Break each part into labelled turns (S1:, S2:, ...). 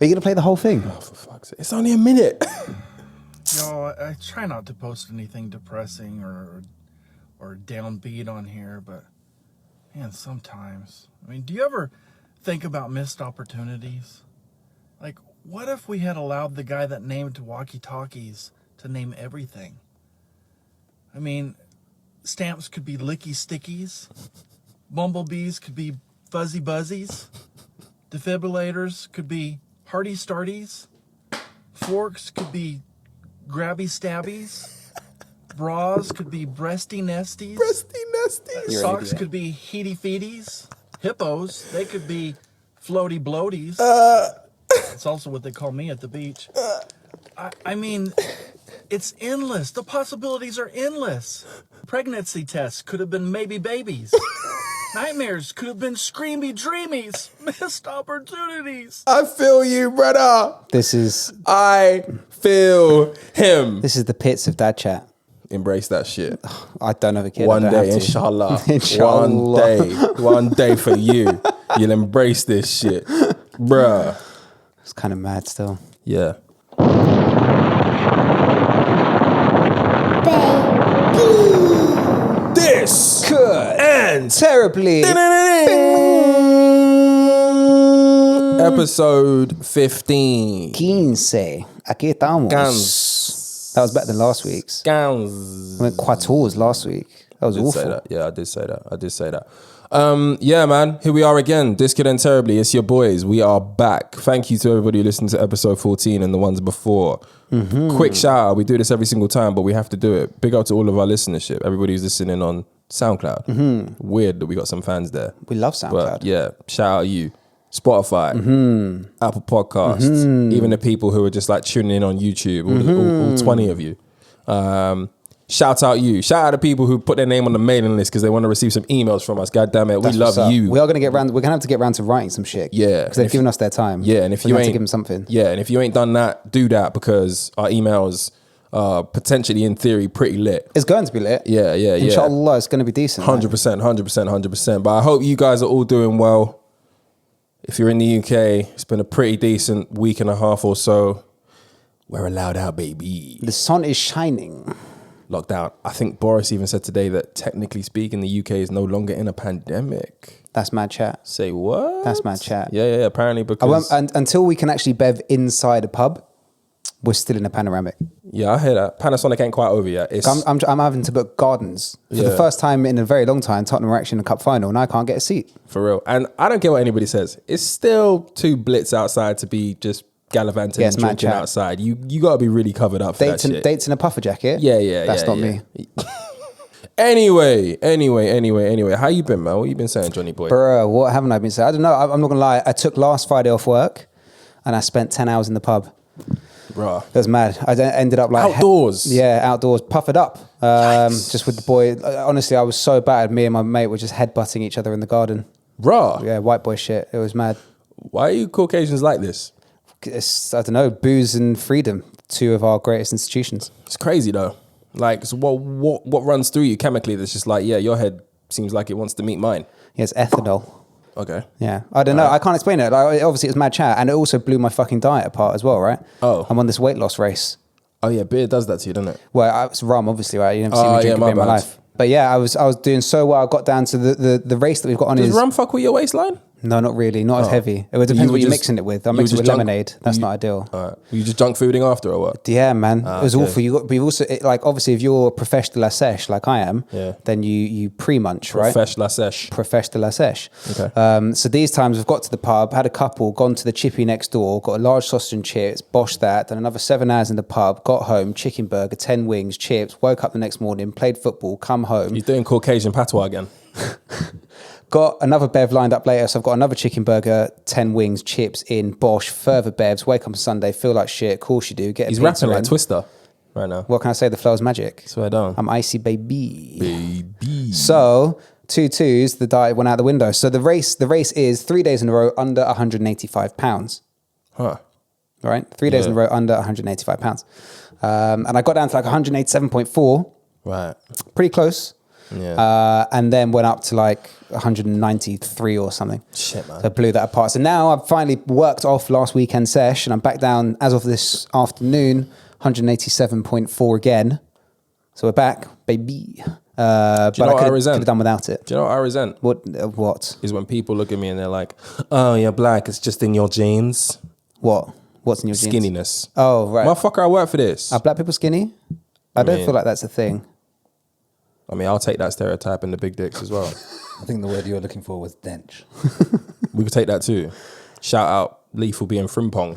S1: Are you going to play the whole thing?
S2: Oh, for fuck's sake. It's only a minute.
S3: Yo, I try not to post anything depressing or downbeat on here, but man, sometimes. I mean, do you ever think about missed opportunities? Like, what if we had allowed the guy that named walkie-talkies to name everything? I mean, stamps could be licky stickies, bumblebees could be fuzzy buzzies, defibrillators could be hearty starties, forks could be grabby stabbies, bras could be breasty nesties, socks could be heaty feeties, hippos, they could be floaty bloaties. That's also what they call me at the beach. I mean, it's endless. The possibilities are endless. Pregnancy tests could have been maybe babies. Nightmares could have been screamy dreamies. Missed opportunities.
S2: I feel you, brother. I feel him.
S1: This is the pits of dad chat.
S2: Embrace that shit.
S1: I don't have a kid.
S2: One day, inshallah. One day for you. You'll embrace this shit. Bruh.
S1: It's kind of mad still.
S2: Yeah. This
S1: Could
S2: and
S1: terribly.
S2: episode 15.
S1: 15. Aquí estamos.
S2: Gans.
S1: That was better than last week's.
S2: Gans.
S1: I went 14 last week. That was awful.
S2: Say that. Yeah, I did say that. Yeah, man, here we are again. This Kid and Terribly. It's your boys. We are back. Thank you to everybody who listened to episode 14 and the ones before. Quick shout out. We do this every single time, but we have to do it. Big up to all of our listenership. Everybody who's listening on SoundCloud. Weird that we got some fans there.
S1: We love SoundCloud.
S2: But yeah, shout out you. Spotify, Apple Podcasts, even the people who are just like tuning in on YouTube, all 20 of you. Shout out you. Shout out to people who put their name on the mailing list because they want to receive some emails from us. God damn it, we love you.
S1: We are going to get round. We're going to have to get round to writing some shit.
S2: Yeah,
S1: because they've given us their time.
S2: Yeah, and if
S1: we're
S2: you
S1: going
S2: ain't
S1: to give them something.
S2: Yeah, and if you ain't done that, do that because our emails are potentially, in theory, pretty lit.
S1: It's going to be lit.
S2: Yeah.
S1: Inshallah, it's going to be decent.
S2: 100%. But I hope you guys are all doing well. If you're in the UK, it's been a pretty decent week and a half or so. We're allowed out, baby.
S1: The sun is shining.
S2: Lockdown. I think Boris even said today that technically speaking, the UK is no longer in a pandemic.
S1: That's mad chat.
S2: Say what?
S1: That's mad chat.
S2: Yeah. Apparently because...
S1: and until we can actually bev inside a pub, we're still in a panoramic.
S2: Yeah, I hear that. Panasonic ain't quite over yet.
S1: I'm having to book gardens. For the first time in a very long time, Tottenham are actually in the cup final and I can't get a seat.
S2: For real. And I don't care what anybody says. It's still too blitz outside to be just gallivanting and drinking outside. You got to be really covered up for that shit.
S1: Dates in a puffer jacket?
S2: Yeah.
S1: That's not me.
S2: Anyway. How you been, man? What you been saying, Johnny boy?
S1: Bro, what haven't I been saying? I don't know. I'm not going to lie. I took last Friday off work and I spent 10 hours in the pub.
S2: Bruh.
S1: It was mad. I ended up like...
S2: Outdoors?
S1: Outdoors. Puffered up. Just with the boy. Honestly, I was so bad. Me and my mate were just headbutting each other in the garden.
S2: Bruh.
S1: Yeah, white boy shit. It was mad.
S2: Why are you Caucasians like this?
S1: I don't know, booze and freedom, two of our greatest institutions.
S2: It's crazy though. Like, so what runs through you chemically that's just like, yeah, your head seems like it wants to meet mine?
S1: Yeah, it's ethanol.
S2: Okay.
S1: Yeah, I don't know. I can't explain it. Like, obviously, it was mad chat, and it also blew my fucking diet apart as well, right?
S2: Oh.
S1: I'm on this weight loss race.
S2: Oh yeah, beer does that to you, doesn't it?
S1: Well, it's rum, obviously, right? You never see me drink a beer in my life. But yeah, I was doing so well. I got down to the race that we've got on.
S2: Does rum fuck with your waistline?
S1: No, not really. Not as heavy. It depends what you're mixing it with. I'm mixing with lemonade. That's not ideal.
S2: All right. Were you just junk fooding after or what?
S1: Yeah, man. It was awful. But you also, like, obviously, if you're profesh de la sèche, like I am, then you pre-munch, right?
S2: Profesh la sèche.
S1: Profesh de la sèche.
S2: Okay.
S1: So these times we've got to the pub, had a couple, gone to the chippy next door, got a large sausage and chips, boshed that, done another 7 hours in the pub, got home, chicken burger, 10 wings, chips, woke up the next morning, played football, come home.
S2: You're doing Caucasian patois again.
S1: Got another bev lined up later, so I've got another chicken burger, 10 wings, chips in, bosh, further bevs, wake up on Sunday, feel like shit, of course you do. He's
S2: rapping like Twister right now.
S1: What can I say? The flow's magic.
S2: Swear down.
S1: I'm icy, baby. So, 2-2s, the diet went out the window. So the race is 3 days in a row under 185 pounds.
S2: Huh.
S1: Right? 3 days in a row under 185 pounds. And I got down to like 187.4.
S2: Right.
S1: Pretty close. and then went up to like 193 or something.
S2: Shit, man.
S1: So I blew that apart. So now I've finally worked off last weekend sesh, and I'm back down as of this afternoon, 187.4 again. So we're back, baby. But
S2: know what I
S1: could
S2: resent?
S1: have done without it.
S2: Do you know what I resent?
S1: What?
S2: Is when people look at me and they're like, "Oh, you're black. It's just in your genes."
S1: What? What's in your genes?
S2: Skinniness.
S1: Oh, right.
S2: Motherfucker, I work for this.
S1: Are black people skinny? I don't
S2: mean-
S1: feel like that's a thing.
S2: I mean, I'll take that stereotype and the big dicks as well.
S4: I think the word you were looking for was dench.
S2: We could take that too. Shout out Lethal being Frimpong.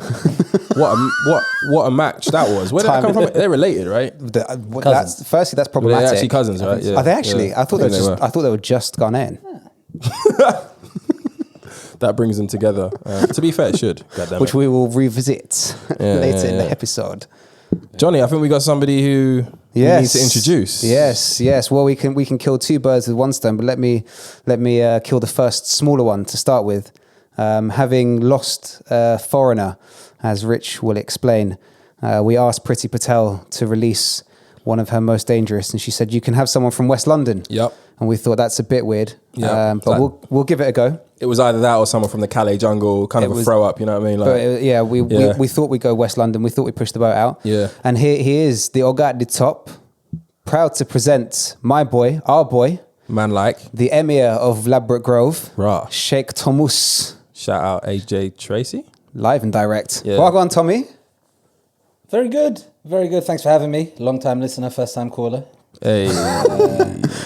S2: what a match that was. Where did that come from? They're related, right?
S1: Firstly, that's
S2: Were
S1: problematic.
S2: they actually cousins, right? Yeah.
S1: Are they actually?
S2: Yeah.
S1: I thought they were just Ghanaian.
S2: That brings them together. To be fair, it should. Goddamn
S1: Which
S2: it.
S1: we will revisit later in the episode.
S2: Johnny, I think we got somebody who we need to introduce.
S1: Yes. Well, we can kill two birds with one stone, but let me kill the first smaller one to start with. Having lost a foreigner, as Rich will explain, we asked Priti Patel to release one of her most dangerous, and she said, "You can have someone from West London."
S2: Yep.
S1: And we thought that's a bit weird.
S2: Yeah.
S1: But we'll give it a go.
S2: It was either that or someone from the Calais jungle, kind of a throw up, you know what I mean? Like,
S1: We thought we'd go West London. We thought we'd push the boat out.
S2: Yeah.
S1: And here he is, the Oga at the top, proud to present my boy, our boy,
S2: man like.
S1: the Emir of Ladbroke Grove,
S2: Rah.
S1: Sheikh Thomas,
S2: Shout out AJ Tracy.
S1: live and direct.
S2: Yeah.
S1: Well, go on, Tommy.
S4: Very good. Very good. Thanks for having me. Long time listener, first time caller.
S2: Hey.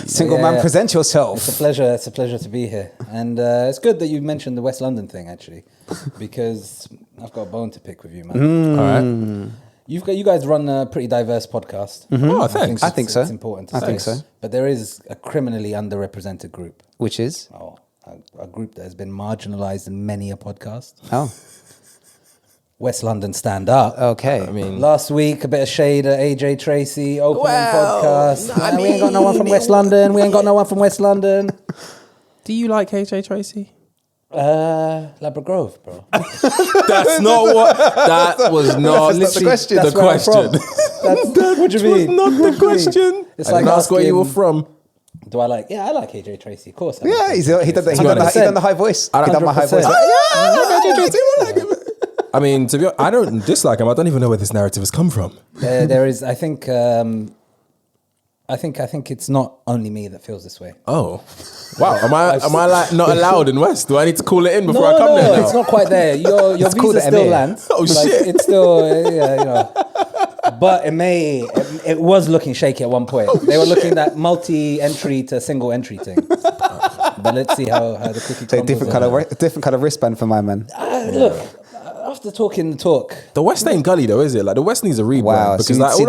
S1: Single man, present yourself.
S4: It's a pleasure. It's a pleasure to be here. And it's good that you mentioned the West London thing, actually, because I've got a bone to pick with you, man.
S2: All right.
S4: You guys run a pretty diverse podcast.
S2: Oh, thanks.
S1: I think so.
S4: It's important to
S1: I
S4: say.
S1: think so.
S4: But there is a criminally underrepresented group.
S1: Which is?
S4: A group that has been marginalised in many a podcast.
S1: Oh,
S4: West London Stand Up.
S1: okay.
S2: I mean,
S4: Last week, a bit of shade at AJ Tracy, opening
S2: Well,
S4: podcast.
S2: I
S4: we ain't got no one from West London. We ain't got no one from West London.
S2: do you like AJ Tracy?
S4: Ladbroke Grove, bro.
S2: That's not what. That was not
S1: That's not the question.
S2: The
S4: That's where I'm
S2: question.
S4: from. That's, what do you mean?
S2: Not the question.
S4: It's
S2: I
S4: like
S2: didn't ask where you were
S4: asking-
S2: from.
S4: Do I like? Yeah, I like AJ Tracy. Of course. I
S1: Yeah,
S4: like
S1: he
S4: AJ
S1: done
S4: Tracy.
S1: he done the high voice. He done my high voice.
S4: 100%.
S2: I mean, to be honest, I don't dislike him. I don't even know where this narrative has come from.
S4: There is. I think it's not only me that feels this way.
S2: Oh, wow. Am I like not allowed in West? Do I need to call it in before I come
S4: no,
S2: there now?
S4: it's not quite there. Your
S1: called
S4: visa
S1: the
S4: still
S1: MA.
S4: lands.
S2: Oh, shit.
S4: It's still, yeah, you know. But it was looking shaky at one point. They were looking at multi-entry to single entry thing. But let's see how the cookie crumbles.
S1: Different kind of wristband for my man.
S4: Look, after talking the talk,
S2: The West ain't gully though, is it? Like the West needs a rebrand.
S1: Wow,
S2: Because
S1: so
S2: like
S1: see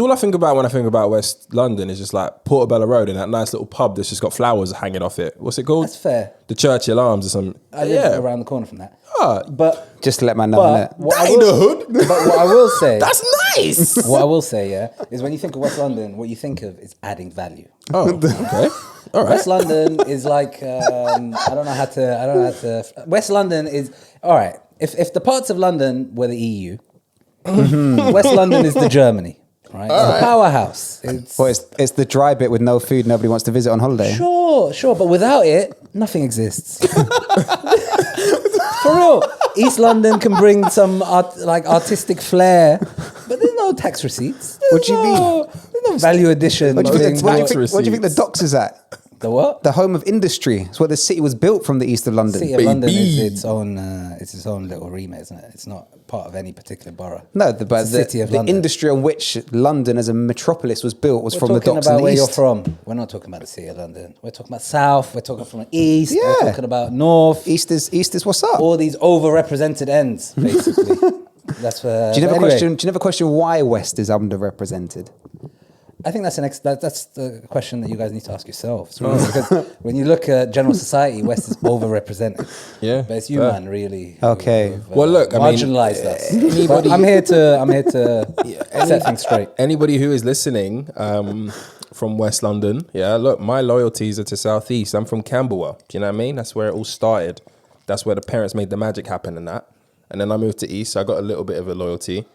S2: all I think about when I think about West London is just like Portobello Road and that nice little pub that's just got flowers hanging off it. What's it called?
S4: that's fair.
S2: The Churchill Arms or something.
S4: I live around the corner from that.
S2: Ah,
S4: But
S1: Just to let my know, innit?
S4: what
S2: that
S4: I
S2: ain't the
S4: will,
S2: hood.
S4: but what I will say,
S2: That's nice.
S4: what I will say, yeah, is when you think of West London, what you think of is adding value.
S2: Oh, okay. All right.
S4: West London is like I don't know how to. West London is all right. If the parts of London were the EU, West London is the Germany, right? It's the powerhouse. It's
S1: Well, it's the dry bit with no food nobody wants to visit on holiday.
S4: sure, but without it, nothing exists. For real, East London can bring some artistic flair, but there's no tax receipts.
S1: What do you mean?
S4: There's no value addition.
S1: What do you think
S4: Nothing.
S1: what do you think the docks is at?
S4: The what?
S1: The home of industry. It's where the city was built from the east of London.
S4: City of London is
S2: Baby.
S4: it's its own little remit, isn't it? It's not part of any particular borough.
S1: No, but
S4: It's the city of
S1: the
S4: London.
S1: industry on which London as a metropolis was built was
S4: We're
S1: from the
S4: talking
S1: docks
S4: about
S1: in the
S4: where
S1: east.
S4: you're from. We're not talking about the city of London. We're talking about south. We're talking from the east.
S1: Yeah.
S4: We're talking about north.
S1: East is what's up.
S4: All these overrepresented ends, basically. That's where.
S1: Do you never
S4: but anyway,
S1: question? Do you never question why West is underrepresented?
S4: I think that's that's the question that you guys need to ask yourselves. Really, because when you look at general society, West is overrepresented.
S2: Yeah,
S4: But it's you,
S2: fair.
S4: man, really.
S1: Okay.
S4: who've,
S2: Well, look, I mean,
S4: marginalised us.
S2: anybody-
S4: But I'm here to set things straight.
S2: Anybody who is listening from West London, yeah, look, my loyalties are to South East. I'm from Camberwell. Do you know what I mean? That's where it all started. That's where the parents made the magic happen and that. And then I moved to East, so I got a little bit of a loyalty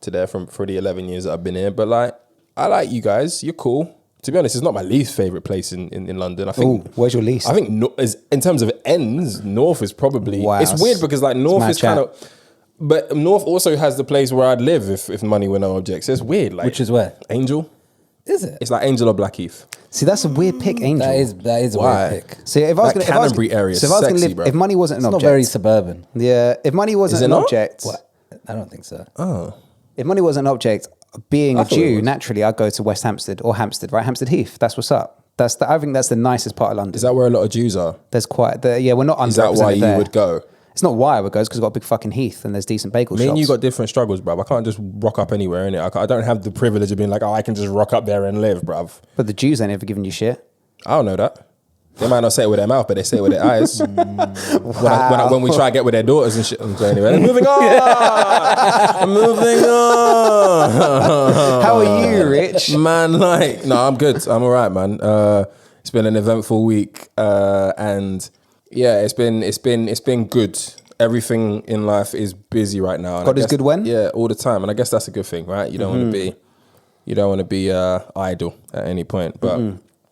S2: to there for the 11 years that I've been here. But like, I like you guys. You're cool. To be honest, it's not my least favorite place in London. I think.
S1: Ooh, where's your least?
S2: I think in terms of ends, North is probably.
S1: Wow.
S2: It's weird because like North
S1: mad
S2: is kind of. But North also has the place where I'd live if money were no object. So it's weird. Like,
S4: Which is where?
S2: Angel.
S4: Is it?
S2: It's like Angel or Blackheath.
S1: See, that's a weird pick, Angel.
S4: That is a
S2: Why?
S4: weird pick.
S1: See, if I was
S2: That
S1: gonna, if I was-
S2: Canterbury area is
S1: so if I was gonna
S2: sexy,
S1: live,
S2: bro.
S1: if money wasn't
S4: It's
S1: an
S4: not
S1: object,
S4: very suburban.
S1: yeah, if money wasn't
S2: Is it
S1: an
S2: not?
S1: object,
S4: What? I don't think so.
S2: Oh.
S1: if money wasn't an object, being
S2: I
S1: a
S2: thought it
S1: Jew,
S2: was.
S1: naturally, I'd go to West Hampstead or Hampstead, right? Hampstead Heath. That's what's up. I think that's the nicest part of London.
S2: Is that where a lot of Jews are?
S1: There's quite, we're not
S2: Is that
S1: underrepresented
S2: why you
S1: there.
S2: would go?
S1: It's not why I would go, it's because we've got a big fucking Heath and there's decent bagel
S2: Me
S1: shops.
S2: and you got different struggles, bruv. I can't just rock up anywhere, innit? I don't have the privilege of being like, oh, I can just rock up there and live, bruv.
S1: But the Jews ain't ever giving you shit.
S2: I don't know that. They might not say it with their mouth, but they say it with their eyes. When we try to get with their daughters and shit. So anyway, moving on. Moving on.
S1: How are you, Rich?
S2: Man, like, no, I'm good. I'm all right, man. It's been an eventful week, and yeah, it's been good. Everything in life is busy right now. And
S1: God
S2: I
S1: is
S2: guess-
S1: good when?
S2: Yeah, all the time, and I guess that's a good thing, right? You don't want to be idle at any point, but.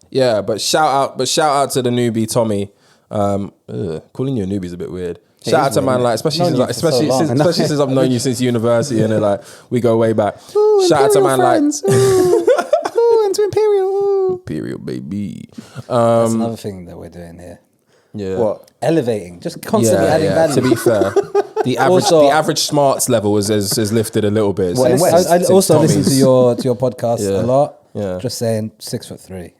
S2: Yeah, but shout out to the newbie Tommy. Calling you a newbie is a bit weird. Shout out to man, like especially
S4: Known you for so long.
S2: since I've known you since university, and like we go way back.
S1: Ooh,
S2: Shout out to
S1: Imperial
S2: man
S1: friends. Ooh, into Imperial. Ooh.
S2: like Imperial baby.
S4: That's another thing that we're doing here.
S2: Yeah.
S1: What?
S4: Elevating, just constantly adding value.
S2: To be fair, the average smarts level has lifted a little bit.
S1: Well, in
S2: since-
S1: West.
S4: I
S2: since
S4: also listen
S2: Tommy's-
S4: to your podcast
S2: Yeah.
S4: a lot.
S2: Yeah.
S4: Just saying 6'3".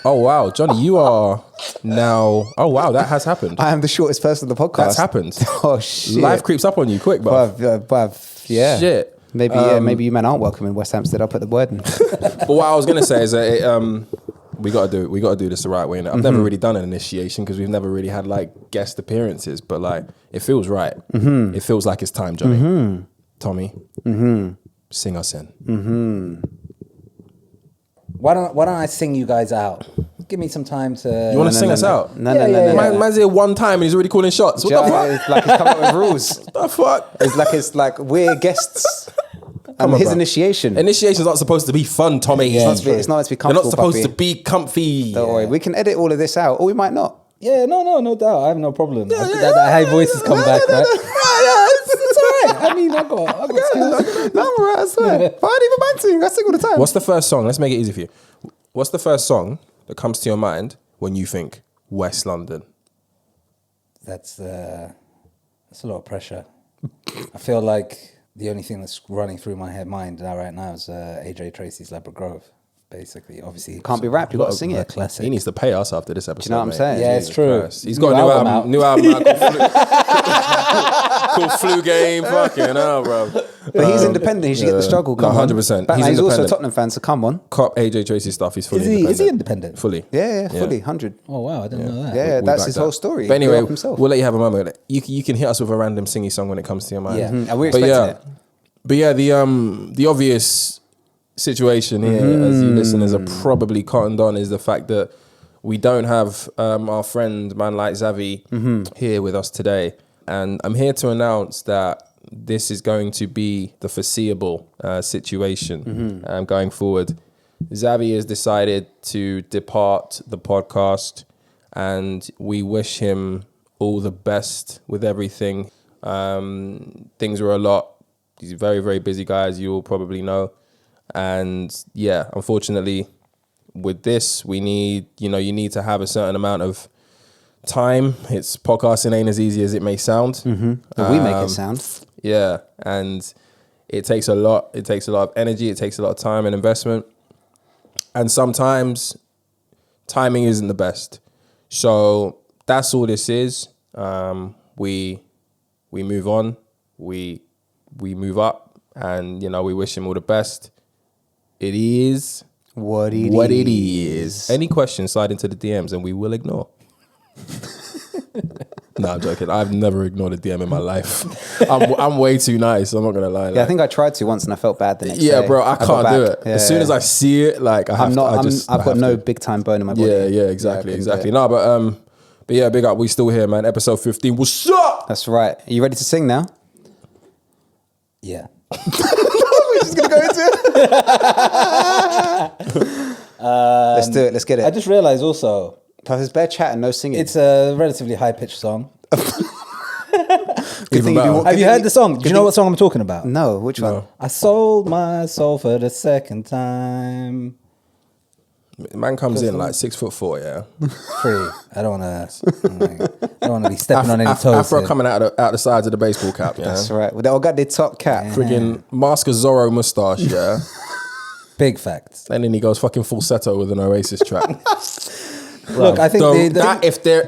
S2: Oh wow, Johnny, you are now. Oh wow, that has happened.
S1: I am the shortest person on the podcast.
S2: That's happened.
S1: Oh shit.
S2: Life creeps up on you quick, bro.
S1: Bruv, yeah.
S2: Shit.
S1: Maybe you men aren't welcome in West Hampstead. I'll put the word in.
S2: But what I was gonna say is that we gotta do this the right way. Innit? I've never really done an initiation because we've never really had like guest appearances, but like it feels right. It feels like it's time, Johnny. Tommy, sing us in.
S4: Why don't I sing you guys out? Give me some time to.
S2: You want to sing us out?
S1: No.
S2: Man's here one time and he's already calling shots. What the fuck?
S1: It's like he's coming up with rules.
S2: What the fuck?
S1: It's like we're guests.
S2: Come on,
S1: His
S2: bro.
S1: initiation.
S2: Initiations aren't supposed to be fun, Tommy.
S4: Yeah,
S1: It's not meant to be
S2: They're
S1: comfortable.
S2: not supposed
S1: puppy.
S2: to be comfy.
S1: Don't worry. We can edit all of this out, or we might not.
S4: Yeah, no doubt. I have no problem. That high voice has come back, right?
S1: It's all right.
S4: I mean, I got skills.
S1: No, I'm all right. I swear. But I don't even mind singing. I sing all the time.
S2: What's the first song? Let's make it easy for you. What's the first song that comes to your mind when you think West London?
S4: That's a lot of pressure. I feel like the only thing that's running through my mind right now is AJ Tracy's Labra Grove. Basically, obviously,
S1: Can't be rap. You got to sing
S4: a
S1: it.
S4: classic.
S2: He needs to pay us after this episode.
S1: know what I'm
S2: mate.
S1: saying?
S4: Yeah, it's
S2: Jesus
S4: true.
S2: Christ. He's got a new album out called Flu Game. Fucking hell, bro.
S1: But he's independent. He should get the struggle.
S2: No,
S1: Come on.
S2: 100%.
S1: But
S2: He's
S1: he's also a
S2: independent.
S1: Tottenham fan, so come on.
S2: Cop AJ Tracy stuff. He's fully
S4: Is he
S2: independent.
S4: independent?
S2: Fully.
S1: Yeah, fully, 100.
S4: Oh wow, I didn't know that.
S1: Yeah,
S2: We
S1: that's
S2: back
S1: his
S2: that.
S1: whole story.
S2: But
S1: He grew
S2: anyway,
S1: up himself.
S2: we'll let you have a moment. You can hit us with a random singy song when it comes to your mind.
S4: Yeah.
S1: And we're
S2: But
S1: expecting it.
S2: But yeah, the obvious situation here, as you listeners are probably cottoned on, is the fact that we don't have our friend man like Xavi here with us today, and I'm here to announce that this is going to be the foreseeable situation going forward. Xavi has decided to depart the podcast, and we wish him all the best with everything. Things were a lot. He's a very, very busy guy, as you all probably know. And yeah, unfortunately, with this, we need, you need to have a certain amount of time. It's podcasting ain't as easy as it may sound.
S1: But we make it sound.
S2: Yeah, and it takes a lot. It takes a lot of energy. It takes a lot of time and investment. And sometimes timing isn't the best. So that's all this is. We move on. We move up, and we wish him all the best. It is
S1: What
S2: it is. Any questions, slide into the DMs, and we will ignore. No, I'm joking. I've never ignored a DM in my life. I'm way too nice. I'm not gonna lie.
S1: Yeah, I think I tried to once and I felt bad the next day.
S2: Yeah, bro, I
S1: got
S2: can't do
S1: back.
S2: it.
S1: Yeah,
S2: As soon as I see it, like
S1: I've got no big time bone in my body.
S2: Yeah, exactly.
S1: I couldn't do it.
S2: No, but yeah, big up. We still here, man. Episode 15. What's up?
S1: That's right. Are you ready to sing now?
S4: Yeah.
S1: just gonna go into it. Let's do it. Let's get it.
S4: I just realized also,
S1: There's bare chat and no singing.
S4: it's a relatively high-pitched song.
S1: Good thing
S2: better.
S4: Have you heard the song? Do you know what song I'm talking about?
S1: No, which one?
S4: I sold my soul for the second time.
S2: Man comes in like 6'4", yeah.
S4: Free. I don't want to be stepping on any toes.
S2: Afro
S4: here.
S2: coming out the sides of the baseball cap, yeah.
S1: That's right. Well, they all got their top cap.
S2: Friggin' Mask of Zorro mustache, yeah.
S4: Big facts.
S2: And then he goes fucking falsetto with an Oasis track.
S4: Look, I think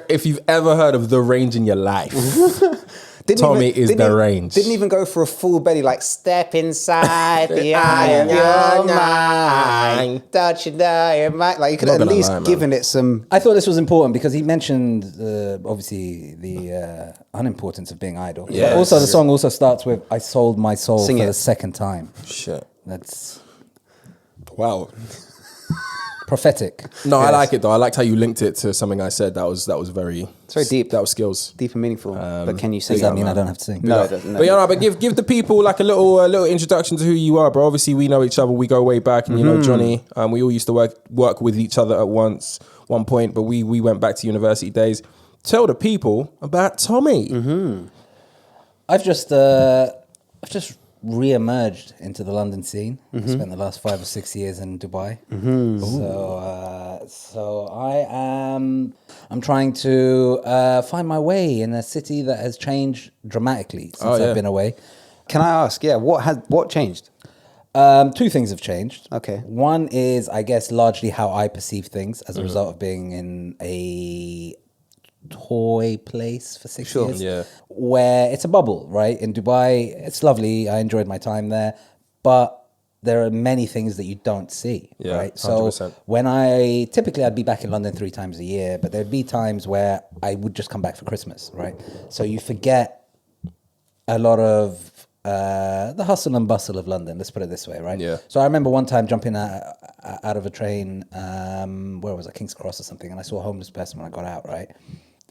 S2: If you've ever heard of The Range in your life, Tommy is The Range.
S1: Didn't even go for a full belly, like step inside the eye of your mind. Don't you know your mind? Like you could
S2: Not
S1: have at
S2: gonna
S1: least
S2: lie, man.
S1: given it some.
S4: I thought this was important because he mentioned obviously the unimportance of being idle.
S2: Yes.
S4: But also the song also starts with "I sold my soul
S1: Sing
S4: for
S1: it.
S4: the second time."
S2: Shit.
S4: That's
S2: Wow.
S4: prophetic.
S2: No, I like it though. I liked how you linked it to something I said. That was very.
S1: It's very deep.
S2: That was skills.
S1: Deep and meaningful. But can you sing?
S4: Does that
S1: it?
S4: mean I don't have to sing?
S1: No, it doesn't.
S2: But yeah, but give the people like a little introduction to who you are, bro. Obviously, we know each other. We go way back, and you know Johnny. We all used to work with each other at one point, but we went back to university days. Tell the people about Tommy.
S4: I've just re-emerged into the London scene. I spent the last 5 or 6 years in Dubai. So I'm trying to find my way in a city that has changed dramatically since I've been away.
S1: Can I ask? Yeah, what changed?
S4: 2 things have changed.
S1: Okay.
S4: One is, I guess, largely how I perceive things as a result of being in a toy place for 6 years.
S2: Yeah.
S4: Where it's a bubble, right? In Dubai, it's lovely. I enjoyed my time there. But there are many things that you don't see,
S2: Yeah,
S4: right? So
S2: 100%.
S4: when I'd be back in London 3 times a year, but there'd be times where I would just come back for Christmas, right? So you forget a lot of the hustle and bustle of London, let's put it this way, right?
S2: Yeah.
S4: So I remember one time jumping out of a train, where was it, King's Cross or something, and I saw a homeless person when I got out, right?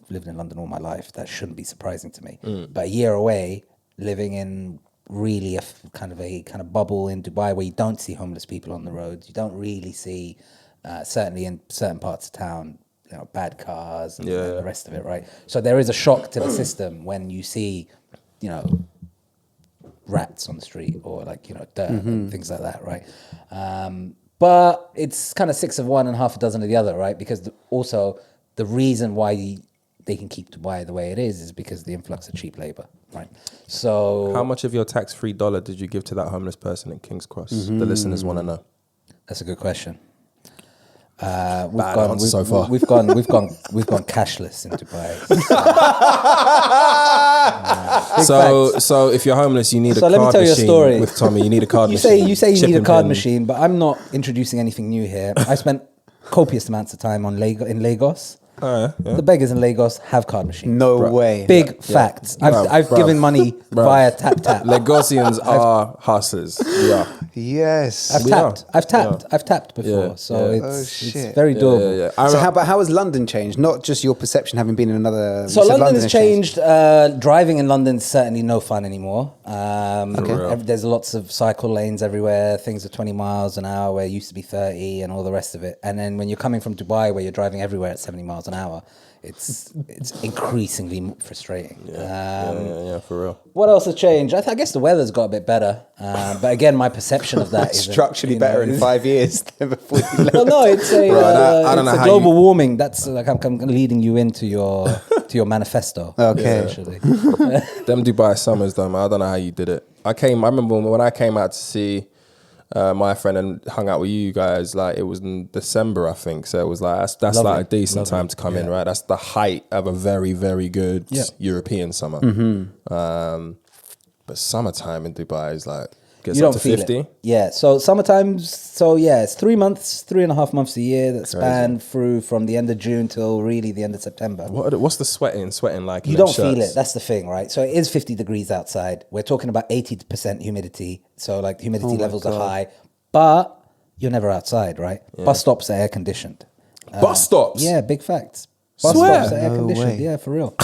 S4: I've lived in London all my life. That shouldn't be surprising to me. But a year away, living in really a kind of bubble in Dubai where you don't see homeless people on the roads. You don't really see, certainly in certain parts of town, bad cars and the rest of it, right? So there is a shock to the system when you see, rats on the street or dirt and things like that, right? But it's kind of 6 of one and half a dozen of the other, right? Because also the reason why they can keep Dubai the way it is because the influx of cheap labor, right? So
S2: How much of your tax-free dollar did you give to that homeless person in King's Cross? The listeners want to know.
S4: that's a good question.
S2: Bad answer so far.
S4: We've gone cashless in Dubai.
S2: So if you're homeless, you need a
S4: So
S2: card
S4: let me tell you a
S2: machine
S4: story.
S2: with Tommy. You need a card
S4: You
S2: machine.
S4: say you need a
S2: Chipping
S4: card
S2: pin.
S4: machine, but I'm not introducing anything new here. I spent copious amounts of time in Lagos. The beggars in Lagos have card machines.
S1: No way.
S4: Big facts. I've given money via tap.
S2: Lagosians are hustlers. Yeah.
S1: Yes.
S4: I've tapped before,
S2: Yeah.
S4: so
S2: Yeah.
S4: it's
S1: shit.
S4: very doable.
S2: Yeah.
S1: So how has London changed? Not just your perception having been in another.
S4: So
S1: you said
S4: London has
S1: changed.
S4: changed. Driving in London is certainly no fun anymore. There's lots of cycle lanes everywhere. Things are 20 miles an hour where it used to be 30 and all the rest of it. And then when you're coming from Dubai where you're driving everywhere at 70 miles an hour, it's increasingly frustrating.
S2: Yeah, for real.
S4: What else has changed? I guess the weather's got a bit better. But again, my perception of that is
S1: structurally better in 5 years than before you left.
S4: Well, no, it's a,
S2: I don't know
S4: it's a
S2: how
S4: global warming. That's like I'm leading you into your manifesto.
S1: Okay.
S4: Essentially.
S2: Them Dubai summers though, man. I don't know how you did it. I remember when I came out to see my friend and hung out with you guys, like it was in December, I think. So it was like that's
S4: Lovely.
S2: like a decent time to come in, right? That's the height of a very, very good European summer. But summertime in Dubai is like gets
S4: You
S2: up
S4: don't
S2: to
S4: feel
S2: 50.
S4: it. Yeah. So summertime. So yeah, it's 3 months, 3.5 months a year that span through from the end of June till really the end of September.
S2: What's the sweating like? in
S4: You
S2: them
S4: don't feel
S2: shirts?
S4: it. That's the thing, right? So it is 50 degrees outside. We're talking about 80% humidity. So like humidity levels are high, but you're never outside, right? Bus stops are air conditioned.
S2: Bus stops?
S4: Yeah, big facts. Bus
S2: Swear.
S4: stops are air
S1: No
S4: conditioned.
S1: way.
S4: Yeah, for real.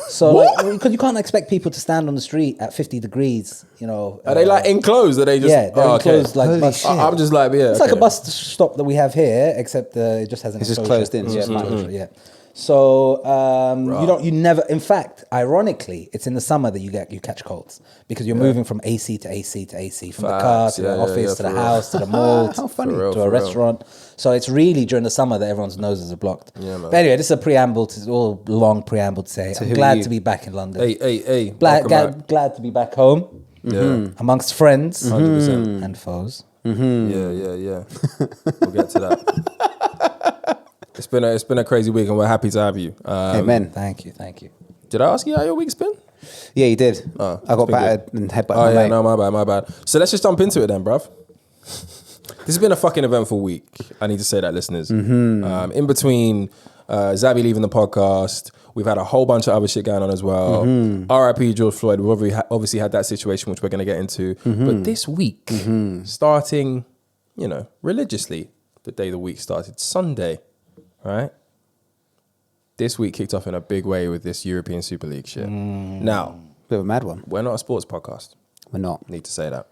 S4: So like, because you can't expect people to stand on the street at 50 degrees, you know.
S2: Are they like enclosed? Are they just?
S4: Yeah, they're enclosed like
S1: Holy
S4: bus.
S1: shit.
S2: I'm just like, yeah.
S4: It's like a bus stop that we have here, except it just has an
S1: It's just
S4: enclosure.
S1: closed in.
S4: Yeah,
S1: Mm-hmm.
S4: enclosure, yeah. So you never. In fact, ironically, it's in the summer that you catch colds because you're moving from AC to AC to AC, from the car
S2: Facts.
S4: to
S2: Yeah,
S4: the
S2: yeah,
S4: office
S2: yeah,
S4: to the
S2: for real.
S4: house to the mall
S1: How funny.
S2: For real,
S4: to
S2: for
S4: a
S2: real.
S4: restaurant. So it's really during the summer that everyone's noses are blocked.
S2: Yeah, man.
S4: But anyway, this is a preamble to all long preamble to say I'm
S1: who are
S4: glad
S1: you?
S4: to be back in London.
S2: Hey.
S4: Glad,
S2: welcome back.
S4: glad to be back home
S2: Yeah.
S4: amongst friends
S2: 100%.
S4: and foes.
S2: Yeah. We'll get to that. It's been a crazy week, and we're happy to have you.
S1: Amen.
S4: Thank you.
S2: Did I ask you how your week's been?
S1: Yeah, you did.
S2: Oh,
S1: I got
S2: it's been
S1: battered and headbutted
S2: Oh
S1: my
S2: yeah,
S1: mate.
S2: no, my bad. So let's just jump into it then, bruv. This has been a fucking eventful week. I need to say that, listeners. In between Xavi leaving the podcast, we've had a whole bunch of other shit going on as well. R.I.P. George Floyd. We've obviously had that situation, which we're going to get into. But this week, starting, religiously, the day the week started, Sunday, right? This week kicked off in a big way with this European Super League shit. Now,
S1: Bit of a mad one.
S2: we're not a sports podcast.
S1: We're not.
S2: Need to say that.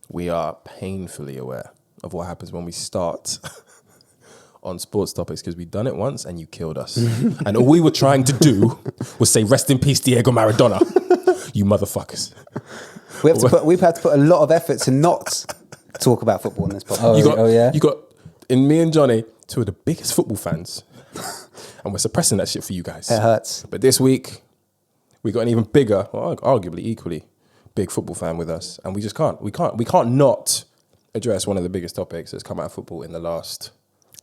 S2: We are painfully aware of what happens when we start on sports topics because we've done it once and you killed us. And all we were trying to do was say, rest in peace, Diego Maradona. You motherfuckers.
S1: We've had to put a lot of effort to not talk about football in this podcast.
S2: You got, in me and Johnny, two of the biggest football fans. And we're suppressing that shit for you guys.
S1: It hurts.
S2: But this week, we got an even bigger, or arguably equally big football fan with us. And we just can't. We can't not address one of the biggest topics that's come out of football in the last...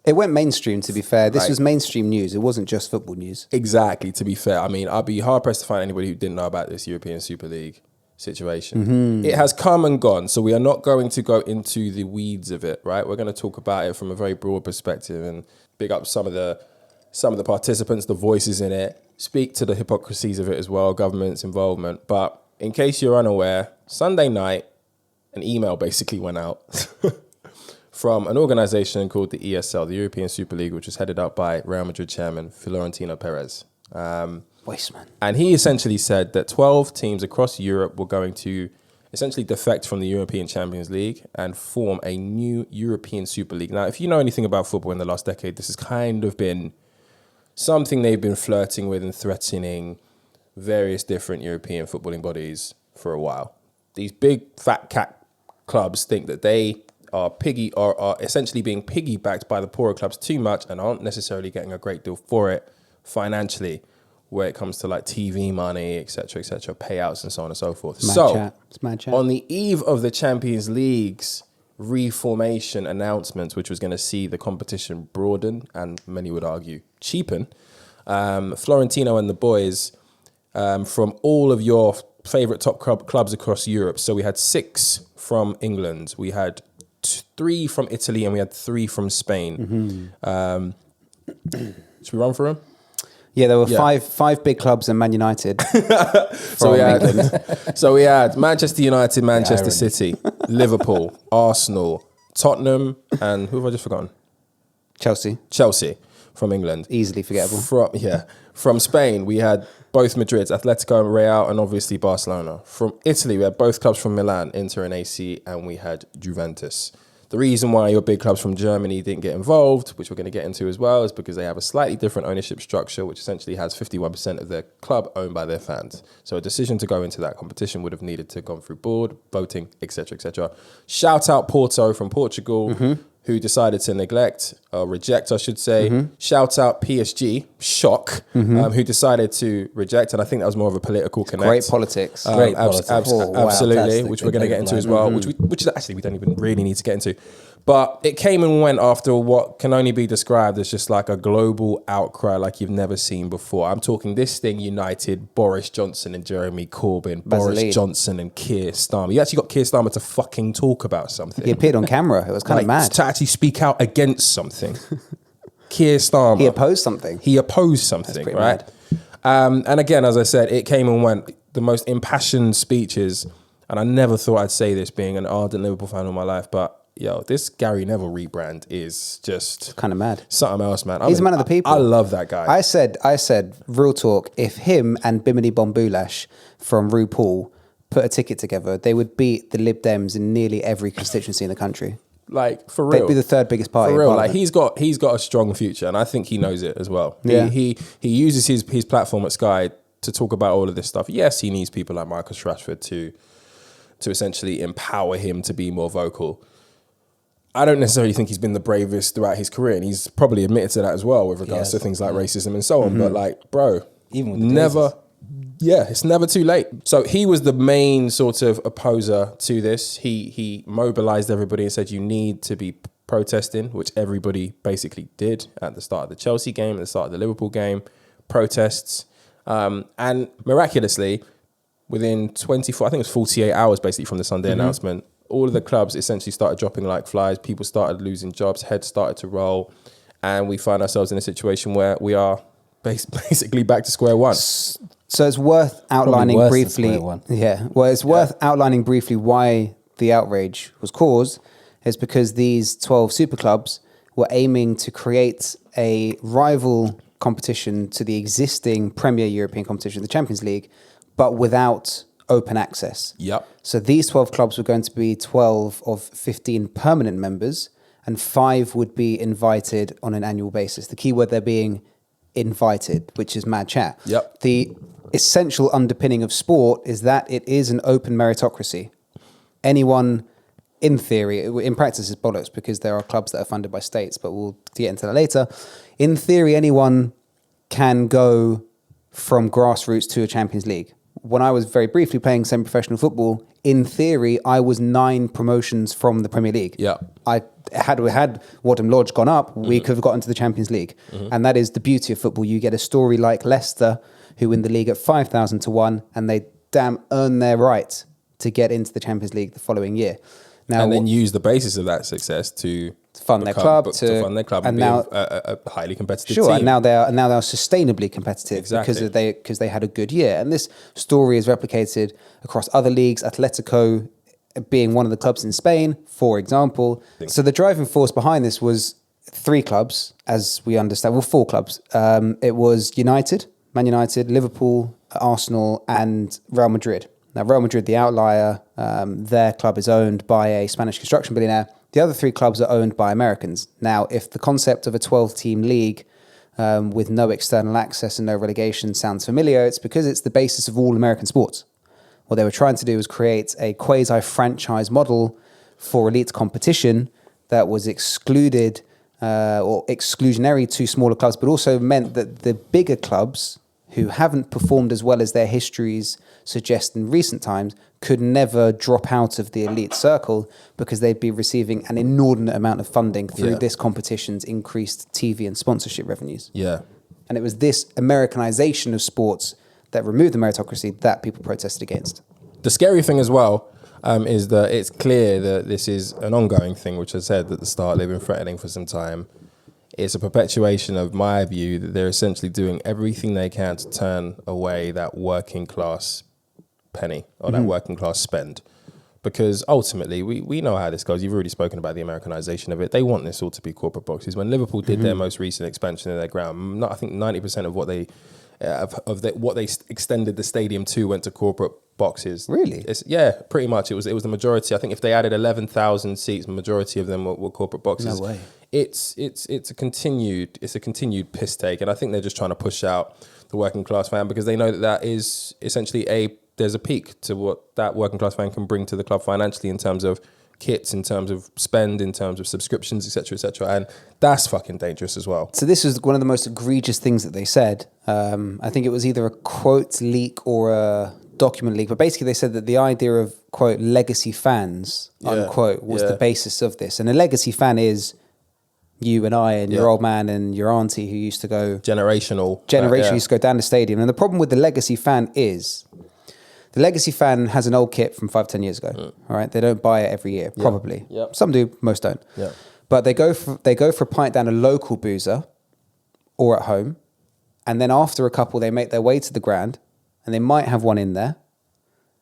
S1: It went mainstream, to be fair. This
S2: Right.
S1: was mainstream news. It wasn't just football news.
S2: Exactly, to be fair. I mean, I'd be hard-pressed to find anybody who didn't know about this European Super League situation. It has come and gone, so we are not going to go into the weeds of it, right? We're going to talk about it from a very broad perspective and big up some of the participants, the voices in it, speak to the hypocrisies of it as well, government's involvement. But in case you're unaware, Sunday night, an email basically went out from an organization called the ESL, the European Super League, which was headed up by Real Madrid chairman Florentino Perez.
S1: Wasteman.
S2: And he essentially said that 12 teams across Europe were going to essentially defect from the European Champions League and form a new European Super League. Now, if you know anything about football in the last decade, this has kind of been something they've been flirting with and threatening various different European footballing bodies for a while. These big fat cat clubs think that they are essentially being piggybacked by the poorer clubs too much and aren't necessarily getting a great deal for it financially, where it comes to like TV money, etc., payouts and so on and so forth.
S1: It's mad chat.
S2: On the eve of the Champions League's reformation announcement, which was going to see the competition broaden and many would argue cheapen, Florentino and the boys from all of your favourite top clubs across Europe. So we had 6 from England, we had 3 from Italy, and we had 3 from Spain. Should we run through them?
S1: Yeah, there were five big clubs and Man United.
S2: So we had Manchester United, Manchester City, Liverpool, Arsenal, Tottenham, and who have I just forgotten? Chelsea from England.
S1: Easily forgettable.
S2: From Spain, we had both Madrids, Atletico and Real, and obviously Barcelona. From Italy, we had both clubs from Milan, Inter and AC, and we had Juventus. The reason why your big clubs from Germany didn't get involved, which we're going to get into as well, is because they have a slightly different ownership structure, which essentially has 51% of their club owned by their fans. So a decision to go into that competition would have needed to go through board, voting, etc., etc. Shout out Porto from Portugal, who decided to reject, I should say. Shout out PSG, shock, who decided to reject, and I think that was more of a political connect.
S1: Great politics.
S2: Absolutely, which we're going to get into as well, which actually we don't even really need to get into. But it came and went after what can only be described as just like a global outcry like you've never seen before. I'm talking this thing united Boris Johnson and Jeremy Corbyn, Boris Johnson and Keir Starmer. You actually got Keir Starmer to fucking talk about something.
S1: He appeared on camera. It was kind of mad.
S2: To actually speak out against something. Keir Starmer.
S1: He opposed something.
S2: Right?
S1: Mad.
S2: And again, as I said, it came and went. The most impassioned speeches, and I never thought I'd say this being an ardent Liverpool fan all my life, but yo, this Gary Neville rebrand is just
S1: Kind of mad.
S2: something else, man.
S1: He's a man of the people.
S2: I love that guy.
S1: I said, real talk, if him and Bimini Bombulash from RuPaul put a ticket together, they would beat the Lib Dems in nearly every constituency in the country.
S2: Like, for real.
S1: They'd be the third biggest party.
S2: For real,
S1: in
S2: like
S1: Parliament.
S2: he's got a strong future, and I think he knows it as well.
S1: Yeah.
S2: He uses his platform at Sky to talk about all of this stuff. Yes, he needs people like Marcus Rashford to essentially empower him to be more vocal. I don't necessarily think he's been the bravest throughout his career, and he's probably admitted to that as well with regards to things like racism and so on. But like, bro,
S4: Even with the
S2: never. Yeah, it's never too late. So he was the main sort of opposer to this. He mobilized everybody and said, you need to be protesting, which everybody basically did at the start of the Chelsea game, at the start of the Liverpool game, protests. And miraculously, within 24, I think it was 48 hours basically from the Sunday announcement, all of the clubs essentially started dropping like flies. People started losing jobs, heads started to roll. And we find ourselves in a situation where we are basically back to square one.
S1: So it's worth outlining
S4: worse than
S1: briefly.
S4: square one.
S1: Yeah, well, it's worth outlining briefly why the outrage was caused. Is because these 12 super clubs were aiming to create a rival competition to the existing Premier European competition, the Champions League, but without open access.
S2: Yep.
S1: So these 12 clubs were going to be 12 of 15 permanent members, and 5 would be invited on an annual basis. The key word there being invited, which is mad chat.
S2: Yep.
S1: The essential underpinning of sport is that it is an open meritocracy. Anyone, in theory, in practice is bollocks because there are clubs that are funded by states, but we'll get into that later. In theory, anyone can go from grassroots to a Champions League. When I was very briefly playing semi-professional football, in theory, I was 9 promotions from the Premier League.
S2: Yeah.
S1: Had Wadham Lodge gone up, we could have gotten to the Champions League. And that is the beauty of football. You get a story like Leicester, who win the league at 5,000 to 1, and they damn earn their right to get into the Champions League the following year. Now,
S2: And then use the basis of that success to
S1: fund their club,
S2: to fund their club and
S1: and
S2: be
S1: now-
S2: a highly competitive
S1: sure,
S2: team.
S1: and now they are sustainably competitive
S2: Exactly.
S1: because they had a good year. And this story is replicated across other leagues. Atletico being one of the clubs in Spain, for example. So the driving force behind this was 3 clubs, as we understand. Well, 4 clubs. It was Man United, Liverpool, Arsenal, and Real Madrid. Now, Real Madrid, the outlier, their club is owned by a Spanish construction billionaire. The other 3 clubs are owned by Americans. Now, if the concept of a 12-team league with no external access and no relegation sounds familiar, it's because it's the basis of all American sports. What they were trying to do was create a quasi-franchise model for elite competition that was excluded or exclusionary to smaller clubs, but also meant that the bigger clubs who haven't performed as well as their histories suggest in recent times could never drop out of the elite circle because they'd be receiving an inordinate amount of funding through this competition's increased TV and sponsorship revenues.
S2: Yeah.
S1: And it was this Americanization of sports that removed the meritocracy that people protested against.
S2: The scary thing as well is that it's clear that this is an ongoing thing, which I said at the start, they've been threatening for some time. It's a perpetuation of my view that they're essentially doing everything they can to turn away that working class penny or that working class spend. Because ultimately, we know how this goes. You've already spoken about the Americanization of it. They want this all to be corporate boxes. When Liverpool did their most recent expansion of their ground, I think 90% of what they extended the stadium to went to corporate boxes.
S1: Really?
S2: Yeah, pretty much. It was the majority. I think if they added 11,000 seats, the majority of them were corporate boxes.
S1: No way.
S2: It's a continued piss take, and I think they're just trying to push out the working class fan because they know that is essentially there's a peak to what that working class fan can bring to the club financially in terms of kits, in terms of spend, in terms of subscriptions, etc., and that's fucking dangerous as well.
S1: So this was one of the most egregious things that they said. I think it was either a quote leak or a document leak, but basically they said that the idea of, quote, legacy fans, unquote, was the basis of this. And a legacy fan is you and I and your old man and your auntie who used to go...
S2: Generational.
S1: Used to go down the stadium. And the problem with the legacy fan is... The legacy fan has an old kit from 5-10 years ago. All right, they don't buy it every year, probably.
S2: Yep.
S1: Some do, most don't.
S2: Yeah.
S1: But they go for a pint down a local boozer or at home, and then after a couple, they make their way to the ground, and they might have one in there,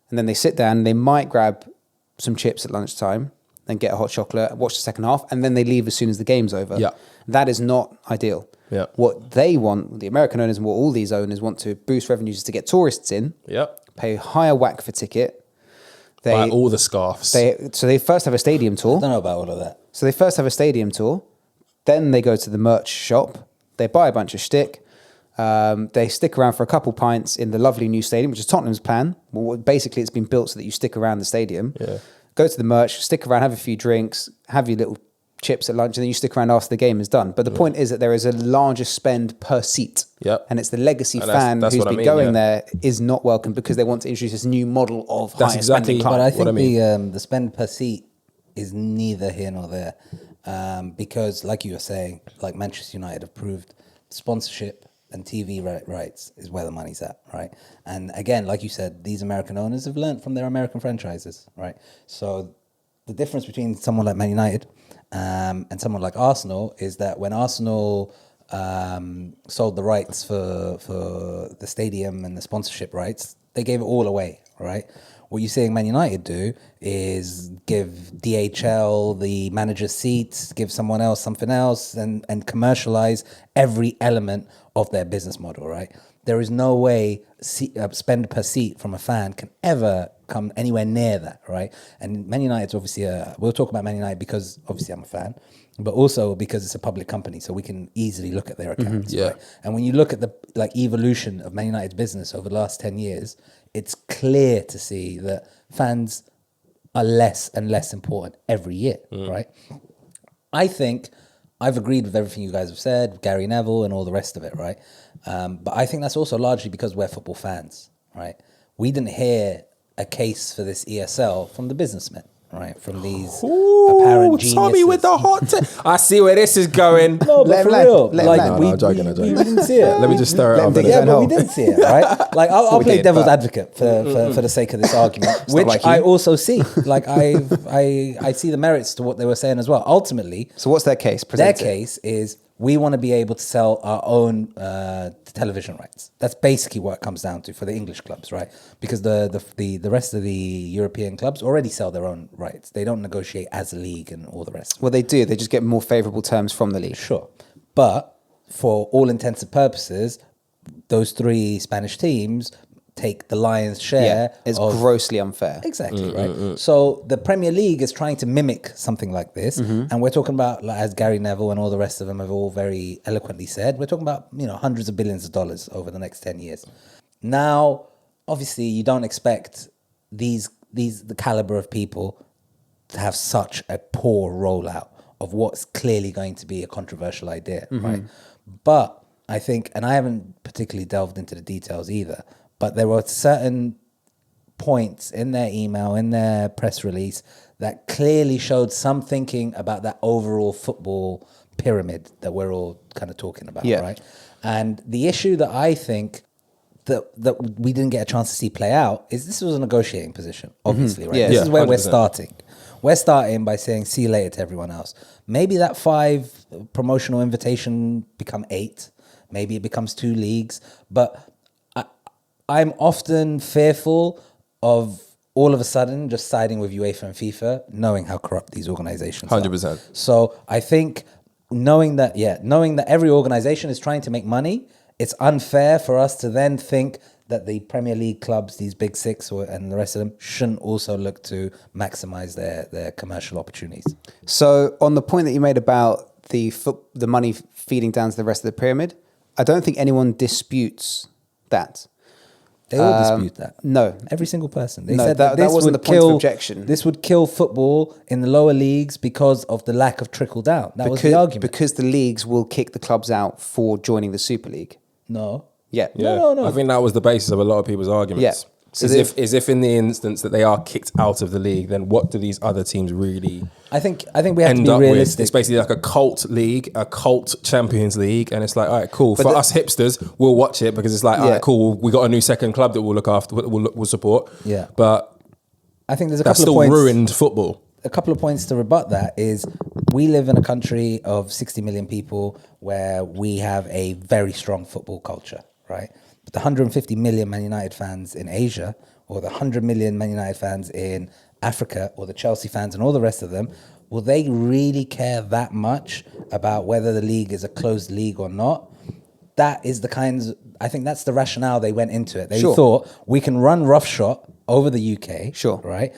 S1: and then they sit down, and they might grab some chips at lunchtime, and get a hot chocolate, watch the second half, and then they leave as soon as the game's over.
S2: Yeah.
S1: That is not ideal.
S2: Yeah.
S1: What they want, the American owners and what all these owners want to boost revenues is to get tourists in, pay higher whack for ticket.
S2: Buy all the scarves.
S1: So they first have a stadium tour.
S4: I don't know about all of that.
S1: So they first have a stadium tour, then they go to the merch shop, they buy a bunch of shtick, they stick around for a couple pints in the lovely new stadium, which is Tottenham's plan. Well, basically, it's been built so that you stick around the stadium.
S2: Yeah.
S1: Go to the merch, stick around, have a few drinks, have your little chips at lunch, and then you stick around after the game is done. But the point is that there is a larger spend per seat.
S2: Yep.
S1: And it's the legacy
S2: And
S1: fan
S2: that's
S1: who's
S2: what I
S1: been
S2: mean,
S1: going
S2: yeah.
S1: there is not welcome because they want to introduce this new model of
S2: That's
S1: higher
S2: exactly
S1: spending club.
S4: But I
S2: what I
S4: think the spend per seat is neither here nor there, because, like you were saying, like Manchester United have proved, sponsorship and TV rights is where the money's at, right? And again, like you said, these American owners have learned from their American franchises, right? So the difference between someone like Man United and someone like Arsenal is that when Arsenal sold the rights for the stadium and the sponsorship rights, they gave it all away, right? What you're seeing Man United do is give DHL the manager's seats, give someone else something else, and commercialize every element of their business model, right? There is no way spend per seat from a fan can ever come anywhere near that, right? And Man United's obviously we'll talk about Man United because obviously I'm a fan, but also because it's a public company, so we can easily look at their accounts.
S2: Yeah.
S4: Right? And when you look at the evolution of Man United's business over the last 10 years, it's clear to see that fans are less and less important every year, right? I think I've agreed with everything you guys have said, Gary Neville and all the rest of it, right? But I think that's also largely because we're football fans, right? We didn't hear a case for this ESL from the businessmen, right? From these apparent geniuses.
S2: Tommy with the hot I see where this is going.
S4: No, but
S1: Let
S4: for
S1: him land.
S4: real,
S1: Let him
S4: like
S1: land.
S2: No, I'm joking, I'm
S4: we
S2: joking.
S4: didn't see it.
S2: Let me just stir it
S1: Let him
S2: up.
S1: dig
S2: innit?
S1: his
S4: Yeah,
S1: own
S4: but
S1: hole.
S4: we didn't see it, right? Like I'll
S1: we
S4: play
S1: did,
S4: devil's
S1: but-
S4: advocate for the sake of this argument, which
S1: like you.
S4: I also see. Like I see the merits to what they were saying as well. Ultimately,
S1: So what's their case?
S4: their
S1: Present it.
S4: case is we want to be able to sell our own television rights. That's basically what it comes down to for the English clubs, right? Because the rest of the European clubs already sell their own rights. They don't negotiate as a league and all the rest.
S1: Well, they do. They just get more favourable terms from the league.
S4: Sure. But for all intents and purposes, those three Spanish teams take the lion's share.
S1: It's
S4: of
S1: grossly unfair.
S4: Exactly, right? So the Premier League is trying to mimic something like this. And we're talking about, like, as Gary Neville and all the rest of them have all very eloquently said, we're talking about, hundreds of billions of dollars over the next 10 years. Now, obviously, you don't expect the caliber of people to have such a poor rollout of what's clearly going to be a controversial idea, right? But I think, and I haven't particularly delved into the details either, but there were certain points in their email, in their press release, that clearly showed some thinking about that overall football pyramid that we're all kind of talking about,
S1: Yeah.
S4: right? And the issue that I think that we didn't get a chance to see play out is this was a negotiating position, obviously, right?
S1: Yeah.
S4: This
S2: Yeah,
S4: is where we're
S2: 100%.
S4: starting. We're starting by saying see you later to everyone else. Maybe that 5 promotional invitation become 8. Maybe it becomes 2 leagues. But I'm often fearful of all of a sudden just siding with UEFA and FIFA, knowing how corrupt these organizations are.
S2: 100%.
S4: So I think knowing that every organization is trying to make money, it's unfair for us to then think that the Premier League clubs, these big 6 and the rest of them, shouldn't also look to maximize their commercial opportunities.
S1: So on the point that you made about the money feeding down to the rest of the pyramid, I don't think anyone disputes that.
S4: They all dispute that.
S1: No.
S4: Every single person. They
S1: No,
S4: said
S1: that
S4: this
S1: wasn't
S4: would
S1: the point of
S4: kill,
S1: objection.
S4: This would kill football in the lower leagues because of the lack of trickle down. That was the argument.
S1: Because the leagues will kick the clubs out for joining the Super League.
S4: No.
S1: Yeah.
S2: Yeah.
S4: No.
S2: I think that was the basis of a lot of people's arguments.
S1: Yeah. So
S2: As if in the instance that they are kicked out of the league, then what do these other teams really
S4: I think we have to
S2: end
S4: be
S2: up with?
S4: realistic.
S2: It's basically like a cult league, a cult Champions League, and it's like, all right, cool.
S1: But
S2: For us hipsters, we'll watch it because it's like, all
S1: Yeah.
S2: right, cool. We got a new second club that we'll look after, we'll support.
S4: Yeah.
S2: But
S4: I think there's a
S2: that's
S4: couple
S2: still
S4: of points.
S2: ruined football.
S4: A couple of points to rebut that is we live in a country of 60 million people where we have a very strong football culture, right? But the 150 million Man United fans in Asia or the 100 million Man United fans in Africa or the Chelsea fans and all the rest of them, will they really care that much about whether the league is a closed league or not? That is I think that's the rationale they went into it. They thought we can run roughshod over the UK, right?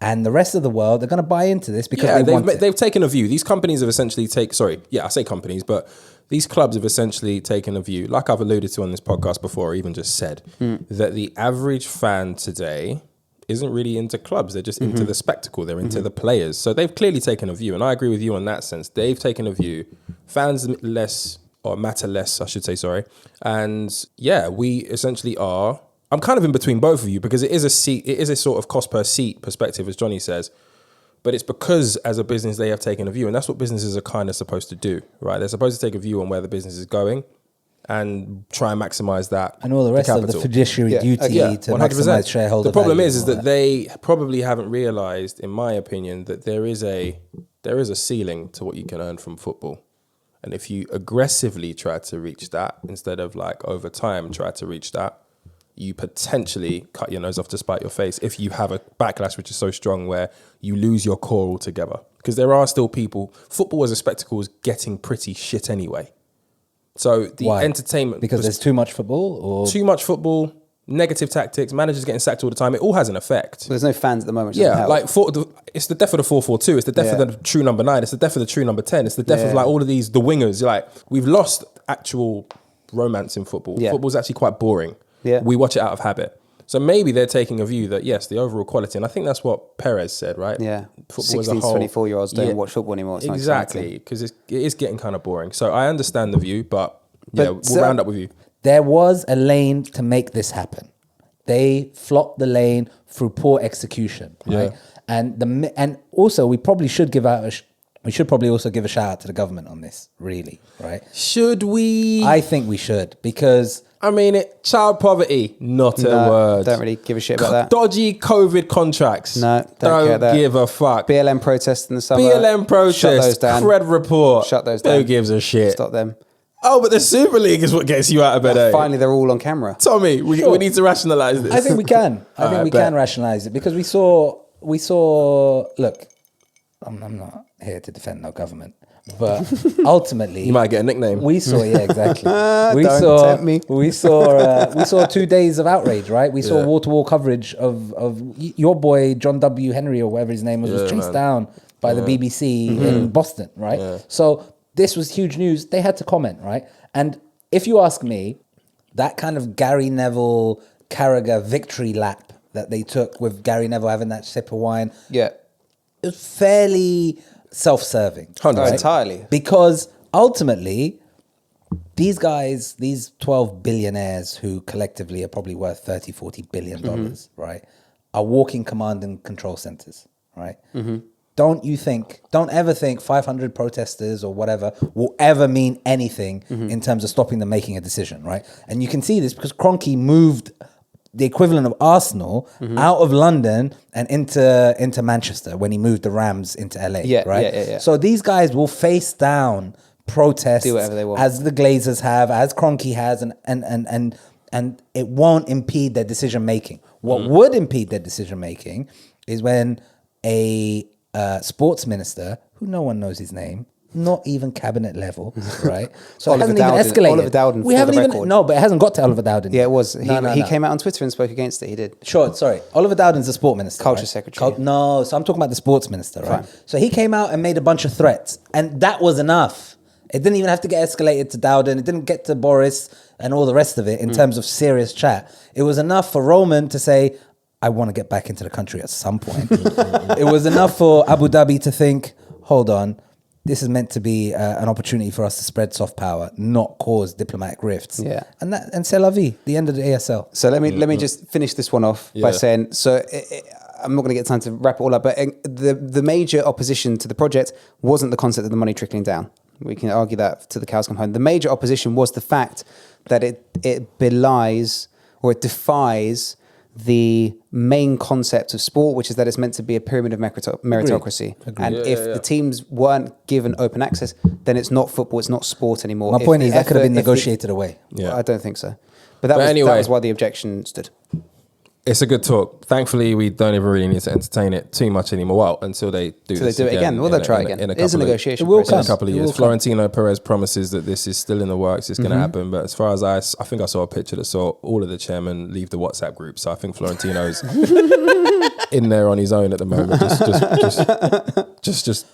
S4: And the rest of the world, they're going to buy into this because
S2: they've taken a view. These companies have essentially I say companies, but these clubs have essentially taken a view, like I've alluded to on this podcast before, or even just said, that the average fan today isn't really into clubs. They're just into the spectacle. They're into the players. So they've clearly taken a view, and I agree with you on that sense. They've taken a view. Fans matter less, I should say, sorry. And yeah, we essentially are. I'm kind of in between both of you because it is a sort of cost per seat perspective, as Johnny says. But it's because as a business, they have taken a view, and that's what businesses are kind of supposed to do, right? They're supposed to take a view on where the business is going and try and maximize that.
S4: And all the rest of the fiduciary duty to 100%. Maximize shareholder
S2: The problem
S4: value
S2: is that they probably haven't realized, in my opinion, that there is a ceiling to what you can earn from football. And if you aggressively try to reach that, instead of like over time try to reach that, you potentially cut your nose off to spite your face if you have a backlash which is so strong where you lose your core altogether. Because there are still people, football as a spectacle is getting pretty shit anyway. So the entertainment...
S4: Because there's too much football? Or
S2: Too much football, negative tactics, managers getting sacked all the time. It all has an effect.
S1: There's no fans at the moment.
S2: Yeah, like it's the death of the 4-4-2. It's the death of the true number 9. It's the death of the true number 10. It's the death of like all of the wingers. Like we've lost actual romance in football. Yeah. Football's actually quite boring. Yeah. We watch it out of habit. So maybe they're taking a view that, yes, the overall quality, and I think that's what Perez said, right?
S1: Yeah.
S2: Football
S1: 16
S2: as a whole.
S1: 24-year-olds don't watch football anymore. It's
S2: exactly, because it is getting kind of boring. So I understand the view, but we'll round up with you.
S4: There was a lane to make this happen. They flopped the lane through poor execution, right? Yeah. And also we probably should also give a shout out to the government on this, really, right?
S2: Should we?
S4: I think we should, because
S2: I mean, child poverty, not a word.
S1: Don't really give a shit about that.
S2: Dodgy COVID contracts.
S1: No, don't
S2: give a fuck.
S1: BLM protests in the summer.
S2: BLM protests.
S1: Shut those down.
S2: Cred report.
S1: Shut those down.
S2: Who gives a shit?
S1: Stop them.
S2: Oh, but the Super League is what gets you out of bed, eh?
S1: Finally, they're all on camera.
S2: Tommy, we need to rationalise this.
S4: I think we can. I think we can rationalise it because we saw. Look, I'm not here to defend no government, but ultimately,
S2: you might get a nickname.
S4: We saw, exactly.
S1: Don't tempt me.
S4: We saw 2 days of outrage, right? We saw wall-to-wall coverage of your boy John W. Henry or whatever his name was chased down by the BBC in Boston, right? Yeah. So this was huge news. They had to comment, right? And if you ask me, that kind of Gary Neville Carragher victory lap that they took with Gary Neville having that sip of wine, it was fairly self-serving.
S1: Right? Entirely.
S4: Because ultimately, these guys, these 12 billionaires who collectively are probably worth 30, 40 billion dollars, right, are walking command and control centers, right? Don't ever think 500 protesters or whatever will ever mean anything in terms of stopping them making a decision, right? And you can see this because Kroenke moved the equivalent of Arsenal out of London and into Manchester when he moved the Rams into LA, right? Yeah. So these guys will face down protests,
S1: do whatever they want,
S4: as the Glazers have, as Kroenke has, and it won't impede their decision making. What would impede their decision making is when a sports minister, who no one knows his name, not even cabinet level, right? So it hasn't even escalated.
S1: Oliver Dowden,
S4: we haven't even, no, but it hasn't got to Oliver Dowden.
S1: Yeah, it was. He came out on Twitter and spoke against it. He did.
S4: Sure, sorry. Oliver Dowden's the sport minister.
S1: Culture secretary.
S4: No, so I'm talking about the sports minister, right?
S1: Fine.
S4: So he came out and made a bunch of threats, and that was enough. It didn't even have to get escalated to Dowden. It didn't get to Boris and all the rest of it in terms of serious chat. It was enough for Roman to say, I want to get back into the country at some point. It was enough for Abu Dhabi to think, hold on, this is meant to be an opportunity for us to spread soft power, not cause diplomatic rifts.
S1: Yeah.
S4: And c'est la vie, the end of the ASL.
S1: So let me just finish this one off by saying, I'm not going to get time to wrap it all up, but the major opposition to the project wasn't the concept of the money trickling down. We can argue that to the cows come home. The major opposition was the fact that it belies or it defies the main concept of sport, which is that it's meant to be a pyramid of meritocracy. Agreed. And if the teams weren't given open access, then it's not football, it's not sport anymore.
S4: My point is that could have been negotiated away.
S1: I don't think so. But that was why the objection stood.
S2: It's a good talk. Thankfully, we don't even really need to entertain it too much anymore. Well, until they do
S1: So they do it again. Well, they'll try again. It is a negotiation
S4: It will
S1: process.
S2: In a couple of years. Florentino Perez promises that this is still in the works. It's going to happen. But as far as I think I saw a picture that saw all of the chairmen leave the WhatsApp group. So I think Florentino's in there on his own at the moment, just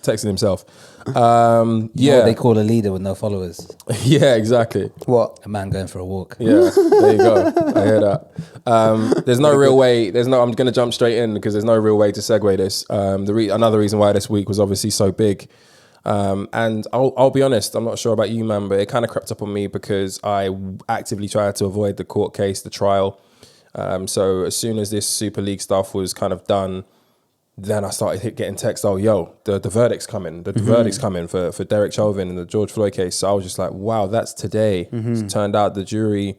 S2: texting himself.
S4: What they call a leader with no followers.
S2: Yeah, exactly.
S1: What?
S4: A man going for a walk.
S2: Yeah, there you go. I hear that. There's no real way. I'm going to jump straight in because there's no real way to segue this. Another reason why this week was obviously so big. And I'll be honest, I'm not sure about you, man, but it kind of crept up on me because I actively tried to avoid the court case, the trial. So as soon as this Super League stuff was kind of done, then I started getting texts, the verdict's coming. The verdict's coming for Derek Chauvin and the George Floyd case. So I was just like, wow, that's today. It turned out the jury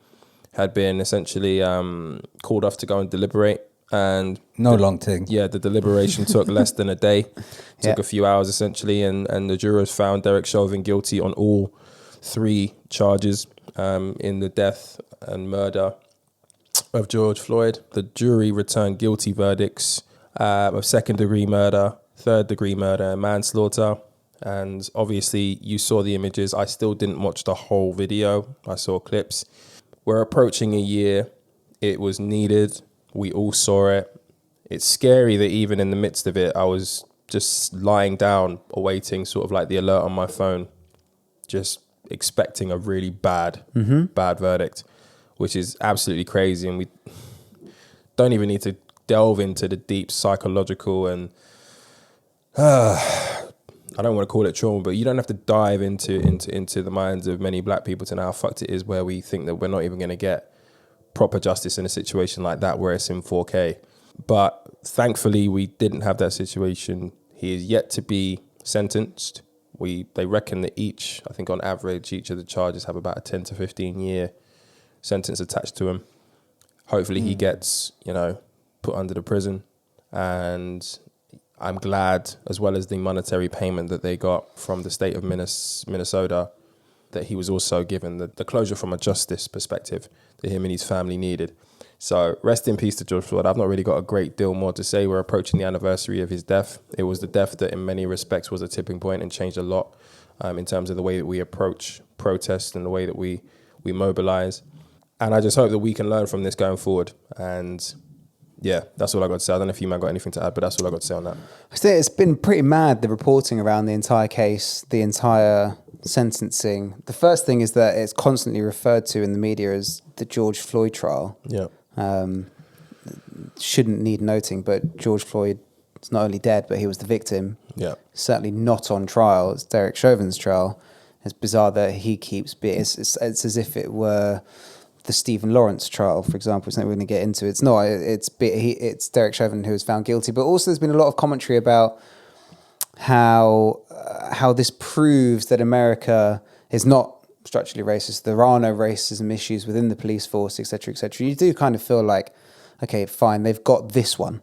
S2: had been essentially called off to go and deliberate. And
S4: long thing.
S2: Yeah, the deliberation took less than a day. Took a few hours essentially, and the jurors found Derek Chauvin guilty on all 3 charges in the death and murder of George Floyd. The jury returned guilty verdicts of 2nd-degree murder, 3rd-degree murder, and manslaughter. And obviously, you saw the images. I still didn't watch the whole video. I saw clips. We're approaching a year. It was needed. We all saw it. It's scary that even in the midst of it, I was just lying down, awaiting sort of like the alert on my phone, just expecting a really bad verdict, which is absolutely crazy. And we don't even need to delve into the deep psychological and I don't want to call it trauma, but you don't have to dive into the minds of many black people to know how fucked it is, where we think that we're not even going to get proper justice in a situation like that where it's in 4K. But thankfully, we didn't have that situation. He is yet to be sentenced. They reckon that I think on average, each of the charges have about a 10 to 15 year sentence attached to him. Hopefully he gets, put under the prison. And I'm glad, as well as the monetary payment that they got from the state of Minnesota, that he was also given the closure from a justice perspective that him and his family needed. So rest in peace to George Floyd. I've not really got a great deal more to say. We're approaching the anniversary of his death. It was the death that in many respects was a tipping point and changed a lot in terms of the way that we approach protest and the way that we mobilize. And I just hope that we can learn from this going forward. And yeah, that's all I got to say. I don't know if you man got anything to add, but that's all I got to say on that.
S1: I think it's been pretty mad, the reporting around the entire case, the entire sentencing. The first thing is that it's constantly referred to in the media as the George Floyd trial.
S2: Yeah.
S1: Shouldn't need noting, but George Floyd is not only dead, but he was the victim.
S2: Yeah.
S1: Certainly not on trial. It's Derek Chauvin's trial. It's bizarre that he keeps being... It's as if it were the Stephen Lawrence trial, for example. It's not we're going to get into. It's not. It's Derek Chauvin who was found guilty. But also there's been a lot of commentary about how this proves that America is not structurally racist. There are no racism issues within the police force, etc., etc. You do kind of feel like, okay, fine, they've got this one.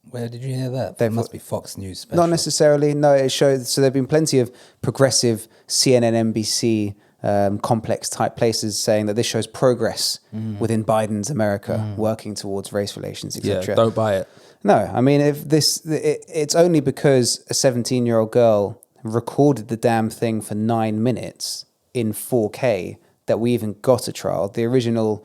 S4: Where did you hear that? That must be Fox News special.
S1: Not necessarily. No, it shows. So there've been plenty of progressive CNN, NBC, complex type places saying that this shows progress within Biden's America, working towards race relations, etc.
S2: Yeah, don't buy it.
S1: No, I mean, it's only because a 17-year-old girl recorded the damn thing for 9 minutes in 4K that we even got a trial. The original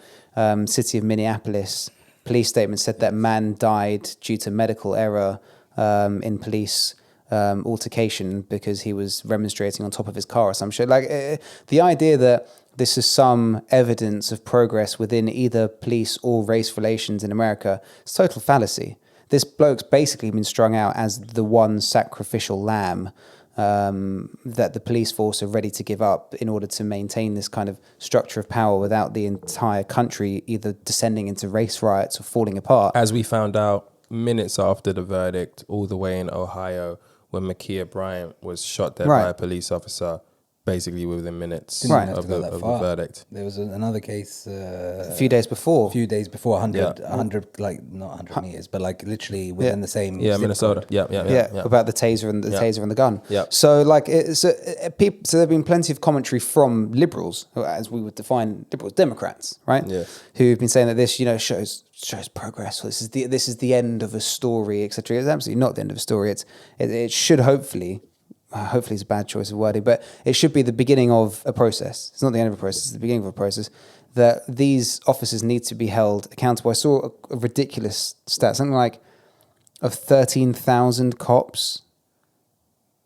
S1: city of Minneapolis police statement said that man died due to medical error in police altercation because he was remonstrating on top of his car or some shit. Like the idea that this is some evidence of progress within either police or race relations in America is total fallacy. This bloke's basically been strung out as the one sacrificial lamb that the police force are ready to give up in order to maintain this kind of structure of power without the entire country either descending into race riots or falling apart.
S2: As we found out minutes after the verdict, all the way in Ohio, when Ma'Khia Bryant was shot dead by a police officer, basically within minutes
S4: Didn't even have
S2: of
S4: to go
S2: the
S4: that far.
S2: verdict.
S4: There was another case
S1: A few days before.
S4: a few days before, 100,
S2: Yeah.
S4: 100, like not 100 meters, but like literally within the same
S2: Yeah,
S4: zip
S2: Minnesota.
S4: code.
S2: Yeah.
S1: About the taser and the gun.
S2: Yeah.
S1: So like, so there've been plenty of commentary from liberals, as we would define liberals, Democrats, right?
S2: Yeah.
S1: Who've been saying that this, shows progress. This is the end of a story, etc. It's absolutely not the end of a story. It should hopefully it's a bad choice of wording, but it should be the beginning of a process. It's not the end of a process; it's the beginning of a process. That these officers need to be held accountable. I saw a ridiculous stat, something like of 13,000 cops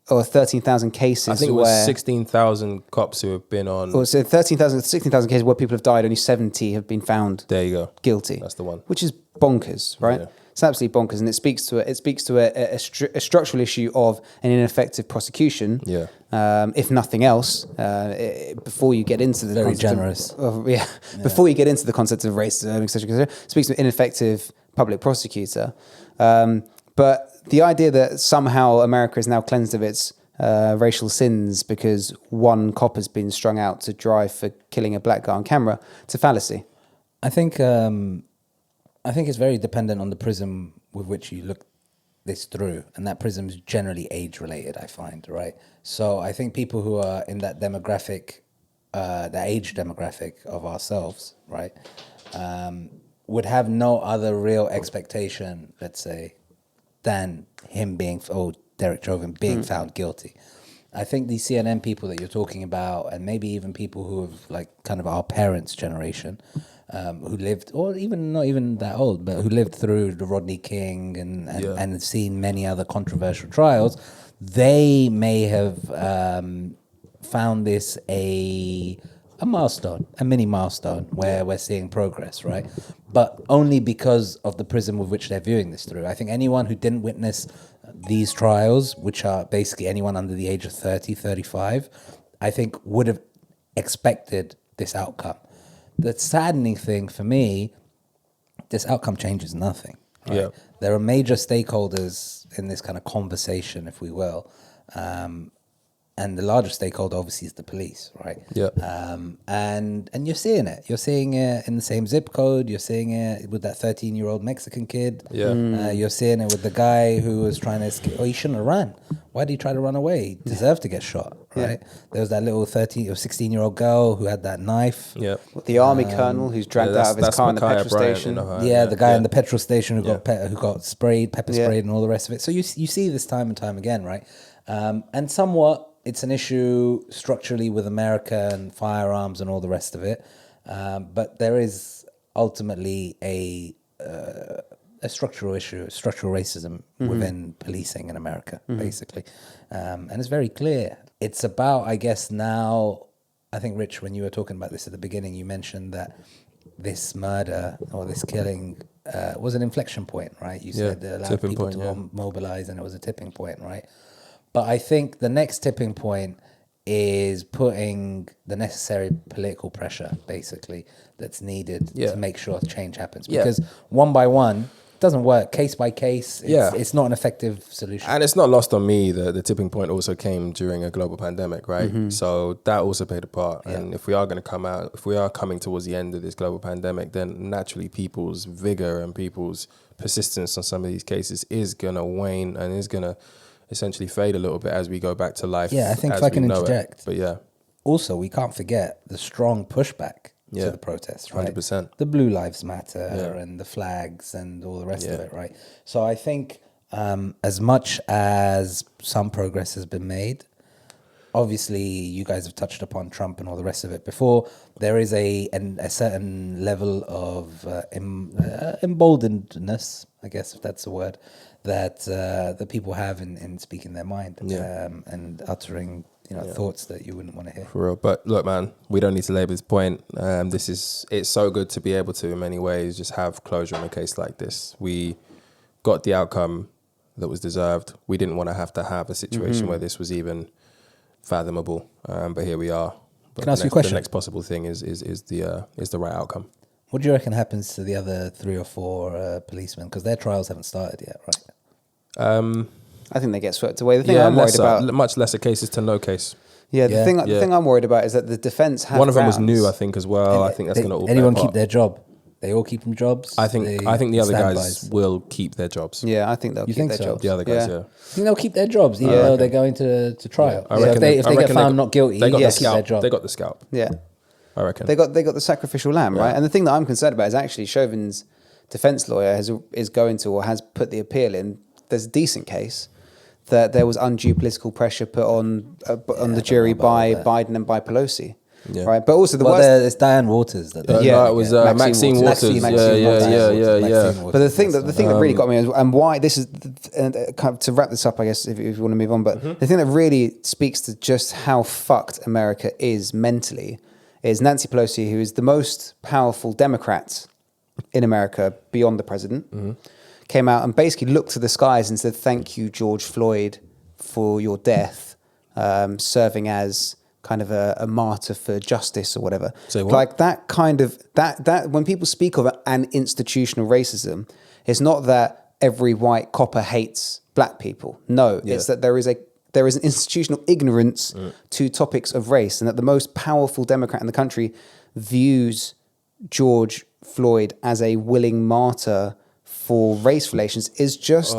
S1: or 13,000 cases.
S2: I think it was 16,000 cops who have been on.
S1: Or so 16,000 cases where people have died. Only 70 have been found
S2: There you go.
S1: guilty.
S2: That's the one.
S1: Which is bonkers, right?
S2: Yeah.
S1: It's absolutely bonkers, and it speaks to a structural issue of an ineffective prosecution.
S2: Yeah.
S1: If nothing else, before you get into the
S4: Very
S1: concept
S4: generous.
S1: before you get into the concept of racism, etc., it speaks to an ineffective public prosecutor. But the idea that somehow America is now cleansed of its racial sins because one cop has been strung out to dry for killing a black guy on camera, it's a fallacy.
S4: I think it's very dependent on the prism with which you look this through, and that prism is generally age related, I find, right? So I think people who are in that demographic, the age demographic of ourselves, right, would have no other real expectation, let's say, than him Derek Chauvin being found guilty. I think these CNN people that you're talking about, and maybe even people who have like kind of our parents' generation, who lived, or even not even that old, but who lived through the Rodney King and have seen many other controversial trials, they may have found this a milestone, a mini milestone where we're seeing progress, right? But only because of the prism with which they're viewing this through. I think anyone who didn't witness these trials, which are basically anyone under the age of 30, 35, I think would have expected this outcome. The saddening thing for me, this outcome changes nothing. Right?
S2: Yeah.
S4: There are major stakeholders in this kind of conversation, if we will. And the largest stakeholder obviously is the police, right?
S2: Yeah.
S4: And you're seeing it. You're seeing it in the same zip code. You're seeing it with that 13-year-old Mexican kid.
S2: Yeah.
S4: You're seeing it with the guy who was trying to escape. Oh, he shouldn't have run. Why did he try to run away? He deserved to get shot, right? There was that little 13 or 16-year-old girl who had that knife.
S2: Yeah.
S1: The army colonel who's dragged out of his car in the
S2: Micaiah
S1: petrol
S2: Bryant
S1: station.
S2: in Ohio.
S4: Yeah, the guy in the petrol station who got
S2: Yeah.
S4: who got sprayed, pepper
S1: Yeah.
S4: sprayed, and all the rest of it. So you see this time and time again, right? And somewhat it's an issue structurally with America and firearms and all the rest of it. But there is ultimately a structural issue, structural racism within policing in America, basically. And it's very clear. It's about, I guess, now, I think, Rich, when you were talking about this at the beginning, you mentioned that this murder or this killing was an inflection point, right? You said it allowed
S2: tipping
S4: people
S2: point,
S4: to mobilize, and it was a tipping point, right? But I think the next tipping point is putting the necessary political pressure, basically, that's needed to make sure change happens. Because one by one, it doesn't work. Case by case, it's not an effective solution.
S2: And it's not lost on me that the tipping point also came during a global pandemic, right? So that also played a part. And if we are going to if we are coming towards the end of this global pandemic, then naturally people's vigor and people's persistence on some of these cases is going to wane and is going to essentially fade a little bit as we go back to life.
S4: Yeah, I think
S2: as
S4: if I can
S2: we know it.
S4: interject.
S2: But yeah.
S4: Also, we can't forget the strong pushback to the protests, right?
S2: 100%.
S4: The Blue Lives Matter and the flags and all the rest of it, right? So I think as much as some progress has been made, obviously you guys have touched upon Trump and all the rest of it before, there is a certain level of emboldenedness, I guess, if that's a word, that people have in speaking their mind and uttering thoughts that you wouldn't want to hear.
S2: For real. But look, man, we don't need to labor this point. It's so good to be able to, in many ways, just have closure on a case like this. We got the outcome that was deserved. We didn't want to have a situation where this was even fathomable. But here we are. But
S4: Can I ask you a question?
S2: The next possible thing is the right outcome.
S4: What do you reckon happens to the other 3 or 4 policemen? Because their trials haven't started yet, right?
S1: I think they get swept away. The thing I'm worried about,
S2: much lesser cases to no case.
S1: Yeah, the
S4: Yeah.
S1: thing I'm worried about is that the defense have
S2: One of them was
S1: grounds.
S2: new, I think, as well. I think that's going to all play
S4: anyone
S2: a part.
S4: keep their job? They all keep them jobs.
S2: I think the other guys
S4: standbys.
S2: will keep their jobs.
S1: Yeah, I think they'll
S4: You
S1: keep
S4: think
S1: their
S4: so?
S1: jobs.
S2: The other guys, yeah.
S4: You think they'll keep their jobs even though they're going to trial?
S2: I
S4: So
S2: reckon
S4: if they get found not guilty,
S2: they got
S4: they'll
S2: the
S4: keep their
S2: scalp.
S4: job.
S2: They got the scalp.
S1: Yeah.
S2: I reckon.
S1: They got the sacrificial lamb, right? And the thing that I'm concerned about is actually Chauvin's defense lawyer is going to or has put the appeal in. There's a decent case that there was undue political pressure put on the jury by Biden and by Pelosi, right? But also the worst.
S4: It's Diane Waters that.
S1: Yeah,
S2: no, it was
S1: yeah.
S2: Maxine Waters.
S1: Maxine Waters.
S2: Yeah.
S1: But the thing that really got me and why this is kind of to wrap this up, I guess if you want to move on. But the thing that really speaks to just how fucked America is mentally is Nancy Pelosi, who is the most powerful Democrat in America beyond the president, came out and basically looked to the skies and said, "Thank you, George Floyd, for your death, serving as kind of a martyr for justice or whatever."
S2: Say what?
S1: Like that kind of that when people speak of an institutional racism, it's not that every white copper hates black people. No, it's that there is an institutional ignorance to topics of race, and that the most powerful Democrat in the country views George Floyd as a willing martyr for race relations is just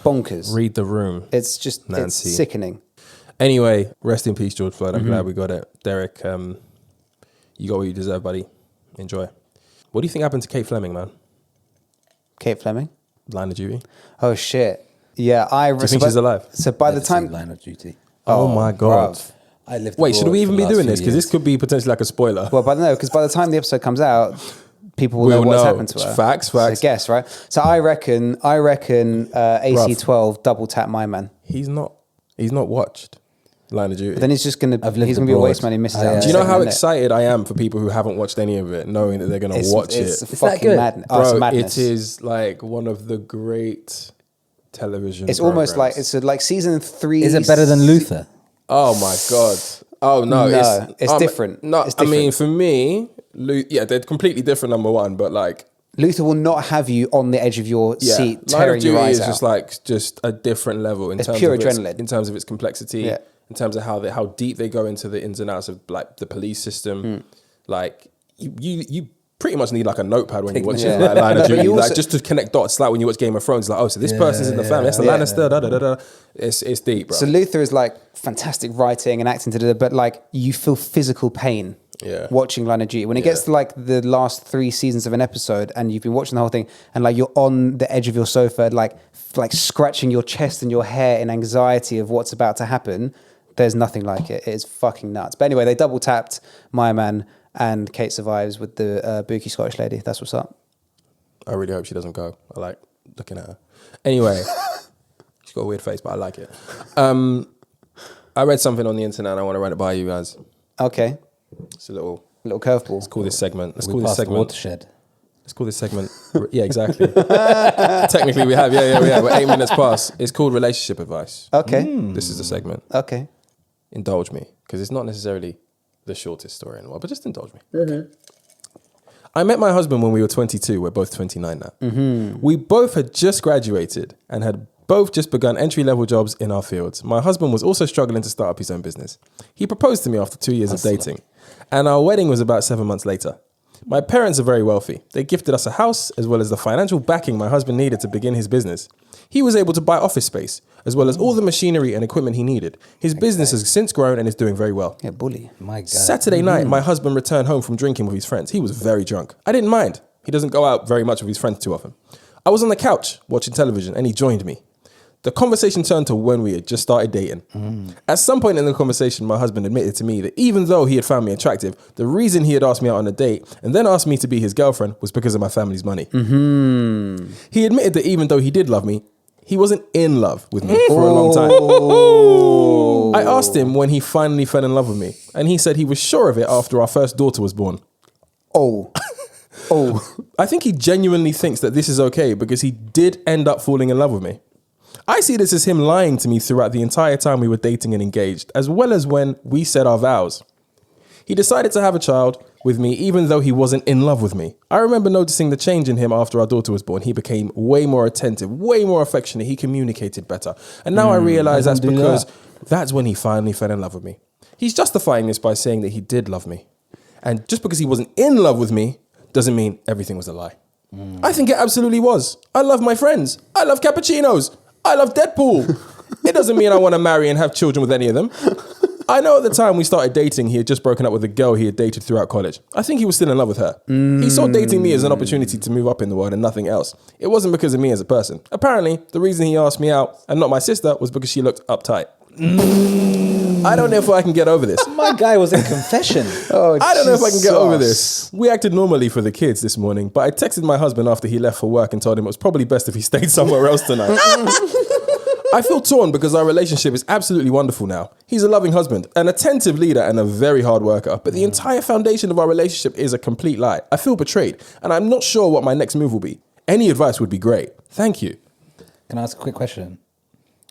S1: bonkers.
S2: Read the room.
S1: It's just
S2: Nancy.
S1: it's sickening.
S2: Anyway, rest in peace, George Floyd. I'm glad we got it. Derek, you got what you deserve, buddy. Enjoy. What do you think happened to Kate Fleming, man?
S1: Kate Fleming?
S2: Line of Duty.
S1: Oh shit. Yeah,
S2: Do you think she's alive?
S1: So by the
S4: Never seen
S1: time
S4: Line of Duty.
S2: Oh my God.
S1: bruv.
S4: I lived.
S2: Wait, should
S4: abroad
S2: we
S4: for
S2: even
S4: the
S2: be
S4: last
S2: doing
S4: few
S2: this? Because this
S4: years.
S2: could be potentially like a spoiler.
S1: Well, but no, because by the time the episode comes out, people will
S2: We'll
S1: know what's
S2: know.
S1: happened to her.
S2: Facts.
S1: So guess, right? So I reckon AC12 double tap my man.
S2: He's not watched Line of Duty.
S1: But then he's just gonna
S4: I've lived
S1: he's gonna be a
S4: abroad.
S1: waste man. He misses
S4: Oh,
S1: out.
S4: yeah.
S2: Do you know how
S1: Isn't it?
S2: excited I am for people who haven't watched any of it, knowing that they're going to watch
S1: It's
S2: it?
S4: that
S1: fucking
S4: good?
S1: madness. Oh, it's
S2: Bro,
S1: madness.
S2: it is like one of the great television
S1: It's almost like
S2: programs.
S1: like season 3.
S2: Uh,
S4: Is it better than Luther?
S2: Oh my God. Oh no,
S1: No, it's different.
S2: No,
S1: It's
S2: I mean
S1: different.
S2: for me, they're completely different. Number one, but like
S1: Luther will not have you on the edge of your seat,
S2: Line of
S1: tearing your
S2: Duty
S1: eyes
S2: is
S1: out.
S2: just a different level in
S1: It's
S2: terms
S1: pure
S2: of
S1: adrenaline.
S2: in terms of its complexity,
S1: Yeah.
S2: in terms of how deep they go into the ins and outs of like the police system. Like you pretty much need like a notepad when you watch
S1: Yeah.
S2: like, Line of
S1: No, but
S2: Duty,
S1: you
S2: like
S1: also-
S2: just to connect dots. Like when you watch Game of Thrones, like so this person's in the family. That's the Lannister. Da, da, da, da. It's deep, bro.
S1: So Luther is like fantastic writing and acting but like you feel physical pain watching Line of Duty. When it gets to like the last 3 seasons of an episode and you've been watching the whole thing and like you're on the edge of your sofa, like scratching your chest and your hair in anxiety of what's about to happen, there's nothing like it. It is fucking nuts. But anyway, they double tapped My Man and Kate survives with the bookie Scottish lady. That's what's up.
S2: I really hope she doesn't go. I like looking at her. Anyway, she's got a weird face, but I like it. I read something on the internet and I want to run it by you guys.
S1: Okay.
S2: It's a little
S1: Curveball.
S2: Let's call this segment. Let's
S4: We
S2: call this
S4: passed the
S2: segment.
S4: watershed.
S2: Let's call this segment. Yeah, exactly. Technically, we have. Yeah. We're 8 minutes past. It's called relationship advice.
S1: Okay.
S2: This is the segment.
S1: Okay.
S2: Indulge me, because it's not necessarily the shortest story in the world, but just indulge me. I met my husband when we were 22. We're both 29 now. We both had just graduated and had both just begun entry-level jobs in our fields. My husband was also struggling to start up his own business. He proposed to me after 2 years of dating, and our wedding was about 7 months later. My parents are very wealthy. They gifted us a house as well as the financial backing my husband needed to begin his business. He was able to buy office space as well as all the machinery and equipment he needed. His business has since grown and is doing very well.
S1: Yeah, bully.
S4: My God.
S2: Saturday night, my husband returned home from drinking with his friends. He was very drunk. I didn't mind. He doesn't go out very much with his friends too often. I was on the couch watching television and he joined me. The conversation turned to when we had just started dating. At some point in the conversation, my husband admitted to me that even though he had found me attractive, the reason he had asked me out on a date and then asked me to be his girlfriend was because of my family's money. He admitted that even though he did love me, he wasn't in love with me for a long time. I asked him when he finally fell in love with me, and he said he was sure of it after our first daughter was born.
S1: Oh.
S2: I think he genuinely thinks that this is okay because he did end up falling in love with me. I see this as him lying to me throughout the entire time we were dating and engaged, as well as when we said our vows. He decided to have a child with me even though he wasn't in love with me. I remember noticing the change in him after our daughter was born. He became way more attentive, way more affectionate. He communicated better. And now I realize that's because that's when he finally fell in love with me. He's justifying this by saying that he did love me. And just because he wasn't in love with me doesn't mean everything was a lie. I think it absolutely was. I love my friends. I love cappuccinos. I love Deadpool. It doesn't mean I want to marry and have children with any of them. I know at the time we started dating, he had just broken up with a girl he had dated throughout college. I think he was still in love with her. He saw dating me as an opportunity to move up in the world and nothing else. It wasn't because of me as a person. Apparently, the reason he asked me out and not my sister was because she looked uptight. I don't know if I can get over this.
S4: My guy was in confession.
S2: I don't know if I can get over this. We acted normally for the kids this morning, but I texted my husband after he left for work and told him it was probably best if he stayed somewhere else tonight. I feel torn because our relationship is absolutely wonderful now. He's a loving husband, an attentive leader, and a very hard worker, but the entire foundation of our relationship is a complete lie. I feel betrayed, and I'm not sure what my next move will be. Any advice would be great. Thank you.
S4: Can I ask a quick question?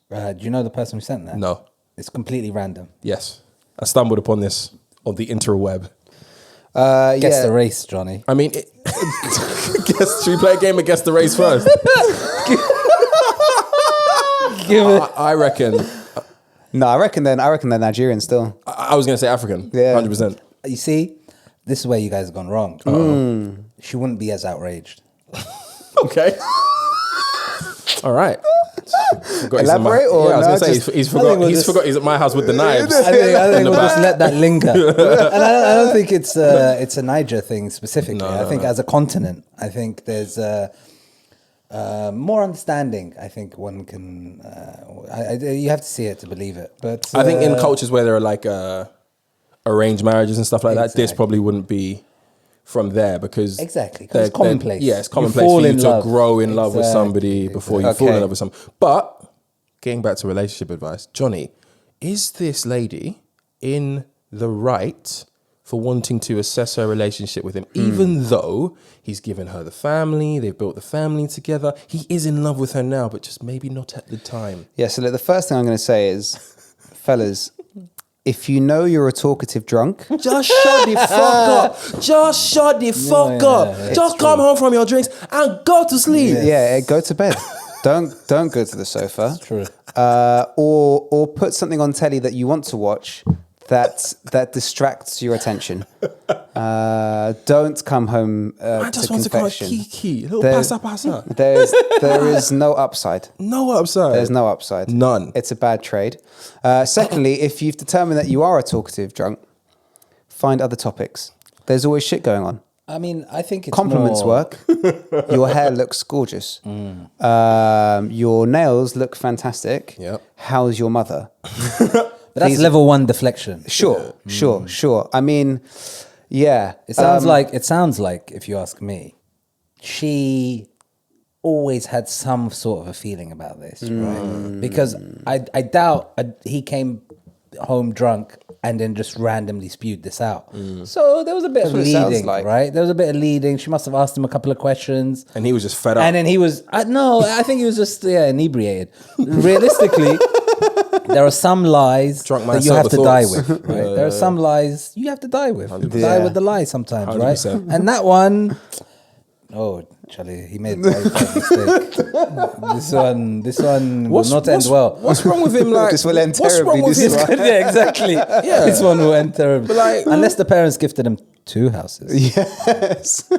S4: Do you know the person who sent that?
S2: No.
S4: It's completely random.
S2: Yes. I stumbled upon this on the interweb.
S4: Guess the race, Johnny.
S2: I mean, should we play a game of Guess the Race first?
S4: Give it.
S2: I reckon.
S1: No, I reckon they're Nigerian still.
S2: I was going to say African.
S1: Yeah.
S2: 100%.
S4: You see, this is where you guys have gone wrong. She wouldn't be as outraged.
S2: Okay. All right.
S1: Elaborate or
S2: I was
S1: no,
S2: going to say
S1: just-
S2: he's forgot he's at my house with the knives.
S4: I think
S2: the
S4: we'll
S2: back.
S4: just let that linger. And I don't think it's a Niger thing specifically.
S2: No,
S4: I think as a continent, I think there's more understanding. I think one can. You have to see it to believe it. But
S2: I think in cultures where there are like arranged marriages and stuff like that, this
S4: Exactly.
S2: probably wouldn't be from there because
S4: Exactly, 'cause it's commonplace.
S2: Yeah, it's
S4: You
S2: commonplace
S4: fall
S2: for you
S4: in
S2: to
S4: love.
S2: grow in love with somebody
S4: Exactly,
S2: before you fall in love with someone. But getting back to relationship advice, Johnny, is this lady in the right for wanting to assess her relationship with him, even though he's given her the family, they've built the family together, he is in love with her now, but just maybe not at the time.
S1: Yeah, so look, the first thing I'm going to say is, fellas, if you know you're a talkative drunk,
S2: Just shut the fuck up. Just shut the fuck up. Just come home from your drinks and go to sleep.
S1: go to bed. Don't go to the sofa.
S4: True.
S1: Or put something on telly that you want to watch that distracts your attention. Don't come home
S2: I just
S1: to
S2: want to go
S1: confession.
S2: kiki. Little
S1: There-
S2: pasa.
S1: There is no upside.
S2: No upside.
S1: There's no upside.
S2: None.
S1: It's a bad trade. Secondly, if you've determined that you are a talkative drunk, find other topics. There's always shit going on.
S4: I mean, I think it's
S1: Compliments
S4: more,
S1: work. Your hair looks gorgeous. Your nails look fantastic.
S2: Yep.
S1: How's your mother?
S4: But that's level 1 deflection.
S1: Sure. I mean, yeah.
S4: It sounds like, if you ask me, she always had some sort of a feeling about this, right? Because I doubt he came home drunk and then just randomly spewed this out. So there was a bit of
S1: what it sounds
S4: leading,
S1: like.
S4: right? There was a bit of leading. She must have asked him a couple of questions.
S2: And he was just fed up.
S4: And then he was, I think he was just inebriated. Realistically, there are some lies
S2: Drunk man
S4: that you have to die
S2: thoughts.
S4: with, right? There are some lies you have to die with. You die
S1: Yeah.
S4: with the lie sometimes, right?
S2: 100%.
S4: And that one, Charlie, he made a very bad mistake. This one will not end well.
S2: What's wrong with him? Like,
S1: This will end
S2: what's
S1: terribly,
S2: wrong with
S1: this
S2: him?
S1: one.
S4: Yeah, exactly. This one will end terribly.
S2: But like-
S4: unless the parents gifted him 2 houses.
S1: Yes.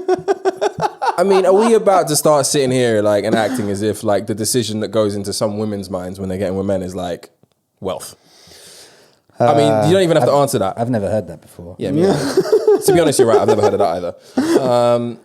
S2: I mean, are we about to start sitting here like and acting as if like the decision that goes into some women's minds when they're getting with men is like wealth? I mean, you don't even have to answer that.
S4: I've never heard that before.
S2: Yeah, me either. To be honest, you're right. I've never heard of that either.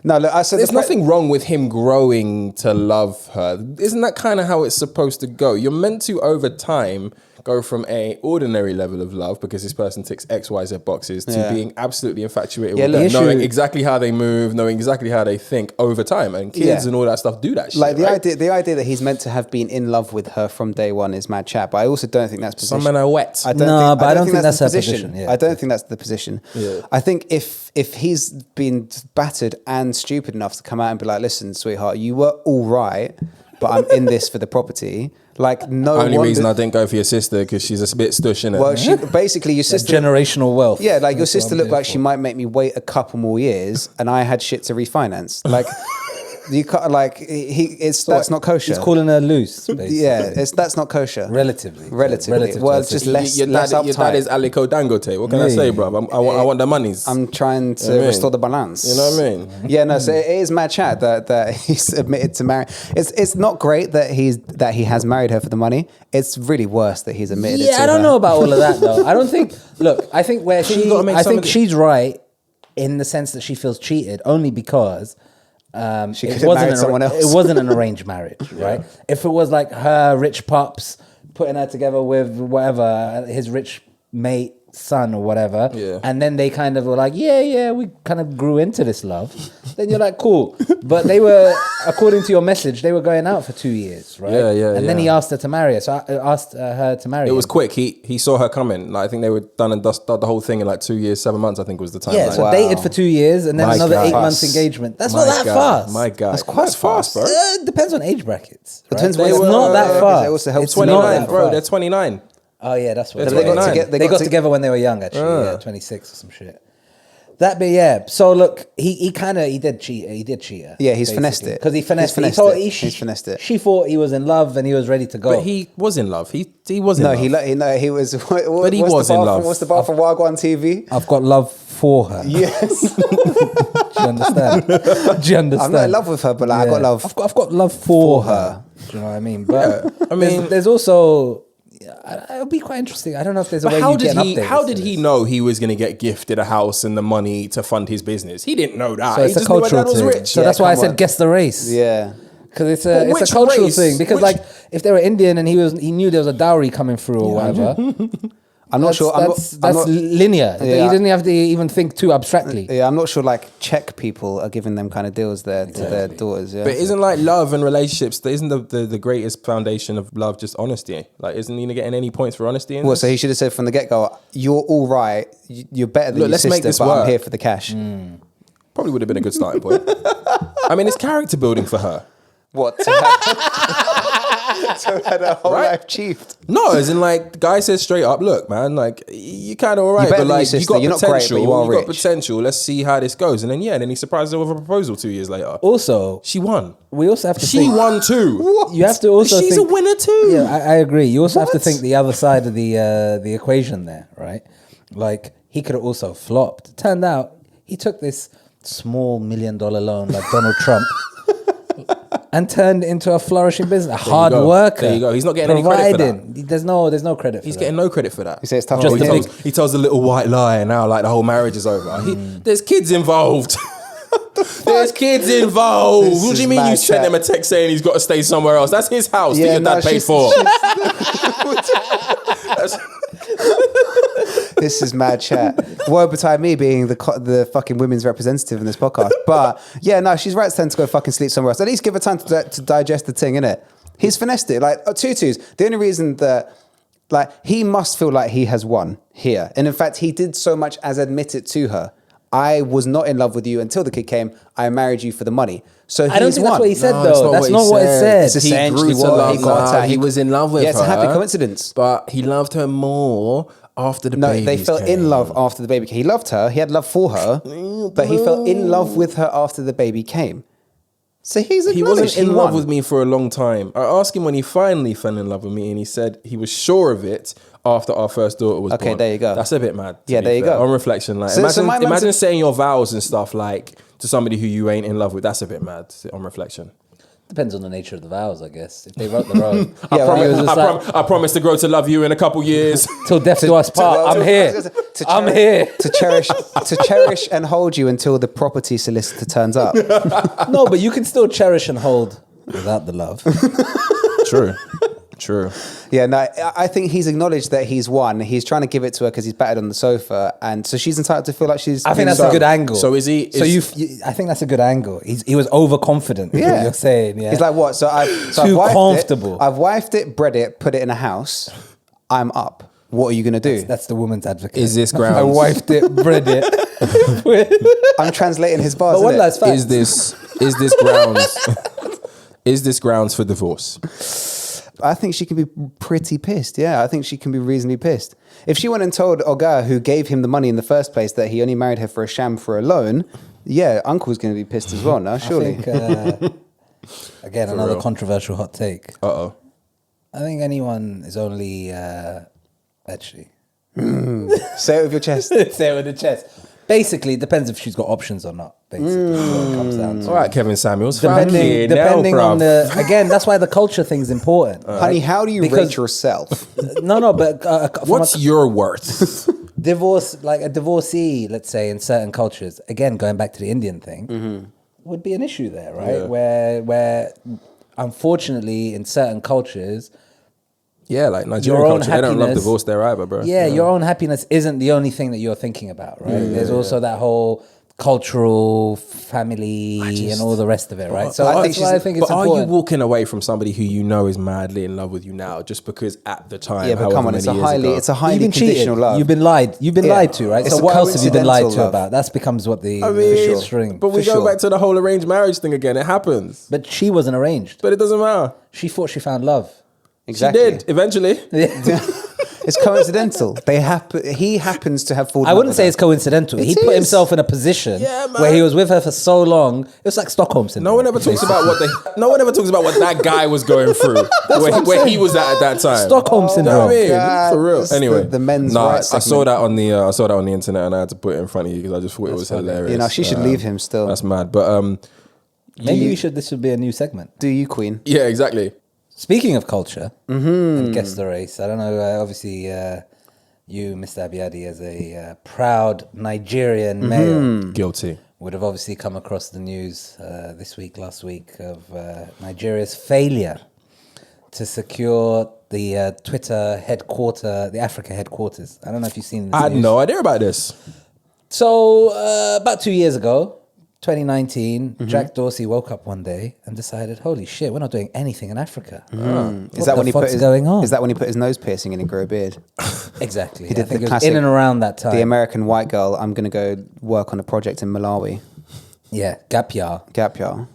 S1: No, look, I said
S2: There's nothing wrong with him growing to love her. Isn't that kind of how it's supposed to go? You're meant to, over time, go from a ordinary level of love because this person ticks X, Y, Z boxes to being absolutely infatuated with them,
S1: look,
S2: knowing exactly how they move, knowing exactly how they think over time. And kids and all that stuff do that shit.
S1: Like the
S2: right?
S1: idea that he's meant to have been in love with her from day one is mad chat. But I also don't think that's position.
S2: Some men are wet.
S1: I don't think that's
S4: her
S1: the position.
S4: position, yeah.
S1: I don't think that's the position.
S2: Yeah.
S1: I think if he's been battered and stupid enough to come out and be like, listen, sweetheart, you were all right, but I'm in this for the property. Like
S2: Only reason I didn't go for your sister because she's a bit stush, innit?
S1: Well, she basically your sister.
S4: Generational wealth.
S1: Yeah, like your
S4: That's what
S1: sister
S4: I'm
S1: looked
S4: here
S1: like
S4: for.
S1: she might make me wait a couple more years, and I had shit to refinance. Like You can't that's not kosher.
S4: He's calling her loose. Basically.
S1: Yeah, that's not kosher.
S4: Relatively.
S1: Well, it's just less
S2: Your
S1: less
S2: dad
S1: uptight.
S2: is Aliko Dangote. What can I say, bro? I want the monies.
S1: I'm trying to restore the balance.
S2: You know what I mean?
S1: Yeah, no. So it is mad chat that he's admitted to marry. It's not great that he has married her for the money. It's really worse that he's admitted it to her.
S4: Yeah, I don't know about all of that though. I don't think. Look, I think she's right in the sense that she feels cheated only because
S1: she could have married someone else.
S4: It wasn't an arranged marriage, right? If it was like her rich pops putting her together with whatever his rich mate son or whatever, and then they kind of were like, we kind of grew into this love, then you're like, cool. But they were, according to your message, they were going out for 2 years, right? And then he asked her to marry her. So I asked her to marry him.
S2: It was quick. He saw her coming. Like, I think they were done and dusted the whole thing in like 2 years, 7 months, I think was the time.
S4: Yeah, so dated for 2 years and then another 8 months engagement. That's not that fast.
S2: My God.
S1: That's quite fast, bro.
S4: It depends on age brackets. Right?
S1: Depends
S4: It's not that fast.
S1: It also helps.
S4: It's
S2: 29, bro.
S4: fast.
S2: They're 29.
S4: Oh yeah, that's what
S2: They got
S4: got together when they were young, actually. Yeah, 26 or some shit. That be So look, he did cheat. He did cheat her.
S1: Yeah, he's finessed it.
S4: Because he finessed it.
S1: He's finessed it.
S4: She thought he was in love and he was ready to go.
S2: But he was in love. He was in love.
S1: He was.
S2: But he was in love.
S1: What's the bar from Wagwan TV?
S4: I've got love for her.
S1: Yes.
S4: Do you understand? Do you understand?
S1: I'm not in love with her, but like, I got love.
S4: I've got love for her. Do you know what I mean? But I mean, there's also. It'll be quite interesting. I don't know if there's a way you get an update.
S2: How did he know he was going to get gifted a house and the money to fund his business? He didn't know that.
S4: So it's a cultural thing.
S2: Rich.
S4: So that's why I said guess the race.
S1: Yeah.
S4: Because it's a cultural
S2: race?
S4: thing. Because like if they were Indian and he knew there was a dowry coming through or whatever.
S1: I'm not sure.
S4: That's linear.
S1: Yeah.
S4: You didn't have to even think too abstractly.
S1: Yeah, I'm not sure. Like Czech people are giving them kind of deals there to their daughters. Yeah.
S2: But isn't like love and relationships? Isn't the greatest foundation of love just honesty? Like, isn't he getting any points for honesty? In this?
S1: So he should have said from the get go, "You're all right. You're better than your
S2: let's
S1: sister,
S2: make this
S1: but
S2: work."
S1: I'm here for the cash."
S2: Probably would have been a good starting point. I mean, it's character building for her.
S1: What? To have her whole life chiefed.
S2: No, as in like the guy says straight up, look, man, like you kind of alright,
S1: You're better
S2: but
S1: than your
S2: like
S1: sister.
S2: you got
S1: You're not great,
S2: potential.
S1: but you are
S2: got
S1: rich.
S2: potential. Let's see how this goes. And then he surprised her with a proposal 2 years later.
S4: Also,
S2: She won.
S4: we also have to
S2: She
S4: think,
S2: won too. What?
S4: You have to also
S2: She's
S4: think,
S2: a winner too.
S4: Yeah, I agree. You also have to
S2: What?
S4: think the other side of the equation there, right? Like he could have also flopped. Turned out he took this small $1 million loan like Donald Trump and turned into a flourishing business. A hard
S2: go.
S4: worker.
S2: There you go. He's not getting any credit for that.
S4: Providing. There's no credit for
S2: He's
S4: that.
S2: getting no credit for that.
S1: You say it's tough.
S4: Just
S1: to
S4: the
S1: believe.
S2: He tells a little white lie, and now like the whole marriage is over. There's kids involved. There's kids involved.
S1: This
S2: What do
S1: is
S2: you mean
S1: mad
S2: you sent
S1: chat.
S2: him a text saying he's got to stay somewhere else? That's his house that your dad paid for.
S1: This is mad chat. Word between me being the fucking women's representative in this podcast. But yeah, no, she's right to tend to go fucking sleep somewhere else. At least give her time to digest the thing, innit? He's finessed it. Like, tutus, the only reason that, like, he must feel like he has won here. And in fact, he did so much as admit it to her. I was not in love with you until the kid came. I married you for the money. So he's
S4: I don't think
S1: won.
S4: that's what he said,
S2: No,
S4: though. That's not what it said.
S1: It's essentially
S2: He grew to
S1: what
S2: love
S1: he got
S2: her.
S1: at.
S2: He was in love with her.
S1: Yeah, it's a happy coincidence.
S2: But he loved her more after the
S1: No,
S2: babies
S1: they fell
S2: came.
S1: in love after the baby came. He loved her. He had love for her. But he fell in love with her after the baby came. So
S2: He wasn't
S1: acknowledged
S2: in
S1: he
S2: love
S1: won.
S2: with me for a long time. I asked him when he finally fell in love with me, and he said he was sure of it after our first daughter was born.
S1: Okay, there you go.
S2: That's a bit mad. to
S1: Yeah,
S2: be
S1: there you
S2: fair.
S1: go.
S2: On reflection, like
S1: So my man's
S2: imagine saying your vows and stuff like to somebody who you ain't in love with. That's a bit mad. On reflection.
S4: Depends on the nature of the vows, I guess. If they wrote the road.
S2: I promise to grow to love you in a couple years.
S4: Till death do us part. I'm here. I'm here.
S1: to cherish and hold you until the property solicitor turns up.
S4: No, but you can still cherish and hold without the love.
S2: True.
S1: Yeah, no, I think he's acknowledged that he's won. He's trying to give it to her because he's battered on the sofa, and so she's entitled to feel like she's.
S4: I think that's a good angle.
S2: So is he?
S4: So I think that's a good angle. He was overconfident. Is what you're saying. Yeah.
S1: He's like, what? So I've wifed
S4: comfortable.
S1: I've wifed it, bred it, put it in a house. I'm up. What are you gonna do?
S4: That's the woman's advocate.
S2: Is this
S4: I
S2: grounds?
S4: wifed it, bred it.
S1: I'm translating his bars.
S4: But one
S1: innit?
S4: last fact.
S2: Is this grounds? Is this grounds for divorce?
S1: I think she can be pretty pissed. Yeah, I think she can be reasonably pissed. If she went and told Oga, who gave him the money in the first place, that he only married her for a sham for a loan, Yeah, Uncle's going to be pissed as well now, surely.
S4: I think, again,
S2: For
S4: another
S2: real.
S4: controversial hot take.
S2: Uh-oh.
S4: I think anyone is only actually
S1: Say it with your chest.
S4: say it with the chest. Basically, it depends if she's got options or not. Basically, is what it comes down to.
S2: All right, Kevin Samuels.
S4: Depending on the again, that's why the culture thing's important.
S1: Honey, how do you
S4: Because-
S1: rate yourself?
S4: No, but from
S2: What's your worth?
S4: divorce, like a divorcee, let's say in certain cultures, again going back to the Indian thing, would be an issue there, right?
S2: Yeah.
S4: Where unfortunately in certain cultures,
S2: Yeah, like Nigerian
S4: Your own
S2: culture, they don't love
S4: happiness-
S2: divorce there either, bro.
S4: your own happiness isn't the only thing that you're thinking about, right? There's also that whole cultural family and all the rest of it, right? So
S1: I think
S4: that's why I think it's
S2: But are
S4: important.
S2: you walking away from somebody who you know is madly in love with you now just because at the time,
S1: Yeah, but
S2: however
S1: come on,
S2: many
S1: it's a
S2: years
S1: highly,
S2: ago-
S1: it's a
S4: You've
S1: highly
S4: been cheated.
S1: conditional love.
S4: You've been lied. You've been
S1: Yeah.
S4: lied to, right?
S1: It's
S4: So
S1: a
S4: what else have you been lied to
S1: coincidental love.
S4: about? That becomes what the
S2: I mean,
S4: string.
S2: but we
S1: For
S2: go
S1: sure.
S2: back to the whole arranged marriage thing again. It happens,
S4: But she wasn't arranged.
S2: but it doesn't matter.
S4: She thought she found love.
S1: Exactly.
S2: She did eventually.
S1: It's coincidental. He happens to have fallen.
S4: I
S1: up
S4: wouldn't
S1: with
S4: say
S1: her.
S4: it's coincidental. He
S1: It
S4: put
S1: is.
S4: himself in a position
S2: Yeah, man.
S4: where he was with her for so long. It was like Stockholm syndrome.
S2: No one ever talks about what no one ever talks about what that guy was going through, where he was at that time.
S4: Stockholm
S2: You know
S4: syndrome.
S2: what I mean?
S1: God,
S2: For real.
S1: it's
S2: Anyway,
S1: the men's
S2: nah,
S1: rights
S2: I saw
S1: segment.
S2: that on the internet and I had to put it in front of you because I just thought it was hilarious.
S1: You know, she should leave him still.
S2: That's mad. But
S4: Maybe this should be a new segment.
S1: Do you, Queen?
S2: yeah, exactly.
S4: Speaking of culture and guess the race, I don't know. Obviously, you, Mr. Abiadi, as a proud Nigerian male,
S2: Guilty.
S4: would have obviously come across the news last week of Nigeria's failure to secure the Twitter headquarter, the Africa headquarters. I don't know if you've seen this
S2: I had
S4: news.
S2: no idea about this.
S4: So about 2 years ago, 2019, Jack Dorsey woke up one day and decided, "Holy shit, we're not doing anything in Africa."
S1: Is that when he put
S4: fuck's
S1: his
S4: going on?
S1: Is that when he put his nose piercing in and grew a beard?
S4: Exactly.
S1: He did
S4: I think
S1: the
S4: it was
S1: classic-
S4: in and around that time.
S1: The American white girl. I'm going to go work on a project in Malawi.
S4: Yeah, gap year.
S1: Gap year.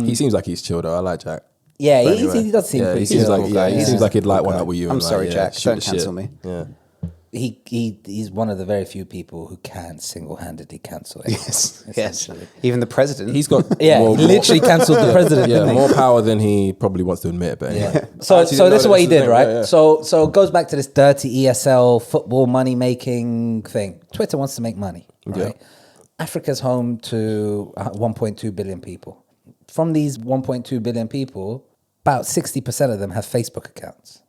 S2: He seems like he's chilled though. I like Jack.
S4: Yeah,
S2: But
S4: he
S2: anyway.
S4: does seem
S2: Yeah,
S4: pretty
S2: he seems
S4: chill.
S2: like he seems like he'd like one up with you.
S1: I'm
S2: and
S1: sorry,
S2: like,
S1: Jack.
S2: shoot
S1: Don't
S2: the
S1: cancel
S2: shit.
S1: me.
S2: Yeah.
S4: He's one of the very few people who can single-handedly cancel it.
S1: Yes. Yes.
S4: essentially.
S1: Even the president.
S2: He's got
S4: Yeah,
S2: more,
S4: he literally cancelled the president.
S2: yeah,
S4: didn't he?
S2: more power than he probably wants to admit. But anyway.
S4: Yeah.
S2: I
S4: So
S2: actually
S4: so
S2: didn't
S4: this is
S2: know
S4: what he
S2: was his
S4: did,
S2: name.
S4: right?
S2: Yeah, yeah.
S4: So it goes back to this dirty ESL football money making thing. Twitter wants to make money, right?
S2: Yeah.
S4: Africa's home to 1.2 billion people. From these 1.2 billion people, about 60% of them have Facebook accounts.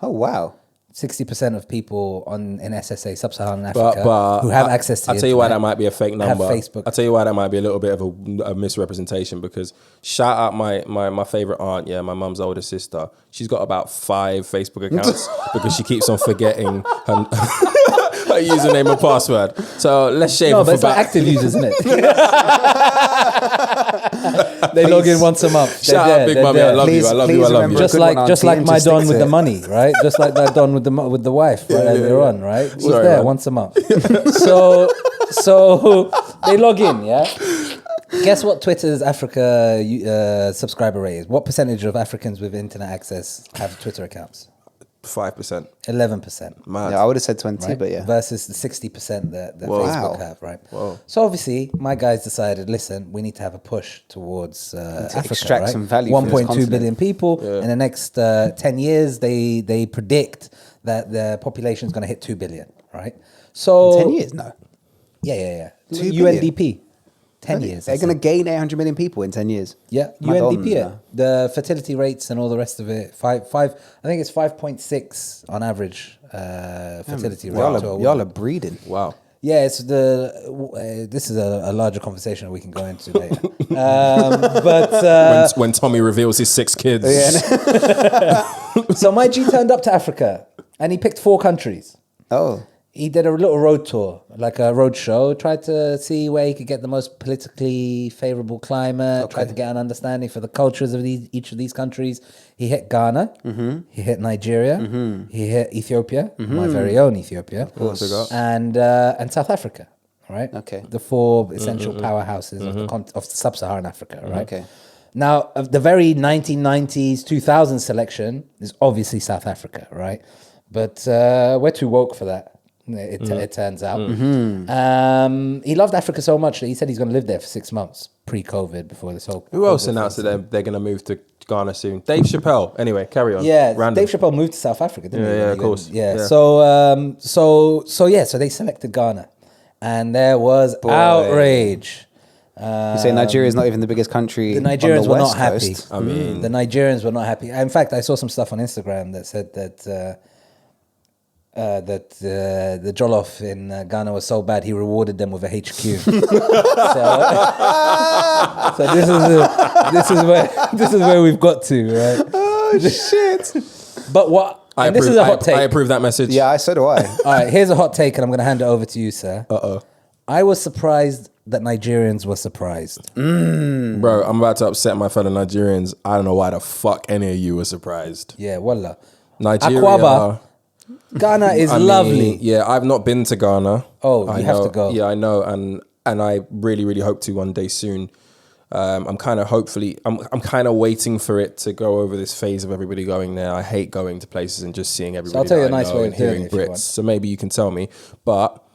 S1: Oh wow.
S4: 60% of people in SSA, Sub-Saharan Africa,
S2: But
S4: who have access to
S2: I'll
S4: the
S2: tell you why
S4: internet,
S2: that might be a fake
S4: have
S2: number.
S4: Facebook.
S2: I'll tell you why that might be a little bit of a misrepresentation because shout out my favorite aunt, yeah, my mum's older sister. She's got about 5 Facebook accounts because she keeps on forgetting her, her username and password. So let's shave
S4: No,
S2: off
S4: but it's
S2: about
S4: like active users, isn't it? They log in once a month. They're
S2: shout
S4: there,
S2: out Big
S4: they're
S2: Mummy.
S4: there.
S2: I love you. I love you. I love you.
S1: remember
S4: Just
S1: a good
S4: like
S1: one,
S4: just
S1: Auntie,
S4: like
S1: and
S4: my
S1: just
S4: Don
S1: stick
S4: with
S1: to
S4: the
S1: it.
S4: money, right? Just like that Don with the wife right earlier on, right? He's
S2: Sorry,
S4: there
S2: man.
S4: once a month. So they log in, yeah. Guess what Twitter's Africa subscriber rate is? What percentage of Africans with internet access have Twitter accounts?
S2: 5%.
S4: 11%.
S2: Mad.
S1: Yeah, I would have said 20,
S4: Right?
S1: but yeah.
S4: Versus the 60% that
S2: Whoa.
S4: Facebook
S1: Wow.
S4: have, right?
S2: Whoa.
S4: So obviously, my guys decided, listen, we need to have a push towards Africa,
S1: extract
S4: right?
S1: some value from this
S4: 1.2
S1: continent.
S4: billion people. In the next 10 years, they predict that the population is going to hit 2 billion, right? So
S1: 10 years? No.
S4: Yeah.
S1: 2 billion?
S4: UNDP. 10 years.
S1: They're going to gain 800 million people in 10 years.
S4: Yeah,
S1: Madonna.
S4: UNDP it. The fertility rates and all the rest of it. I think it's 5.6 on average fertility rate. to a woman.
S1: Y'all are breeding.
S2: Wow.
S4: Yeah, it's this is a larger conversation we can go into later. But
S2: When Tommy reveals his 6 kids.
S4: so my G turned up to Africa and he picked 4 countries.
S1: Oh.
S4: He did a little road tour, like a road show, tried to see where he could get the most politically favorable climate, tried to get an understanding for the cultures of each of these countries. He hit Ghana, he hit Nigeria, he hit Ethiopia, my very own Ethiopia, and South Africa, right?
S1: Okay.
S4: The 4 essential powerhouses of sub-Saharan Africa, right?
S1: Okay.
S4: Now, of the very 1990s, 2000 selection is obviously South Africa, right? But we're too woke for that. It turns out. He loved Africa so much that he said he's going to live there for 6 months pre-COVID before this whole.
S2: Who else announced that they're going to move to Ghana soon? Dave Chappelle. Anyway, carry on.
S4: Yeah,
S2: Random.
S4: Dave Chappelle moved to South Africa, didn't he?
S2: Yeah, of course.
S4: Yeah.
S2: Yeah.
S4: So they selected Ghana, and there was outrage.
S1: You say Nigeria is not even the biggest country.
S4: The Nigerians
S1: on the
S4: were
S1: West
S4: not happy.
S1: Coast.
S2: I mean,
S4: The Nigerians were not happy. In fact, I saw some stuff on Instagram that said that the jollof in Ghana was so bad he rewarded them with a HQ. so this is where we've got to, right?
S1: Oh shit!
S4: But what?
S2: I
S4: This
S2: approve,
S4: is a hot take.
S2: I approve that message.
S1: Yeah, so do I.
S4: All right, here's a hot take, and I'm going to hand it over to you, sir.
S2: Uh-oh.
S4: I was surprised that Nigerians were surprised.
S2: Bro, I'm about to upset my fellow Nigerians. I don't know why the fuck any of you were surprised.
S4: Yeah, wallah.
S2: Nigeria.
S4: Akwaba, Ghana is
S2: I mean,
S4: lovely.
S2: Yeah, I've not been to Ghana.
S4: Oh,
S2: I
S4: you have
S2: know.
S4: to go.
S2: Yeah, I know, and I really, really hope to one day soon. I'm kind of waiting for it to go over this phase of everybody going there. I hate going to places and just seeing everybody.
S4: I'll tell you
S2: that
S4: a
S2: I
S4: nice
S2: know
S4: way
S2: and
S4: of doing
S2: hearing
S4: it if you
S2: Brits.
S4: want.
S2: So maybe you can tell me, but.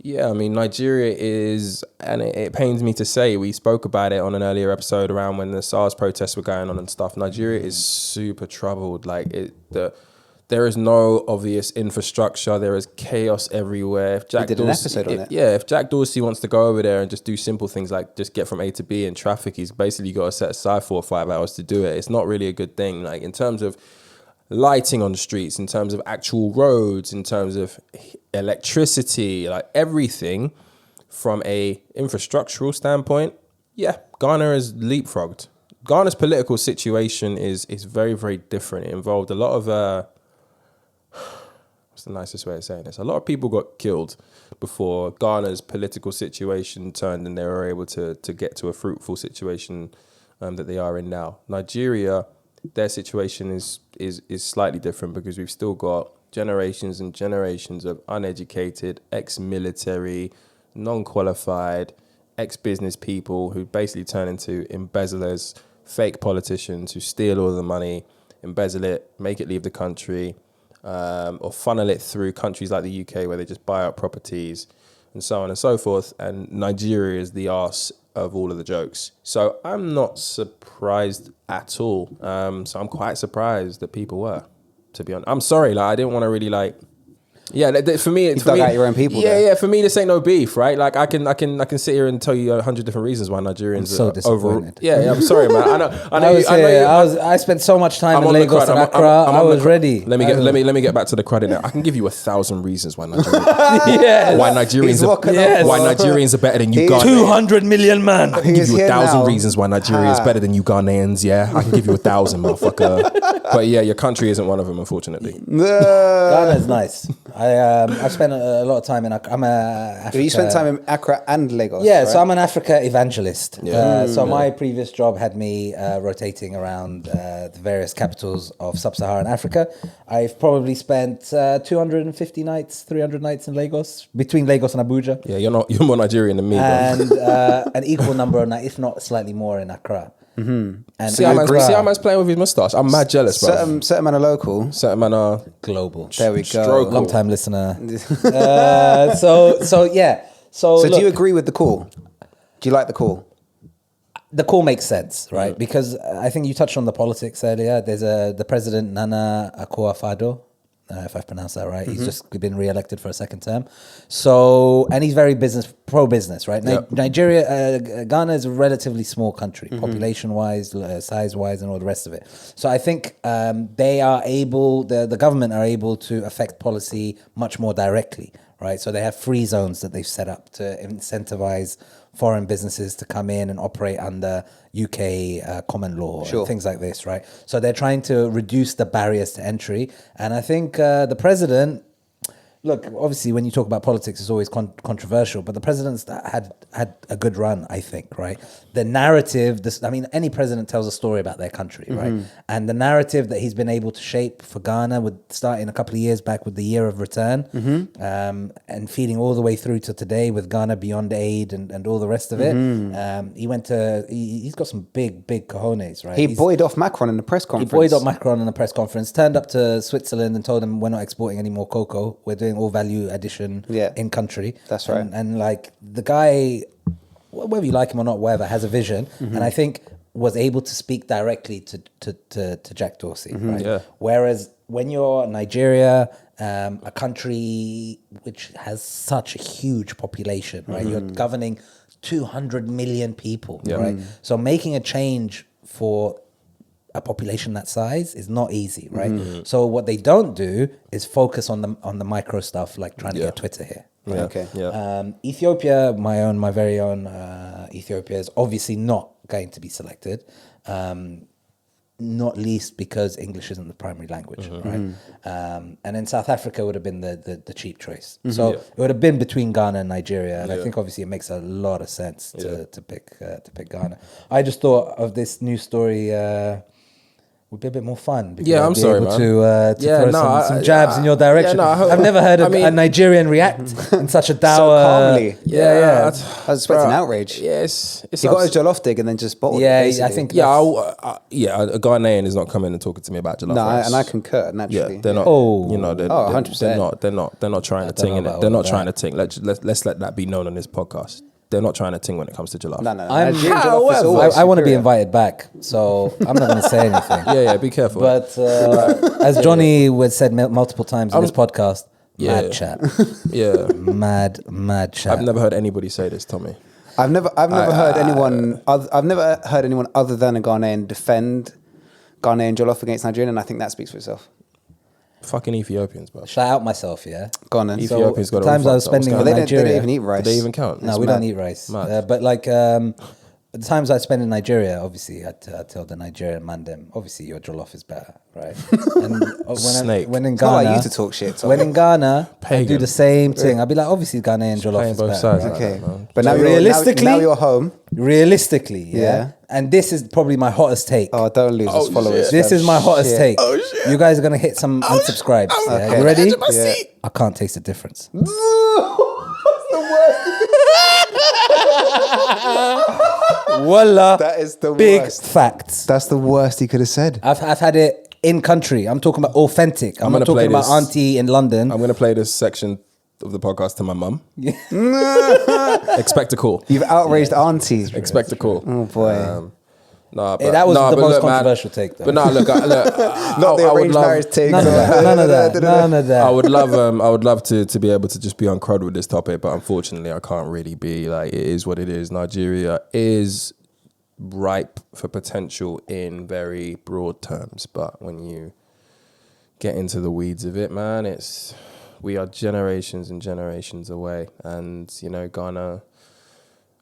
S2: Yeah, I mean, Nigeria is, and it pains me to say, we spoke about it on an earlier episode around when the SARS protests were going on and stuff. Nigeria is super troubled. Like, there is no obvious infrastructure. There is chaos everywhere. If Jack
S1: did an episode on it.
S2: Yeah, if Jack Dorsey wants to go over there and just do simple things like just get from A to B in traffic, he's basically got to set aside 4 or 5 hours to do it. It's not really a good thing. Like, in terms of lighting on the streets, in terms of actual roads, in terms of electricity, like everything from a infrastructural standpoint, yeah, Ghana is leapfrogged. Ghana's political situation is very, very different. It involved a lot of what's the nicest way of saying this? A lot of people got killed before Ghana's political situation turned and they were able to get to a fruitful situation that they are in now. Nigeria, their situation is slightly different because we've still got generations and generations of uneducated, ex-military, non-qualified, ex-business people who basically turn into embezzlers, fake politicians who steal all the money, embezzle it, make it leave the country, or funnel it through countries like the UK where they just buy up properties and so on and so forth. And Nigeria is the arse of all of the jokes. So I'm not surprised at all. So I'm quite surprised that people were, to be honest. I'm sorry, like I didn't want to really like. Yeah, for me,
S1: You dug out your own people
S2: Yeah,
S1: there.
S2: yeah. For me, this ain't no beef, right? Like I can sit here and tell you 100 different reasons why Nigerians
S4: so
S2: are
S4: disappointed.
S2: Yeah, I'm sorry, man.
S4: I spent so much time in Lagos and Accra. I was ready.
S2: Let me get back to the crud in it. I can give you 1,000 reasons why Nigerians
S4: Yes.
S2: why Nigerians are better than you Ghanaians.
S4: 200 million man.
S2: I can give you
S1: here
S2: 1,000
S1: now.
S2: reasons why Nigeria is better than you Ghanaians. Yeah, I can give you 1,000, motherfucker. But yeah, your country isn't one of them, unfortunately.
S4: Ghana is nice. I've spent a lot of time in. I'm a.
S1: You spent time in Accra and Lagos.
S4: Yeah,
S1: right?
S4: so I'm an Africa evangelist.
S2: Yeah.
S4: So my previous job had me rotating around the various capitals of sub-Saharan Africa. I've probably spent 250 nights, 300 nights in Lagos, between Lagos and Abuja,
S2: Yeah, you're more Nigerian than me, bro.
S4: and an equal number, if not slightly more, in Accra. And
S2: See how man's playing with his mustache? I'm mad jealous, bro.
S1: Certain man are local.
S2: Certain man are
S4: global.
S1: There we go.
S2: Stroke.
S4: Long time listener. So yeah. So
S1: So do you
S4: look,
S1: agree with the call? Do you like the call?
S4: the call makes sense, right? Because I think you touched on the politics earlier. There's the president, Nana Akufo-Addo, if I've pronounced that right. He's just been re-elected for a second term. So, and he's very pro-business, right?
S2: Yep.
S4: Nigeria, Ghana is a relatively small country, population-wise, size-wise, and all the rest of it. So I think they are able, the government are able to affect policy much more directly, right? So they have free zones that they've set up to incentivize foreign businesses to come in and operate under UK common law,
S1: Sure.
S4: and things like this, right? So they're trying to reduce the barriers to entry. And I think the president, look, obviously when you talk about politics, it's always controversial, but the president's had a good run, I think, right? The narrative, any president tells a story about their country, right? And the narrative that he's been able to shape for Ghana would start in a couple of years back with the year of return, and feeding all the way through to today with Ghana Beyond Aid and all the rest of it. He's got some big cojones, right?
S1: He buoyed off Macron in the press
S4: He
S1: conference.
S4: buoyed up Macron in the press conference, turned up to Switzerland and told them we're not exporting any more cocoa. We're doing doing all value addition in country.
S1: That's right.
S4: And like the guy, whether you like him or not, whatever, has a vision, and I think was able to speak directly to Jack Dorsey. Right?
S2: Yeah.
S4: Whereas when you're Nigeria, a country which has such a huge population, right? You're governing 200 million people, right? So making a change for a population that size is not easy, right? So what they don't do is focus on the micro stuff, like trying to get Twitter here. Right?
S1: Okay.
S4: Ethiopia, my very own Ethiopia is obviously not going to be selected, not least because English isn't the primary language, right? And then South Africa would have been the cheap choice. So it would have been between Ghana and Nigeria, and I think obviously it makes a lot of sense to pick Ghana. I just thought of this news story. Would be a bit more fun. Because
S2: Yeah,
S4: I'd
S2: I'm
S4: be
S2: sorry,
S4: able
S2: man.
S4: to throw some jabs in your direction.
S2: Yeah, no,
S4: I've never heard
S2: I mean-
S4: a Nigerian react in such a dour...
S1: So calmly.
S4: Yeah.
S1: I was expecting outrage.
S2: Yes.
S1: He got his jollof dig and then just bottled it.
S4: Yeah,
S1: basically.
S4: I think...
S2: Yeah, a Ghanaian is not coming and talking to me about jollof
S1: No,
S2: rice.
S1: and I concur naturally.
S2: Yeah, they're not.
S4: Oh.
S2: You know, they're,
S1: 100%.
S2: They're not trying to
S4: don't
S2: ting
S4: know
S2: in it.
S4: about
S2: They're
S4: all
S2: not
S4: of
S2: trying to ting. Let's let that be known on this podcast. They're not trying to ting when it comes to jollof.
S1: No.
S4: I'm-
S1: Nigerian jollof is always
S4: I want to be
S1: superior.
S4: invited back, so I'm not going to say anything.
S2: Yeah, be careful.
S4: But as Johnny would said multiple times in this podcast,
S2: Yeah.
S4: mad chat.
S2: yeah,
S4: Mad chat.
S2: I've never heard anybody say this, Tommy.
S1: I've never heard anyone. I've never heard anyone other than a Ghanaian defend Ghanaian jollof against Nigerian, and I think that speaks for itself.
S2: Fucking Ethiopians, bro.
S4: Shout out myself, yeah?
S1: Go on then.
S2: Ethiopia- Ethiopia's got
S4: the
S2: it all
S4: times I was
S2: fucked up.
S4: spending
S2: What's
S4: in
S1: But they
S4: Nigeria...
S1: don't even eat rice.
S2: Do they even count?
S4: No,
S1: It's
S4: we
S1: mad.
S4: don't eat rice.
S2: Mad.
S4: But like the times I spend in Nigeria, obviously, I tell the Nigerian man them, obviously your jollof is better, right? And
S2: Snake.
S4: when in
S1: It's not
S4: Ghana,
S1: like you to talk shit, Tom.
S4: when in Ghana, I do
S2: Pagan.
S4: the same thing. I'd be like, obviously Ghanaian jollof
S2: playing
S4: is
S2: both
S4: better.
S2: sides,
S4: right?
S2: like
S1: Okay,
S2: that, man.
S1: but now
S4: Realistically-
S1: now you're home.
S4: Realistically, yeah?
S1: Yeah.
S4: And this is probably my hottest take.
S1: Oh, don't lose us followers.
S4: This
S1: fam.
S4: is my hottest
S1: Shit.
S4: take. You guys are gonna hit some unsubscribes. Yeah?
S1: Okay.
S4: You ready?
S1: Yeah.
S4: I can't taste the difference. Wallah.
S1: That is the
S4: big
S1: worst.
S4: facts.
S1: That's the worst he could have said.
S4: I've had it in country. I'm talking about authentic. I'm
S2: I'm
S4: not
S2: gonna play
S4: talking about
S2: this.
S4: auntie in London.
S2: I'm gonna play this section of the podcast to my mum. Expect a call.
S1: You've outraged Auntie.
S2: Expect a call.
S1: Oh boy.
S2: Nah,
S4: Yeah, that was the
S2: but
S4: most
S2: look, man,
S4: controversial take, though.
S2: But no, look,
S1: Not the
S2: I would
S1: arranged
S2: love.
S1: marriage take.
S4: None of that. None of that.
S2: I would love to be able to just be on crud with this topic, but unfortunately I can't really be. Like, it is what it is. Nigeria is ripe for potential in very broad terms, but when you get into the weeds of it, man, we are generations and generations away, and you know, Ghana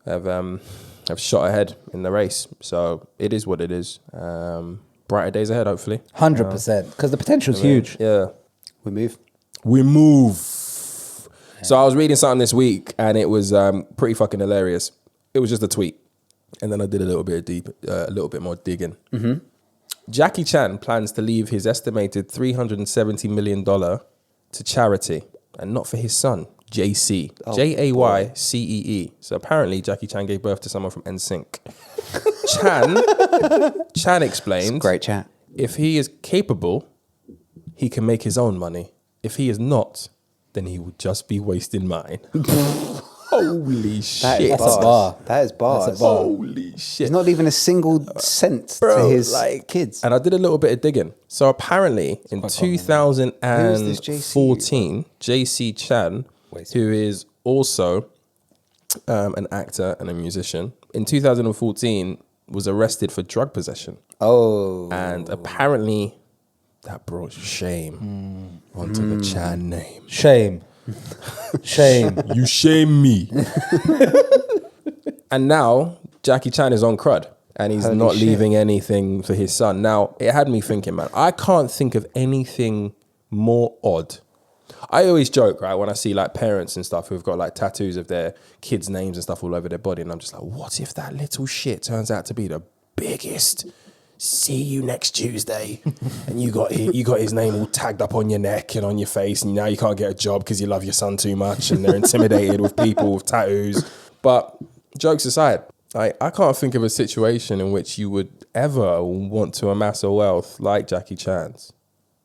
S2: have shot ahead in the race, so it is what it is. Brighter days ahead, hopefully.
S4: 100%. Because the potential's huge.
S2: Yeah.
S1: We move.
S2: We move. So I was reading something this week, and it was pretty fucking hilarious. It was just a tweet, and then I did a little bit more digging. Jackie Chan plans to leave his estimated $370 million to charity, and not for his son, JC. JAYCEE. So apparently Jackie Chan gave birth to someone from NSYNC. Chan explained,
S1: Great chat.
S2: if he is capable, he can make his own money. If he is not, then he would just be wasting mine. Holy
S1: That
S2: shit.
S1: is
S4: That's a
S1: bars.
S4: bar.
S1: That is bars.
S4: That's a bar.
S2: Holy shit.
S1: He's not leaving a single cent
S2: Bro,
S1: to his
S2: like,
S1: kids.
S2: And I did a little bit of digging. So apparently in
S1: Who is this
S2: 2014, JC Chan, who is also an actor and a musician, in 2014 was arrested for drug possession.
S1: Oh.
S2: And apparently that brought shame onto the Chan name.
S4: Shame.
S2: You shame me. And now Jackie Chan is on crud, and he's
S1: Holy
S2: not
S1: shit.
S2: leaving anything for his son. Now, it had me thinking, man, I can't think of anything more odd. I always joke, right, when I see like parents and stuff who've got like tattoos of their kids' names and stuff all over their body, and I'm just like, what if that little shit turns out to be the biggest? See you next Tuesday, and you got his name all tagged up on your neck and on your face, and now you can't get a job because you love your son too much, and they're intimidated with people with tattoos. But jokes aside, I can't think of a situation in which you would ever want to amass a wealth like Jackie Chan's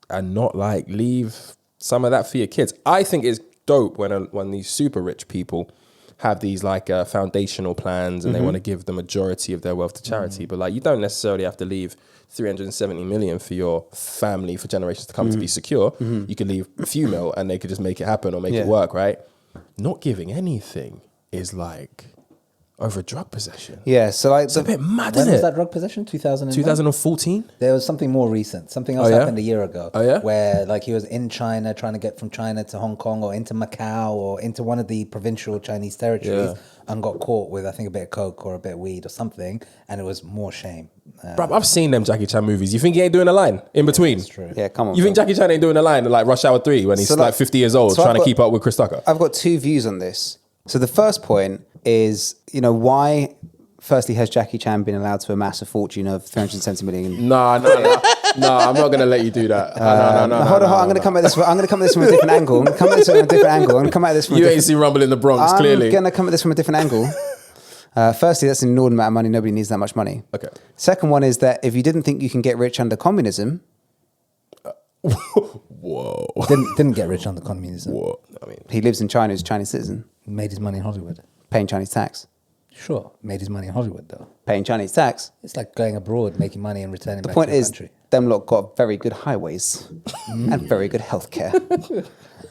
S2: and not like leave some of that for your kids. I think it's dope when these super rich people have these like foundational plans and they want to give the majority of their wealth to charity. But like, you don't necessarily have to leave 370 million for your family for generations to come to be secure. You could leave a few mil and they could just make it happen or make it work, right? Not giving anything is like over drug possession.
S1: Yeah, so like
S2: It's a bit mad,
S4: When
S2: isn't
S4: was
S2: it?
S4: that drug possession? 2001?
S2: 2014?
S4: There was something more recent. Something else
S2: Oh, yeah?
S4: happened a year ago.
S2: Oh, yeah?
S4: Where like he was in China trying to get from China to Hong Kong or into Macau or into one of the provincial Chinese territories and got caught with, I think, a bit of coke or a bit of weed or something. And it was more shame.
S2: Bro, I've seen them Jackie Chan movies. You think he ain't doing a line in between?
S4: That's true.
S1: yeah, come on.
S2: You think Jackie Chan ain't doing a line in like Rush Hour 3 when he's
S1: So,
S2: like
S1: like-
S2: 50 years old
S1: so I've
S2: trying to
S1: got-
S2: keep up with Chris Tucker?
S1: I've got two views on this. So the first point is, why, firstly, has Jackie Chan been allowed to amass a fortune of 370 million?
S2: Nah, I'm not gonna let you do that. No.
S1: Hold on, I'm going to come at this. I'm going to come at this from a different angle. I'm going to come at this from a different angle. I'm going to come at this from.
S2: You
S1: a
S2: ain't
S1: different,
S2: seen Rumble in the Bronx, clearly.
S1: I'm going to come at this from a different angle. Firstly, that's an inordinate amount of money. Nobody needs that much money.
S2: Okay.
S1: Second one is that if you didn't think you can get rich under communism,
S2: Whoa.
S4: Didn't get rich under communism.
S2: Whoa. I mean,
S1: he lives in China, he's a Chinese citizen,
S4: Made his money in Hollywood.
S1: paying Chinese tax.
S4: Sure, made his money in Hollywood though.
S1: Paying Chinese tax.
S4: It's like going abroad, making money and returning
S1: The
S4: back
S1: point
S4: to the
S1: is,
S4: country.
S1: them lot got very good highways and very good healthcare,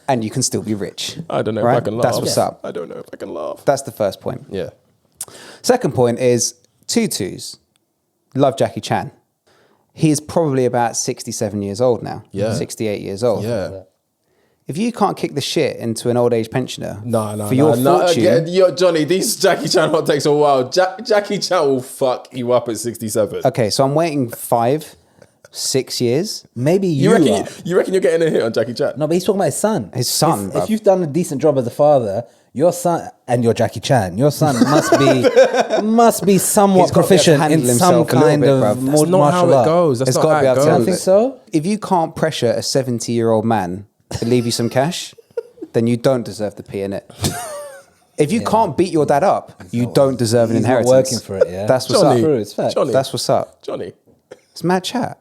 S1: and you can still be rich.
S2: I don't know
S1: right?
S2: if I can laugh.
S1: That's what's up.
S2: I don't know if I can laugh.
S1: That's the first point.
S2: Yeah.
S1: Second point is Tutus. Love Jackie Chan. He is probably about 67 years old now.
S2: Yeah.
S1: 68 years old.
S2: Yeah.
S1: If you can't kick the shit into an old age pensioner
S2: No.
S1: for your fortune,
S2: Again, yo, Johnny, these Jackie Chan hot takes a while. Jackie Chan will fuck you up at 67.
S1: okay, so I'm waiting 5-6 years.
S4: Maybe
S2: You
S4: you,
S2: reckon
S4: are.
S2: you reckon you're getting a hit on Jackie Chan?
S4: No, but he's talking about his son.
S1: His son,
S4: If
S1: bruv.
S4: you've done a decent job as a father, your son and you're Jackie Chan, your son must be somewhat
S1: He's got to be able to
S4: proficient
S1: handle
S4: in some
S1: himself a little
S4: kind
S1: bit,
S4: of
S1: bruv.
S2: That's not how
S4: martial
S2: it
S4: art.
S2: goes. That's
S1: It's
S2: not
S1: got to
S2: how
S1: be
S2: it
S1: able to
S2: goes.
S1: handle
S4: I think
S1: it.
S4: so.
S1: If you can't pressure a 70-year-old man to leave you some cash, then you don't deserve the P in it. If you can't beat your dad up, you don't deserve an
S4: he's not
S1: inheritance.
S4: working for it, yeah?
S1: That's what's
S2: Johnny,
S1: up.
S4: True, it's fact.
S2: Johnny,
S1: That's what's up.
S2: Johnny.
S1: It's mad chat.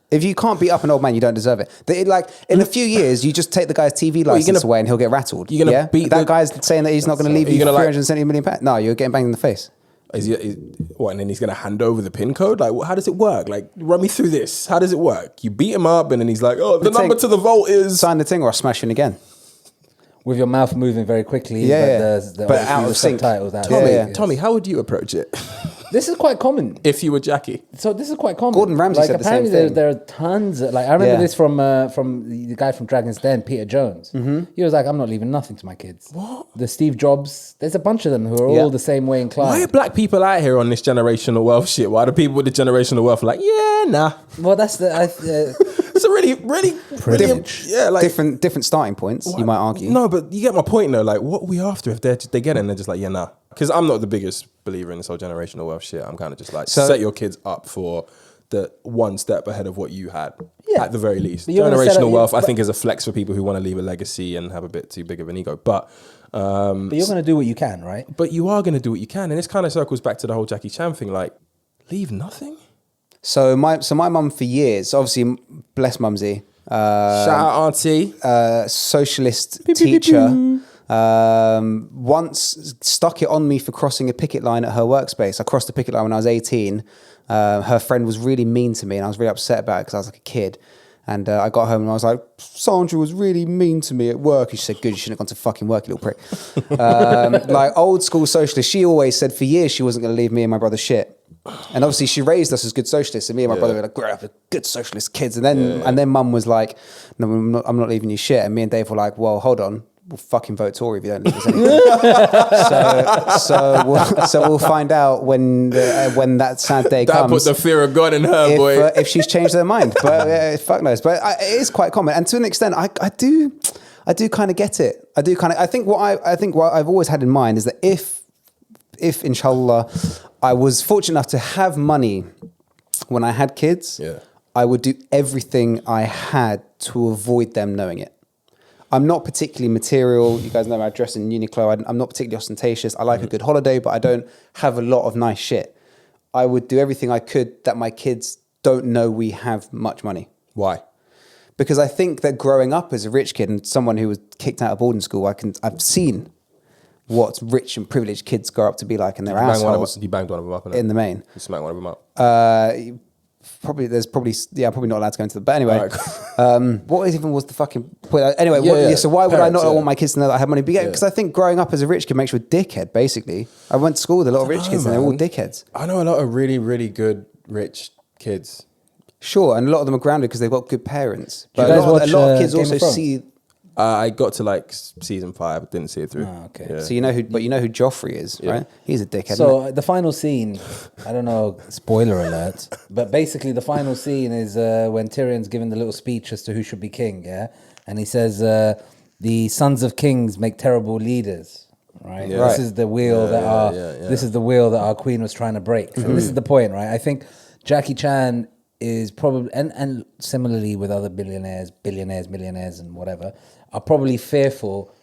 S1: If you can't beat up an old man, you don't deserve it. Like in a few years, you just take the guy's TV license away and he'll get rattled.
S2: you're gonna beat
S1: that
S2: the-
S1: guy's saying that he's not going to leave
S2: Are you
S1: you
S2: gonna, like-
S1: 370 million pounds. No, you're getting banged in the face.
S2: What, and then he's going to hand over the PIN code? Like, how does it work? Like, run me through this. How does it work? You beat him up and then he's like, oh, the number to the vault is...
S1: Sign the thing or I'll smash you again.
S4: With your mouth moving very quickly,
S1: Yeah,
S4: but
S1: but out of sync.
S4: subtitles out.
S2: Tommy,
S1: Yeah.
S2: Tommy, how would you approach it
S4: This is quite common.
S2: if you were Jackie?
S4: So this is quite common.
S1: Gordon Ramsay
S4: like,
S1: said the same
S4: apparently
S1: thing.
S4: there are tons. I remember
S1: Yeah.
S4: this from the guy from Dragon's Den, Peter Jones. He was like, "I'm not leaving nothing to my kids." What? The Steve Jobs. There's a bunch of them who are
S1: Yeah.
S4: all the same way inclined.
S2: Why are black people out here on this generational wealth shit? Why are the people with the generational wealth like, yeah, nah?
S4: Well, that's the.
S2: It's a really
S4: Privilege.
S2: yeah, like
S1: different starting points, you might argue.
S2: No, but you get my point though. Like, what are we after if they get it and they're just like, yeah, nah? Because I'm not the biggest believer in this whole generational wealth shit. I'm kind of just like,
S1: So-
S2: set your kids up for the one step ahead of what you had,
S4: Yeah.
S2: at the very least.
S4: But you wanna set
S2: Generational
S4: up-
S2: wealth, I
S4: but-
S2: think, is a flex for people who want to leave a legacy and have a bit too big of an ego. But
S4: But you're going to do what you can, right?
S2: but you are going to do what you can, and this kind of circles back to the whole Jackie Chan thing. Like, leave nothing.
S1: So my mum for years, obviously, bless mumsy,
S2: Shout out auntie.
S1: socialist teacher, once stuck it on me for crossing a picket line at her workspace. I crossed the picket line when I was 18. Her friend was really mean to me and I was really upset about it because I was like a kid. And I got home and I was like, Sandra was really mean to me at work. And she said, good, you shouldn't have gone to fucking work, you little prick. Like old school socialist, she always said for years she wasn't going to leave me and my brother shit. And obviously she raised us as good socialists, and me and my brother were like, grow up as good socialist kids. And then mum was like, no, I'm not leaving you shit. And me and Dave were like, well, hold on, we'll fucking vote Tory if you don't leave us anything. so we'll find out when that sad day
S2: That
S1: comes.
S2: put the fear of God in her, boy.
S1: If she's changed her mind, but fuck knows. But it is quite common, and to an extent, I do kind of get it. I think what I've always had in mind is that if inshallah I was fortunate enough to have money when I had kids, I would do everything I had to avoid them knowing it. I'm not particularly material. You guys know I dress in Uniqlo. I'm not particularly ostentatious. I like a good holiday, but I don't have a lot of nice shit. I would do everything I could that my kids don't know we have much money.
S2: Why?
S1: because I think that growing up as a rich kid and someone who was kicked out of boarding school, I've seen what rich and privileged kids grow up to be like in their households.
S2: You banged one of them up
S1: in the main.
S2: You smacked one of them up.
S1: Probably I'm probably not allowed to go into the. But anyway,
S2: Alright,
S1: what even was the fucking point? Anyway, so why would
S2: Parents,
S1: I not want my kids to know that I have money? Because
S2: Yeah.
S1: I think growing up as a rich kid makes you a dickhead. Basically, I went to school with a lot of rich kids, and they're all
S2: man.
S1: dickheads.
S2: I know a lot of really, really good rich kids.
S1: Sure, and a lot of them are grounded because they've got good parents.
S4: Do you
S1: But
S4: guys
S1: a lot
S4: watch,
S1: of kids
S4: Game of
S1: also
S4: Thrones?
S1: see.
S2: I got to like season 5, didn't see it through.
S4: Oh, okay.
S2: Yeah.
S1: So you know who Joffrey is, right? He's a dickhead. isn't
S4: So the final scene, I don't know, spoiler alert, but basically the final scene is when Tyrion's giving the little speech as to who should be king, yeah? And he says, the sons of kings make terrible leaders, right?
S2: Yeah.
S4: This is the wheel that this is the wheel that our queen was trying to break. And this is the point, right? I think Jackie Chan is probably, and similarly with other billionaires, millionaires and whatever, are probably fearful,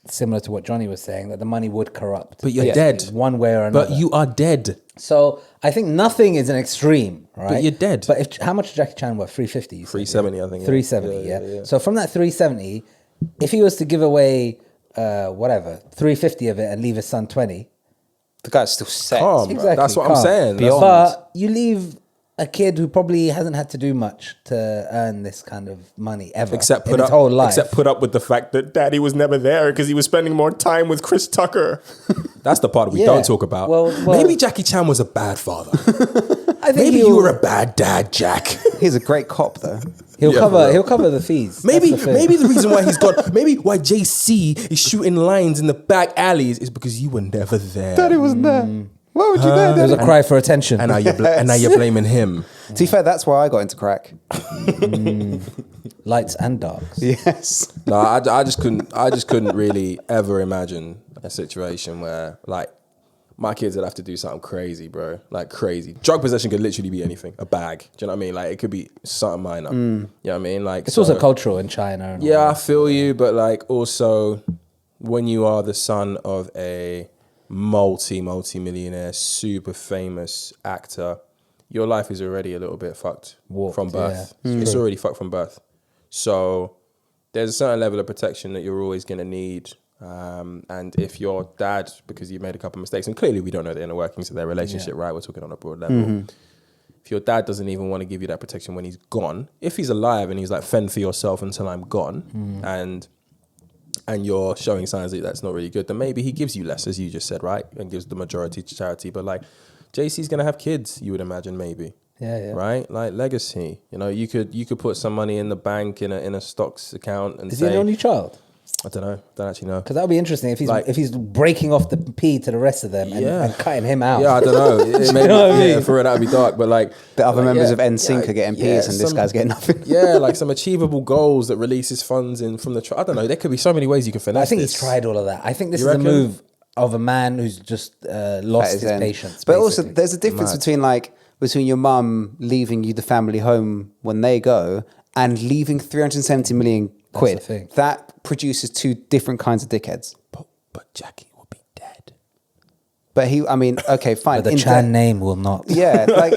S4: similar to what Johnny was saying, that the money would corrupt.
S2: But you're
S4: basically,
S2: dead.
S4: one way or another.
S2: But you are dead.
S4: So I think nothing is an extreme, right?
S2: But you're dead.
S4: But how much is Jackie Chan worth? 350. you said,
S2: 370, I think.
S4: 370, yeah. So from that 370, if he was to give away 350 of it and leave his son 20,
S1: the guy's still set.
S2: Calm.
S4: exactly.
S2: That's what I'm
S4: calm.
S2: saying.
S1: Beyond.
S4: But you leave a kid who probably hasn't had to do much to earn this kind of money ever
S2: Except
S4: in
S2: put
S4: his
S2: up,
S4: whole life.
S2: except put up with the fact that Daddy was never there because he was spending more time with Chris Tucker. That's the part we
S4: Yeah.
S2: don't talk about.
S4: Well-
S2: Maybe Jackie Chan was a bad father.
S4: I think
S2: Maybe you were a bad dad, Jack.
S1: He's a great cop, though.
S4: he'll
S2: Yeah,
S4: cover
S2: bro.
S4: he'll cover the fees.
S2: Maybe
S4: That's the thing.
S2: maybe the reason why he's got maybe why JC is shooting lines in the back alleys is because you were never there.
S1: Daddy wasn't there. Why would you there,
S4: There was
S1: Daddy?
S4: a cry for attention.
S2: And now you're blaming him.
S1: To be fair, that's why I got into crack.
S4: Lights and darks.
S1: Yes.
S2: No, I just couldn't really ever imagine a situation where like my kids would have to do something crazy, bro. Like crazy. Drug possession could literally be anything. A bag. Do you know what I mean? Like it could be something minor. You know what I mean? Like
S4: It's also cultural in China. And all
S2: yeah, I
S4: that.
S2: feel you, but like also when you are the son of a multi-millionaire, super famous actor, your life is already a little bit fucked
S4: Warped,
S2: from birth.
S4: yeah.
S2: It's already fucked from birth. So there's a certain level of protection that you're always going to need. And if your dad, because you've made a couple of mistakes, and clearly we don't know the inner workings of their relationship, right? We're talking on a broad level. If your dad doesn't even want to give you that protection when he's gone, if he's alive and he's like, fend for yourself until I'm gone, and you're showing signs that that's not really good, then maybe he gives you less, as you just said, right? And gives the majority to charity. But like, JC's going to have kids, you would imagine, maybe.
S4: Yeah.
S2: Right? Like legacy. You know, you could put some money in the bank in a stocks account and
S4: Is
S2: say,
S4: he an only child?
S2: I don't know. Don't actually know.
S4: Because that would be interesting if he's breaking off the P to the rest of them and cutting him out.
S2: Yeah, I don't know. It may
S4: know what I mean?
S2: for it, that'd be dark. But like
S1: The other
S2: like,
S1: members
S2: yeah,
S1: of NSYNC are getting Ps and this guy's getting nothing.
S2: Yeah, like some achievable goals that releases funds in from the. I don't know. There could be so many ways you can finesse.
S4: I think
S2: this.
S4: he's tried all of that. I think this
S2: You
S4: is a
S2: reckon?
S4: move of a man who's just lost his
S1: End.
S4: patience.
S1: But also,
S4: basically.
S1: there's a difference between your mum leaving you the family home when they go and leaving 370 million quid.
S4: the thing.
S1: That produces two different kinds of dickheads.
S2: But Jackie will be dead.
S1: But okay, fine.
S4: But the Chan name will not.
S1: Yeah, like,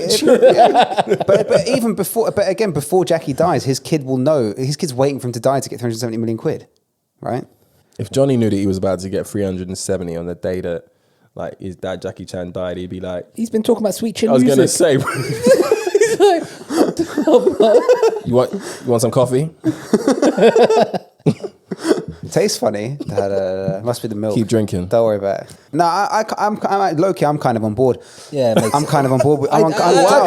S1: but even before Jackie dies, his kid will know. His kid's waiting for him to die to get 370 million quid, right?
S2: If Johnny knew that he was about to get 370 on the day that like his dad Jackie Chan died, he'd be like,
S4: He's been talking about sweet chin
S2: I was
S4: music.
S2: gonna say,
S4: He's like,
S2: you want some coffee?
S1: Tastes funny. Must be the milk.
S2: Keep drinking.
S1: Don't worry about it. No, I'm low-key, I'm kind of on board.
S4: Yeah, makes
S1: I'm kind of on board. With,
S4: I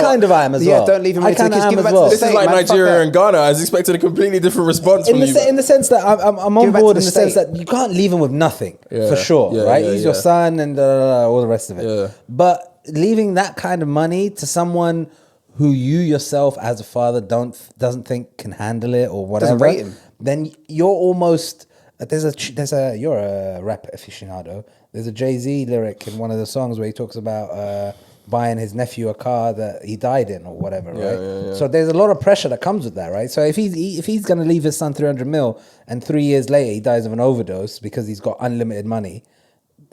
S4: kind of am as well.
S1: Yeah, don't leave him
S4: I
S1: waiting.
S4: kind of
S1: Just give
S4: am
S1: it
S4: as
S1: back
S4: well.
S1: to the
S2: This is
S1: state,
S2: like
S1: man. Fuck
S2: Nigeria
S1: that.
S2: and Ghana. I was expecting a completely different response
S4: in
S2: from you.
S4: the sense that I'm
S1: Give
S4: on
S1: it back
S4: board
S1: to
S4: in
S1: the
S4: the sense
S1: state.
S4: that you can't leave him with nothing
S2: Yeah.
S4: for sure,
S2: Yeah,
S4: right?
S2: yeah,
S4: He's your
S2: yeah.
S4: son and all the rest of it.
S2: Yeah.
S4: But leaving that kind of money to someone who you yourself as a father doesn't think can handle it or whatever,
S1: rate him.
S4: then you're almost you're a rap aficionado. There's a Jay-Z lyric in one of the songs where he talks about buying his nephew a car that he died in or whatever, right?
S2: yeah.
S4: So there's a lot of pressure that comes with that, right? So if he's going to leave his son 300 mil and 3 years later he dies of an overdose because he's got unlimited money,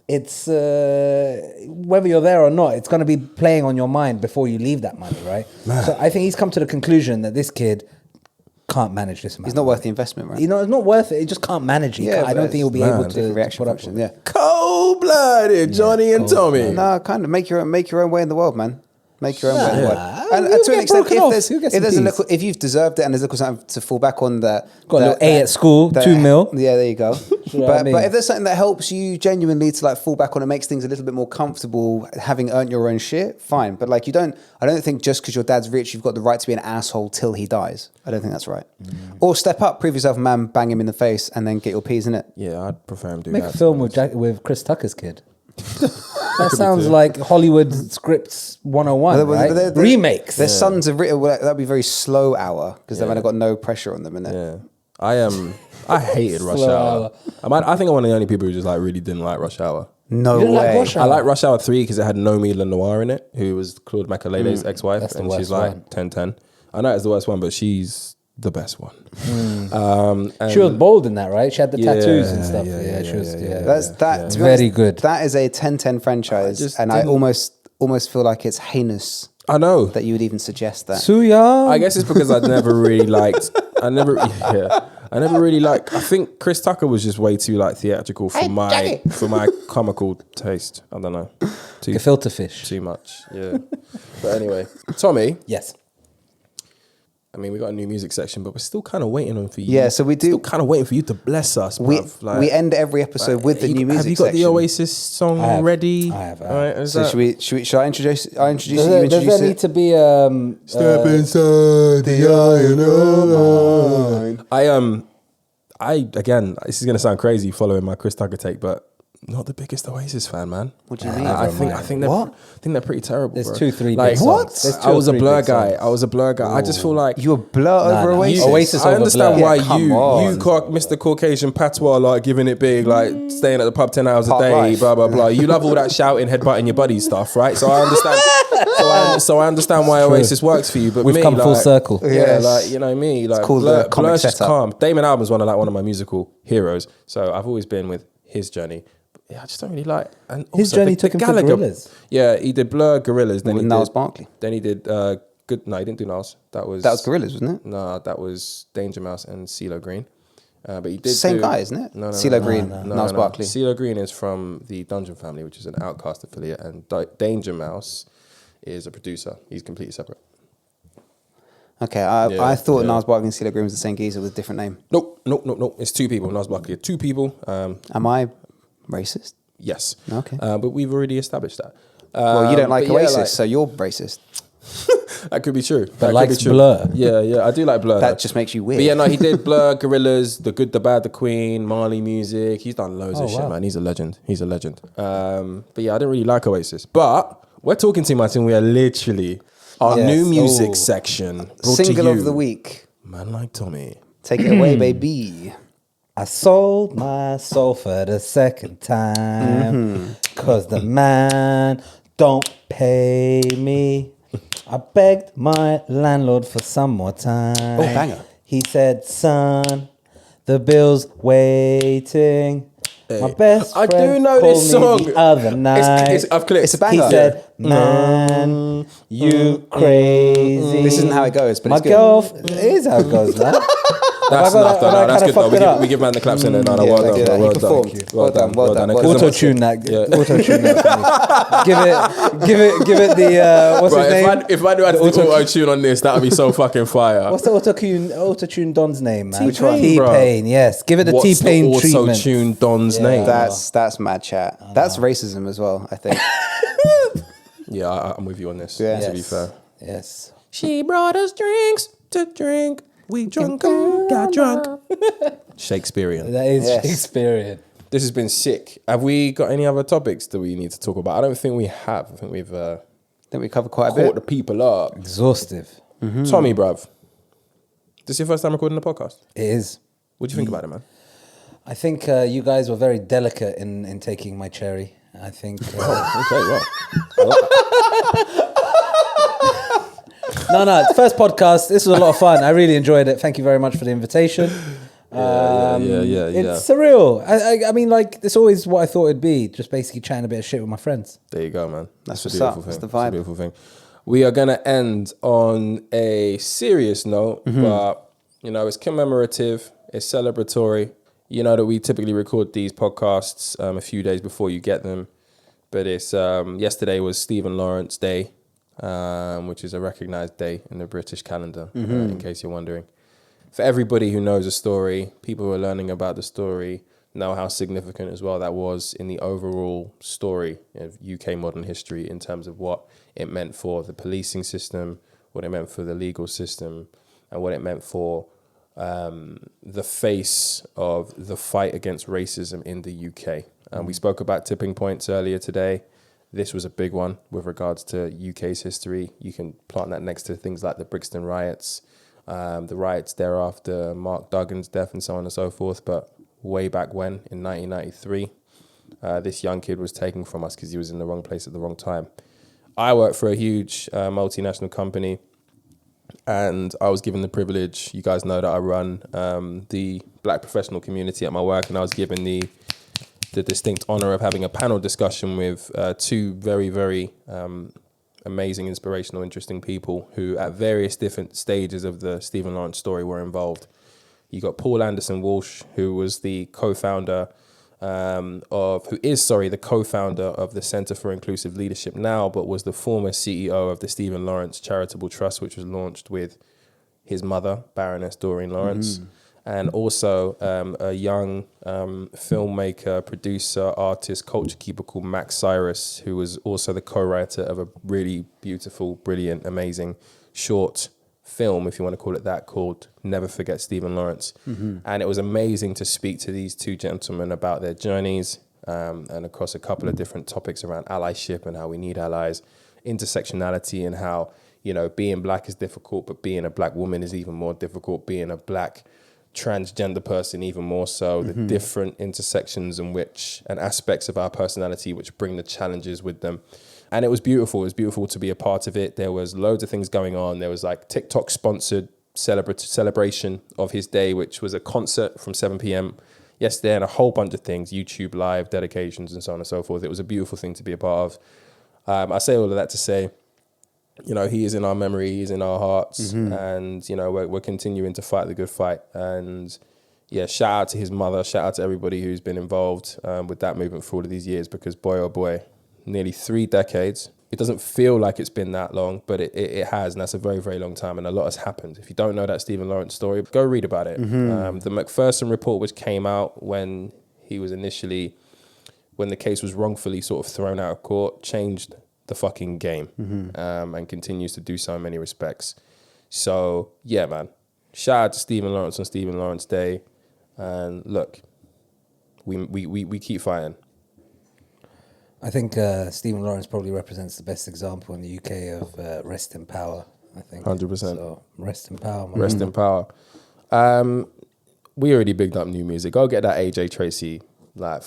S4: it's whether you're there or not, it's going to be playing on your mind before you leave that money, right? So I think he's come to the conclusion that this kid can't manage this amount.
S1: He's not worth the investment, right?
S4: You know, it's not worth it. It just can't manage it.
S1: Yeah,
S4: I don't think he'll be
S2: man,
S4: able to
S1: different reaction
S4: put up
S1: function.
S4: with it.
S1: Yeah.
S2: Cold-blooded, Johnny and Tommy.
S1: No, kind of make your own way in the world, man. Make your own way in the world.
S4: Nah,
S1: And
S4: you'll
S1: to an
S4: get
S1: extent,
S4: broken off. You'll get some peace.
S1: if you've deserved it and there's a little something to fall back on that.
S4: Got a little A at school, 2 mil.
S1: Yeah, there you go.
S4: know what I mean?
S1: But if there's something that helps you genuinely to like fall back on and makes things a little bit more comfortable, having earned your own shit, fine. But like I don't think just because your dad's rich, you've got the right to be an asshole till he dies. I don't think that's right. Or step up, prove yourself a man, bang him in the face, and then get your peas in it.
S2: Yeah, I'd prefer him do
S4: Make
S2: that.
S4: a film with Chris Tucker's kid. That sounds like Hollywood scripts 101, right? Remakes.
S1: Their sons have written. Well, that'd be very slow hour because they've only got no pressure on them in it.
S2: Yeah. I hated Rush
S4: Slow
S2: Hour. I think I'm one of the only people who just like really didn't like Rush Hour.
S1: No
S4: You didn't like
S1: way.
S4: Rush
S2: I like Rush Hour 3 because it had Nomi Lenoir in it, who was Claude Makalele's ex-wife,
S4: That's the
S2: and
S4: worst
S2: she's like
S4: one.
S2: 10-10. I know it's the worst one, but she's the best one. And
S4: She was bold in that, right? She had the tattoos and stuff.
S2: yeah,
S4: She was.
S1: That's that. To be
S4: Very
S1: honest,
S4: good.
S1: That is a 10-10 franchise,
S2: just
S1: and I
S2: didn't-
S1: almost feel like it's heinous
S2: I know.
S1: that you would even suggest that.
S4: Suya.
S2: I guess it's because I never really liked. I never really liked. I think Chris Tucker was just way too like theatrical for my comical taste. I don't know. Too
S4: Gefilte fish.
S2: too much. Yeah. But anyway, Tommy.
S4: Yes.
S2: I mean, we got a new music section, but we're still kind of waiting on for you.
S1: Yeah, so we do-
S2: Still kind of waiting for you to bless us, bruv.
S1: We end every episode with the new music
S2: Have you got
S1: section.
S2: the Oasis song
S4: I have.
S2: ready?
S4: I have.
S2: All right, is
S1: So
S2: that-
S1: should I introduce? I introduce
S4: Does
S1: you.
S4: there,
S1: You
S4: does
S1: introduce
S4: there
S1: it.
S4: need to be
S2: Step inside the iron. I again, this is gonna sound crazy following my Chris Tucker take, but not the biggest Oasis fan, man.
S1: What do you mean?
S2: I think they're pretty terrible.
S4: There's
S2: bro.
S4: 2-3
S2: like
S4: big songs. There's two
S2: I
S4: or
S2: was a
S4: three
S2: Blur
S4: big
S2: guy.
S4: songs.
S2: I just feel like
S1: You a blur over
S4: no.
S1: Oasis?
S4: Oasis
S2: I
S4: over
S2: understand
S4: Blur.
S2: why
S1: Yeah, come
S2: you,
S1: on.
S2: Mr. Caucasian patois, like giving it big, like staying at the pub 10 hours a
S1: Part
S2: day,
S1: life.
S2: blah blah blah. You love all that shouting, headbutting your buddy stuff, right? So I understand. so I understand why Oasis works for you. But
S4: We've
S2: me,
S4: come full
S2: like,
S4: circle.
S2: Yeah,
S1: Yes.
S2: like you know me, like
S1: called the comic
S2: Blur's just
S1: setup.
S2: calm. Damon Albarn's one of my musical heroes, so I've always been with his journey. Yeah, I just don't really like. And
S4: His
S2: also
S4: journey
S2: the
S4: took him to
S2: Gallagher-
S4: Gorillaz.
S2: Yeah, he did Blur, Gorillaz. Then
S1: With
S2: he
S1: Niles
S2: did
S1: Barkley.
S2: Then he did good. No, he didn't do Niles. That was
S1: Gorillaz, wasn't it?
S2: No, that was Danger Mouse and CeeLo Green. But he did
S1: Same
S2: do-
S1: guy, isn't it?
S2: No,
S1: CeeLo Green, Niles Barkley.
S2: CeeLo Green is from the Dungeon Family, which is an Outcast affiliate, and Danger Mouse is a producer. He's completely separate.
S1: Okay, I thought
S2: yeah.
S1: Niles Barkley and CeeLo Green was the same geezer with a different name.
S2: Nope. It's two people. Niles Barkley are two people.
S1: Am I racist?
S2: Yes.
S1: Okay.
S2: But we've already established that.
S1: Well, you don't like
S2: but yeah,
S1: Oasis,
S2: like-
S1: so you're racist.
S2: That could be true. That could
S4: likes
S2: be true.
S4: Blur.
S2: Yeah, I do like Blur.
S1: That
S2: though.
S1: just makes you weird.
S2: But yeah, no, he did Blur, Gorillaz, The Good, The Bad, The Queen, Marley Music. He's done loads of shit,
S4: wow.
S2: man. He's a legend. But yeah, I didn't really like Oasis. But we're talking too much, and we are literally our
S1: Yes.
S2: new music
S4: Oh.
S2: section. Brought to
S1: Single
S2: you.
S1: of the week.
S2: Man like Tommy.
S1: Take it away, baby.
S4: I sold my soul for the second time cause the man don't pay me. I begged my landlord for some more time.
S1: Oh, banger.
S4: He said, son, the bill's waiting. My best
S2: I
S4: friend
S2: do know
S4: called
S2: this
S4: me
S2: song.
S4: the other night.
S2: I've clicked.
S1: It's a banger.
S4: He said, man, you crazy.
S1: This isn't how it goes, but
S4: my
S1: it's good.
S4: girlfriend, it is how it goes, man.
S2: That's enough, though. No, that's good, though.
S4: Fucked it up.
S2: We give man the claps in there. No,
S1: Yeah,
S2: well
S1: thank
S2: done,
S1: you.
S2: bro.
S1: He
S2: Well done.
S1: performed. Well done, well done.
S4: Auto tune that.
S2: Yeah.
S4: Auto tune that for me. Give it the what's
S2: Bro,
S4: his name?
S2: if I knew how to do auto tune on this, that would be so fucking fire.
S4: What's the auto tune Don's name, man?
S2: Which one? Bro.
S4: T-Pain. Yes, give it the
S2: What's
S4: T-Pain
S2: the auto
S4: treatment.
S2: tune Don's name?
S1: That's mad chat. That's racism as well, I think.
S2: Yeah, I'm with you on this.
S1: Yeah.
S2: To be fair.
S4: Yes.
S2: She brought us drinks to drink. We drunk 'em, got drunk. Shakespearean.
S4: That is
S1: Yes.
S4: Shakespearean.
S2: This has been sick. Have we got any other topics that we need to talk about? I don't think we have. I think we've
S1: I think we covered quite a
S2: caught the
S1: bit.
S2: people up.
S4: Exhaustive.
S2: Tommy, bruv. This your first time recording a podcast?
S4: It is.
S2: What do you think about it, man?
S4: I think you guys were very delicate in taking my cherry. I think.
S2: Okay, well.
S4: No, it's first podcast. This was a lot of fun. I really enjoyed it. Thank you very much for the invitation.
S2: Yeah.
S4: It's surreal. I mean, like, it's always what I thought it'd be. Just basically chatting a bit of shit with my friends.
S2: There you go, man.
S1: That's
S2: a
S1: what's
S2: beautiful
S1: up. That's
S2: thing.
S1: the
S2: It's a
S1: vibe.
S2: beautiful thing. We are going to end on a serious note, but You know, it's commemorative, it's celebratory. You know that we typically record these podcasts a few days before you get them. But it's yesterday was Stephen Lawrence Day, which is a recognised day in the British calendar, in case you're wondering. For everybody who knows a story, people who are learning about the story know how significant as well that was in the overall story of UK modern history in terms of what it meant for the policing system, what it meant for the legal system, and what it meant for the face of the fight against racism in the UK. We spoke about tipping points earlier today. This was a big one with regards to UK's history. You can plant that next to things like the Brixton riots, the riots thereafter, Mark Duggan's death and so on and so forth. But way back when, in 1993, this young kid was taken from us because he was in the wrong place at the wrong time. I work for a huge multinational company, and I was given the privilege, you guys know that I run the black professional community at my work, and I was given the distinct honor of having a panel discussion with two very, very amazing, inspirational, interesting people who at various different stages of the Stephen Lawrence story were involved. You got Paul Anderson Walsh, who was the co-founder the co-founder of the Centre for Inclusive Leadership now, but was the former CEO of the Stephen Lawrence Charitable Trust, which was launched with his mother, Baroness Doreen Lawrence, and also a young filmmaker, producer, artist, culture keeper called Max Cyrus, who was also the co-writer of a really beautiful, brilliant, amazing short film, if you want to call it that, called Never Forget Stephen Lawrence. And it was amazing to speak to these two gentlemen about their journeys and across a couple of different topics around allyship and how we need allies, intersectionality, and how, you know, being black is difficult, but being a black woman is even more difficult, being a black transgender person even more so, the different intersections and aspects of our personality which bring the challenges with them. And it was beautiful. It was beautiful to be a part of it. There was loads of things going on. There was like TikTok sponsored celebration of his day, which was a concert from 7 p.m. yesterday, and a whole bunch of things, YouTube live, dedications, and so on and so forth. It was a beautiful thing to be a part of. I say all of that to say, you know, he is in our memory, he's in our hearts, and, you know, we're continuing to fight the good fight. And yeah, shout out to his mother, shout out to everybody who's been involved with that movement for all of these years, because boy, oh boy, nearly 3 decades. It doesn't feel like it's been that long, but it has, and that's a very, very long time, and a lot has happened. If you don't know that Stephen Lawrence story, go read about it. The Macpherson report, which came out when the case was wrongfully sort of thrown out of court, changed the fucking game, and continues to do so in many respects. So, yeah, man. Shout out to Stephen Lawrence on Stephen Lawrence Day, and look, we keep fighting.
S4: I think Stephen Lawrence probably represents the best example in the UK of rest in power, I think.
S2: 100%.
S4: So, rest in power, man.
S2: Rest in power. We already bigged up new music. Go get that AJ Tracy, like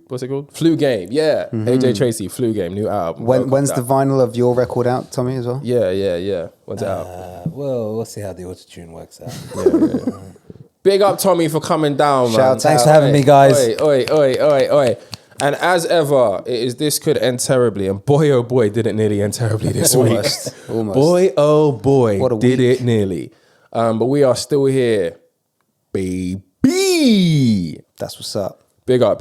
S2: what's it called? Flu Game. Yeah. AJ Tracy, Flu Game, new album.
S1: When's the vinyl of your record out, Tommy, as well?
S2: Yeah. When's it out?
S4: Well, we'll see how the auto-tune works out.
S2: Yeah. Big up Tommy for coming down, man.
S4: Thanks for having me, guys.
S2: Oi. And as ever, it is This Could End Terribly. And boy, oh boy, did it nearly end terribly this week.
S1: Almost.
S2: Boy, oh boy,
S1: What a
S2: did
S1: week.
S2: it nearly. But we are still here, baby.
S1: That's what's up.
S2: Big up.